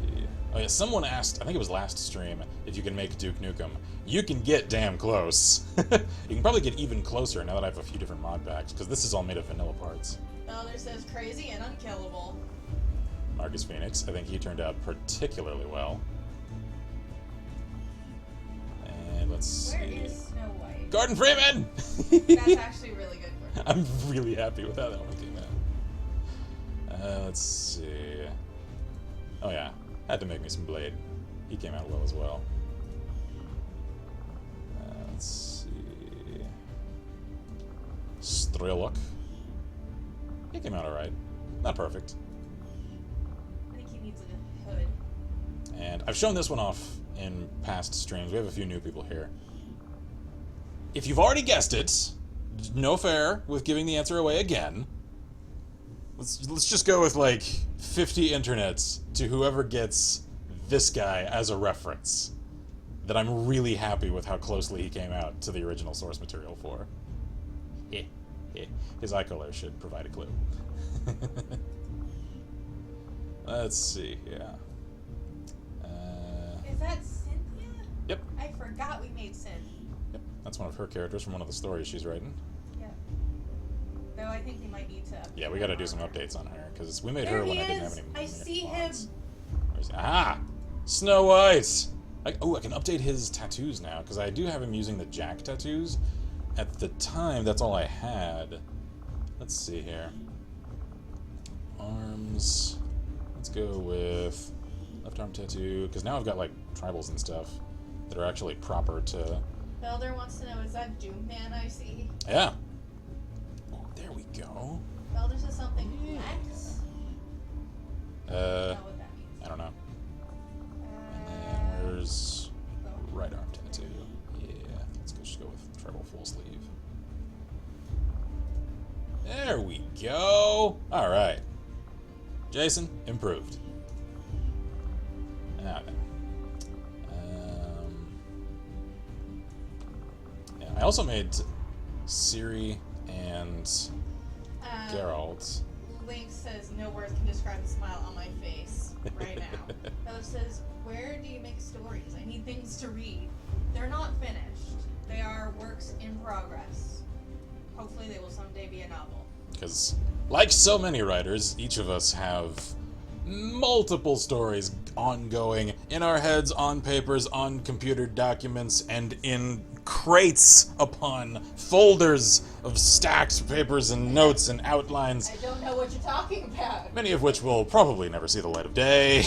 Oh yeah, someone asked, I think it was last stream, if you can make Duke Nukem. You can get damn close. You can probably get even closer now that I have a few different mod packs, because this is all made of vanilla parts. Elder says, crazy and unkillable. Marcus Phoenix, I think he turned out particularly well. Gordon Freeman! That's actually really good for him. I'm really happy with how that one came out. Let's see. Oh yeah, had to make me some Blade. He came out well as well. Let's see. Strelok. He came out alright. Not perfect. I think he needs a hood. And I've shown this one off in past streams. We have a few new people here. If you've already guessed it, no fair with giving the answer away again. Let's just go with like 50 internets to whoever gets this guy as a reference. That I'm really happy with how closely he came out to the original source material for. His eye color should provide a clue. Let's see, yeah. Is that Cynthia? Yep. I forgot we made Cynthia. Yep, that's one of her characters from one of the stories she's writing. Yep. Though I think we might need to. Yeah, we gotta do some updates on her, because we made There her when he I didn't have is. any I see him. mods. Where's he? Ah! Snow White! I can update his tattoos now, because I do have him using the Jack tattoos. At the time, that's all I had. Let's see here. Arms. Let's go with left arm tattoo, because now I've got like tribals and stuff that are actually proper to... Felder wants to know, is that Doom Man I see? Yeah. Oh, there we go. Felder says something flex? I don't know what that means. I don't know. And then where's right arm tattoo? Yeah, let's just go with tribal full sleeve. There we go. All right. Jason, improved. Now then. Yeah, I also made Ciri and Geralt. Link says, no words can describe the smile on my face right now. Felder says, where do you make stories? I need things to read. They're not finished. They are works in progress. Hopefully they will someday be a novel. Because, like so many writers, each of us have multiple stories ongoing in our heads, on papers, on computer documents, and in crates upon folders of stacked papers and notes and outlines. I don't know what you're talking about. Many of which will probably never see the light of day.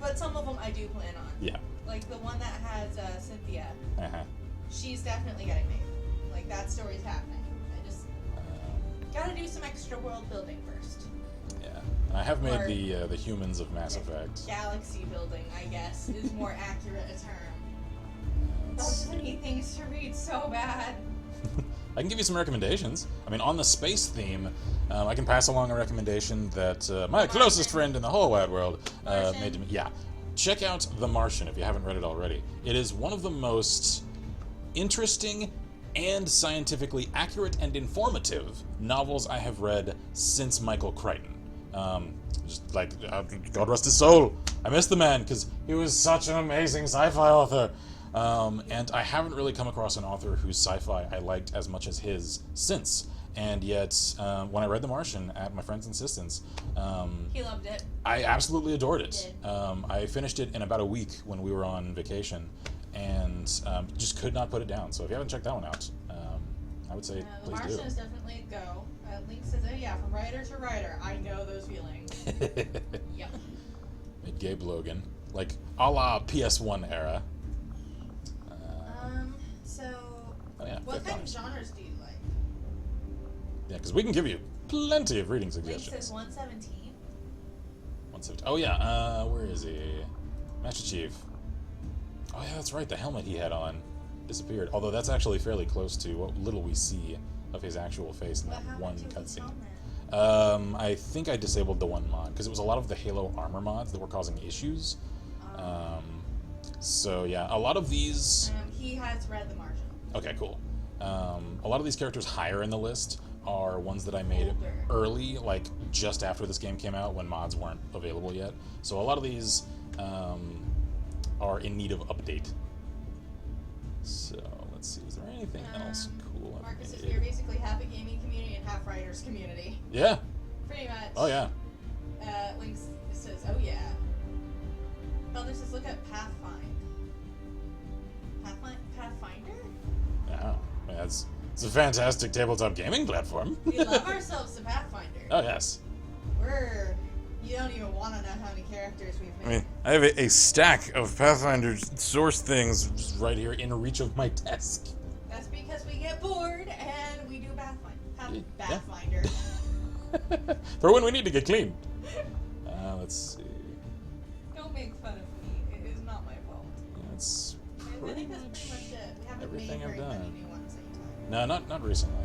But some of them I do plan on. Yeah. Like the one that has Cynthia. Uh-huh. She's definitely getting made. Like that story's happening. I just gotta do some extra world building first. Yeah. I have made Or- the humans of Mass Effect. Galaxy building, I guess, is more accurate a term. Those are neat things to read so bad. I can give you some recommendations. I mean, on the space theme, I can pass along a recommendation that my closest friend in the whole wide world made to me. Yeah. Check out The Martian if you haven't read it already. It is one of the most interesting and scientifically accurate and informative novels I have read since Michael Crichton. Just like, God rest his soul. I miss the man because he was such an amazing sci-fi author. And I haven't really come across an author whose sci-fi I liked as much as his since. And yet, when I read The Martian at my friend's insistence, He loved it. I absolutely adored it. He did. I finished it in about a week when we were on vacation, and just could not put it down. So if you haven't checked that one out, I would say The please Martian do. is definitely a go. Link says, oh yeah, from writer to writer, I know those feelings. Yep. Made Gabe Logan, like a la PS1 era. So, Oh yeah, what Fifth kind of Honors. genres do you like? Yeah, because we can give you plenty of reading Link suggestions. says 117. 170. Oh yeah, where is he? Master Chief. Oh yeah, that's right. The helmet he had on disappeared. Although that's actually fairly close to what little we see of his actual face in What that one happened to his cutscene. helmet? I think I disabled the one mod because it was a lot of the Halo armor mods that were causing issues. So yeah, a lot of these. He has read The Martian. Okay, cool. A lot of these characters higher in the list are ones that I made Older. early, like just after this game came out when mods weren't available yet. So a lot of these are in need of update. So let's see, is there anything else cool I've Marcus says made? we're basically half a gaming community and half writers community. Yeah. Pretty much. Oh yeah. Link says, oh yeah. Felder says, look at Pathfinder? Yeah. It's a fantastic tabletop gaming platform. We love ourselves some Pathfinder. Oh, yes. You don't even want to know how many characters we've made. I mean, I have a stack of Pathfinder source things just right here in reach of my desk. That's because we get bored and we do Pathfinder. Yeah. Pathfinder. For when we need to get clean. Let's see. Don't make fun of me. It is not my fault. That's I think that's pretty much it. We haven't everything made I've very many done. new ones anytime. No, not recently.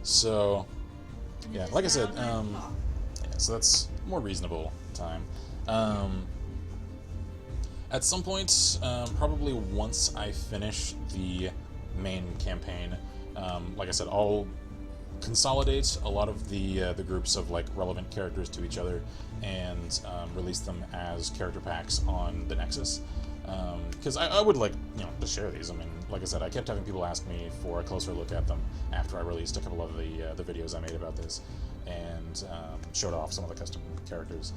So, And yeah, it is like I said, now 9 o'clock. yeah, so that's more reasonable time. At some point, probably once I finish the main campaign, like I said, I'll consolidate a lot of the groups of like relevant characters to each other and release them as character packs on the Nexus. Because I would like, to share these. I mean, like I said, I kept having people ask me for a closer look at them after I released a couple of the videos I made about this and showed off some of the custom characters.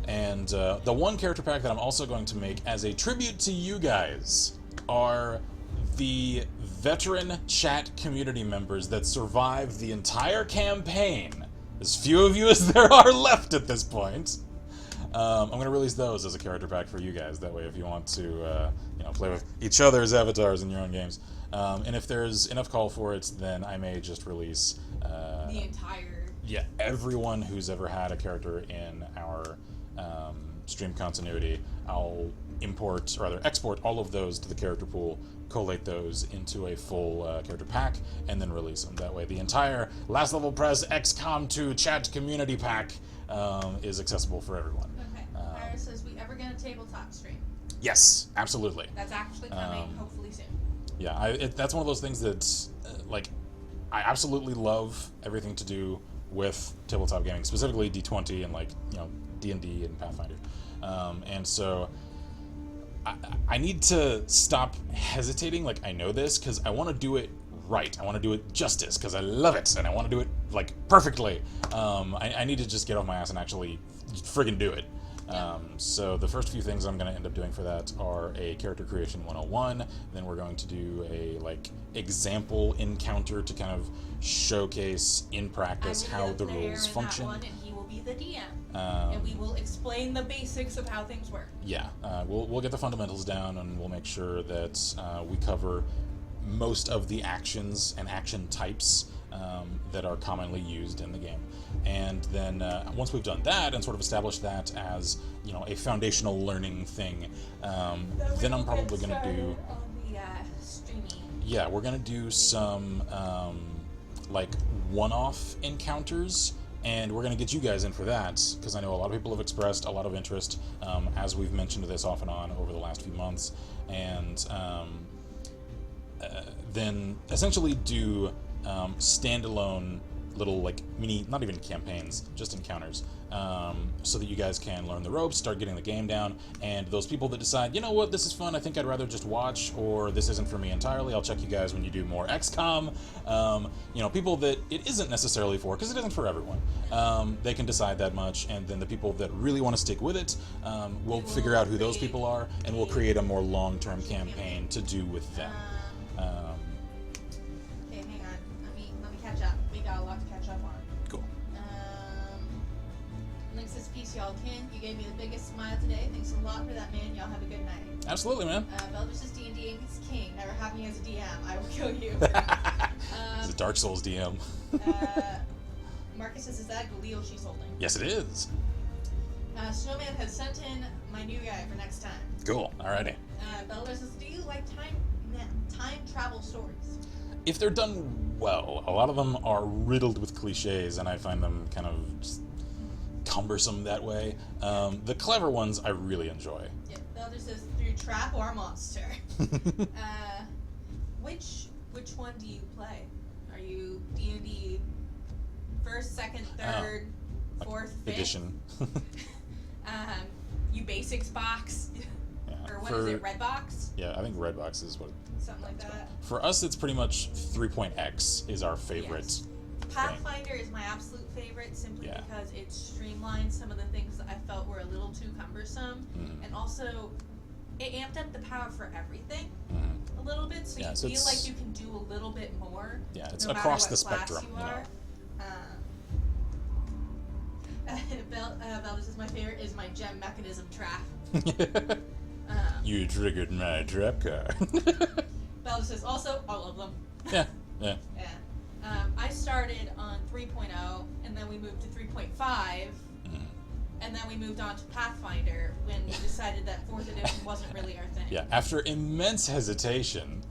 And the one character pack that I'm also going to make as a tribute to you guys are the veteran chat community members that survived the entire campaign. As few of you as there are left at this point. I'm going to release those as a character pack for you guys. That way, if you want to, play with each other's avatars in your own games, and if there's enough call for it, then I may just release The entire. Yeah, everyone who's ever had a character in our stream continuity. I'll export all of those to the character pool, collate those into a full character pack, and then release them. That way, the entire Last Level Press XCOM 2 chat community pack is accessible for everyone. Okay. Iris says, we ever get a tabletop stream? Yes, absolutely. That's actually coming, hopefully soon. Yeah, that's one of those things that, I absolutely love everything to do with tabletop gaming, specifically D20 and D&D and Pathfinder. And so I need to stop hesitating. I know this because I want to do it right. I want to do it justice because I love it and I want to do it perfectly. I need to just get off my ass and actually friggin' do it. So the first few things I'm going to end up doing for that are a character creation 101. Then we're going to do a example encounter to kind of showcase in practice how the rules function. And he will be the DM, and we will explain the basics of how things work. Yeah, we'll get the fundamentals down, and we'll make sure that we cover most of the actions and action types that are commonly used in the game. And then once we've done that and sort of established that as a foundational learning thing, then I'm probably going to do on the streaming. Yeah, we're going to do some one-off encounters, and we're going to get you guys in for that because I know a lot of people have expressed a lot of interest as we've mentioned this off and on over the last few months, and then essentially do standalone little mini, not even campaigns, just encounters, so that you guys can learn the ropes, start getting the game down, and those people that decide, you know what, this is fun, I think I'd rather just watch, or this isn't for me entirely, I'll check you guys when you do more XCOM, people that it isn't necessarily for, because it isn't for everyone, they can decide that much, and then the people that really want to stick with it, we'll figure out who those people are, and we'll create a more long-term campaign to do with them. Okay, hang on. Let me catch up. We got a lot to catch up on. Cool. Link says, peace, y'all. Ken, you gave me the biggest smile today. Thanks a lot for that, man. Y'all have a good night. Absolutely, man. Belder says, D&D is king. Never have me as a DM. I will kill you. It's a Dark Souls DM. Marcus says, is that Galil she's holding? Yes, it is. Snowman has sent in my new guy for next time. Cool. Alrighty. Belder says, do you like time travel stories? If they're done well, a lot of them are riddled with cliches, and I find them kind of just cumbersome that way. The clever ones I really enjoy. Yeah, Belder says, through trap or monster. Which one do you play? Are you D&D first, second, third, fourth, fifth? Edition. You basics box? Yeah, or what is it, red box? Yeah, I think red box is what. Something like that. For us, it's pretty much 3.x is our favorite. Yes. Pathfinder is my absolute favorite simply because it streamlines some of the things that I felt were a little too cumbersome. And also, it amped up the power for everything Mhm. a little bit, so Yeah, you so feel it's- like you can do a little bit more. Yeah, it's no matter across what the class spectrum, you you know. are. Valdez says my favorite is my gem mechanism trap. You triggered my trap card. Valdez says also all of them. Yeah, yeah. Yeah. I started on 3.0, and then we moved to 3.5, and then we moved on to Pathfinder when we decided that 4th edition wasn't really our thing. Yeah, after immense hesitation.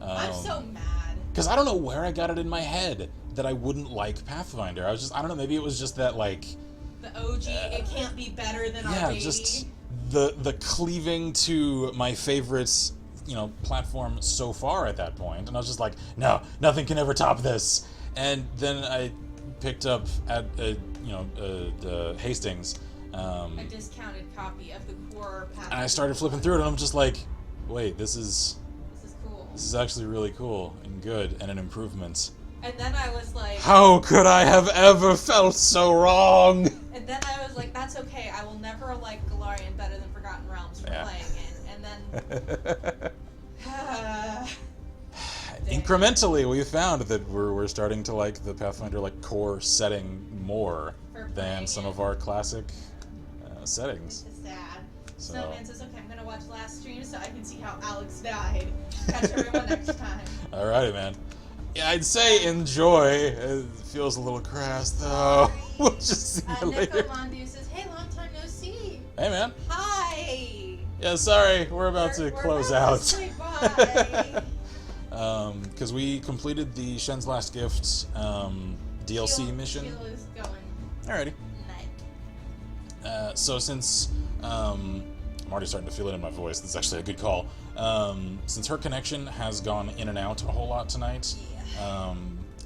I'm so mad. Because I don't know where I got it in my head that I wouldn't like Pathfinder. I was just, I don't know, maybe it was just that, like... The OG, it can't be better than our baby. Yeah, just the cleaving to my favorite, you know, platform so far at that point. And I was just like, no, nothing can ever top this. And then I picked up at, Hastings. A discounted copy of the core Pathfinder. And I started flipping through it, and I'm just like, wait, this is cool. This is actually really cool and good and an improvement. And then I was like... How could I have ever felt so wrong? And then I was like, that's okay, I will never like Galarian better than Forgotten Realms for playing it. And then... Incrementally, we found that we're starting to like the Pathfinder like core setting more than some of our classic settings. It's sad. So. Snowman says, okay, I'm gonna watch last stream so I can see how Alex died. Catch everyone next time. Alrighty, man. Yeah, I'd say enjoy. It feels a little crass, though. We'll just see you later. Nico Mondu says, hey, long time no see. Hey, man. Hi. Yeah, sorry, we're about to close out. Say bye. Because we completed the Shen's Last Gift DLC mission. Jill is going. Alrighty. Night. So since I'm already starting to feel it in my voice, that's actually a good call. Since her connection has gone in and out a whole lot tonight,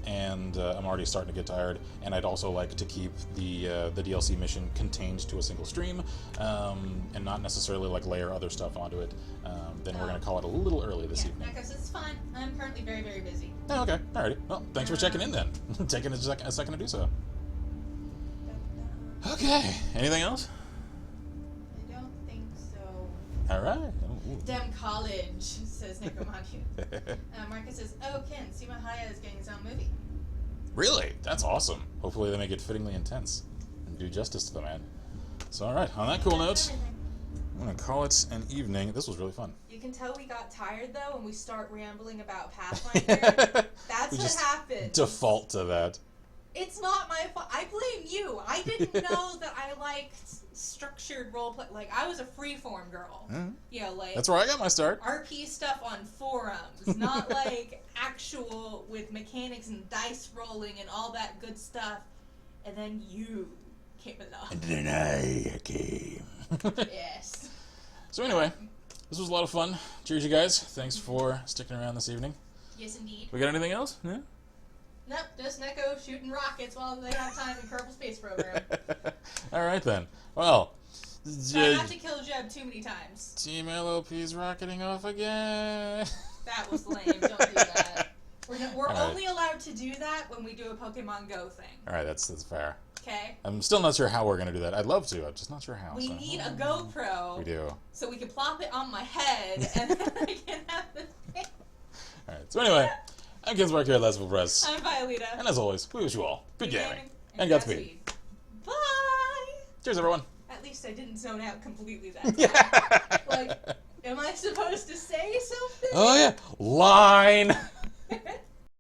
and I'm already starting to get tired, and I'd also like to keep the DLC mission contained to a single stream, and not necessarily like layer other stuff onto it. Then we're going to call it a little early this evening. Nico says, it's fine. I'm currently very, very busy. Oh, okay. Alrighty. Well, thanks for checking in then. Taking a second to do so. Okay. Anything else? I don't think so. Alright. Dem College, says Necromantia. Marcus says, oh, Ken, Sima Haya is getting his own movie. Really? That's awesome. Hopefully they make it fittingly intense and do justice to the man. So, alright, on that cool note, I'm going to call it an evening. This was really fun. You can tell we got tired, though, when we start rambling about Pathfinder. That's We what just happened. Default to that. It's not my fault. I blame you. I didn't know that I liked structured roleplay. Like, I was a freeform girl. Mm-hmm. You know, like... That's where I got my start. RP stuff on forums, not like actual with mechanics and dice rolling and all that good stuff. And then you came along. And then I came. Yes. So anyway, this was a lot of fun. Cheers, you guys. Thanks for sticking around this evening. Yes, indeed. We got anything else? Yeah? Nope, just Neko shooting rockets while they have time in Kerbal Space Program. Alright then. Well, Try not to kill Jeb too many times. Team LOP's rocketing off again. That was lame. Don't do that. We're All right. only allowed to do that when we do a Pokemon Go thing. Alright, that's fair. Okay? I'm still not sure how we're going to do that. I'd love to. I'm just not sure how. We need a GoPro. We do. So we can plop it on my head and then I can have the thing. Alright, so anyway, I'm Kinsmark here at Last of Press. I'm Violeta. And as always, we wish you all good Good gaming. gaming And Godspeed. Bye! Cheers, everyone. At least I didn't zone out completely that time. Like, am I supposed to say something? Oh, yeah. Line.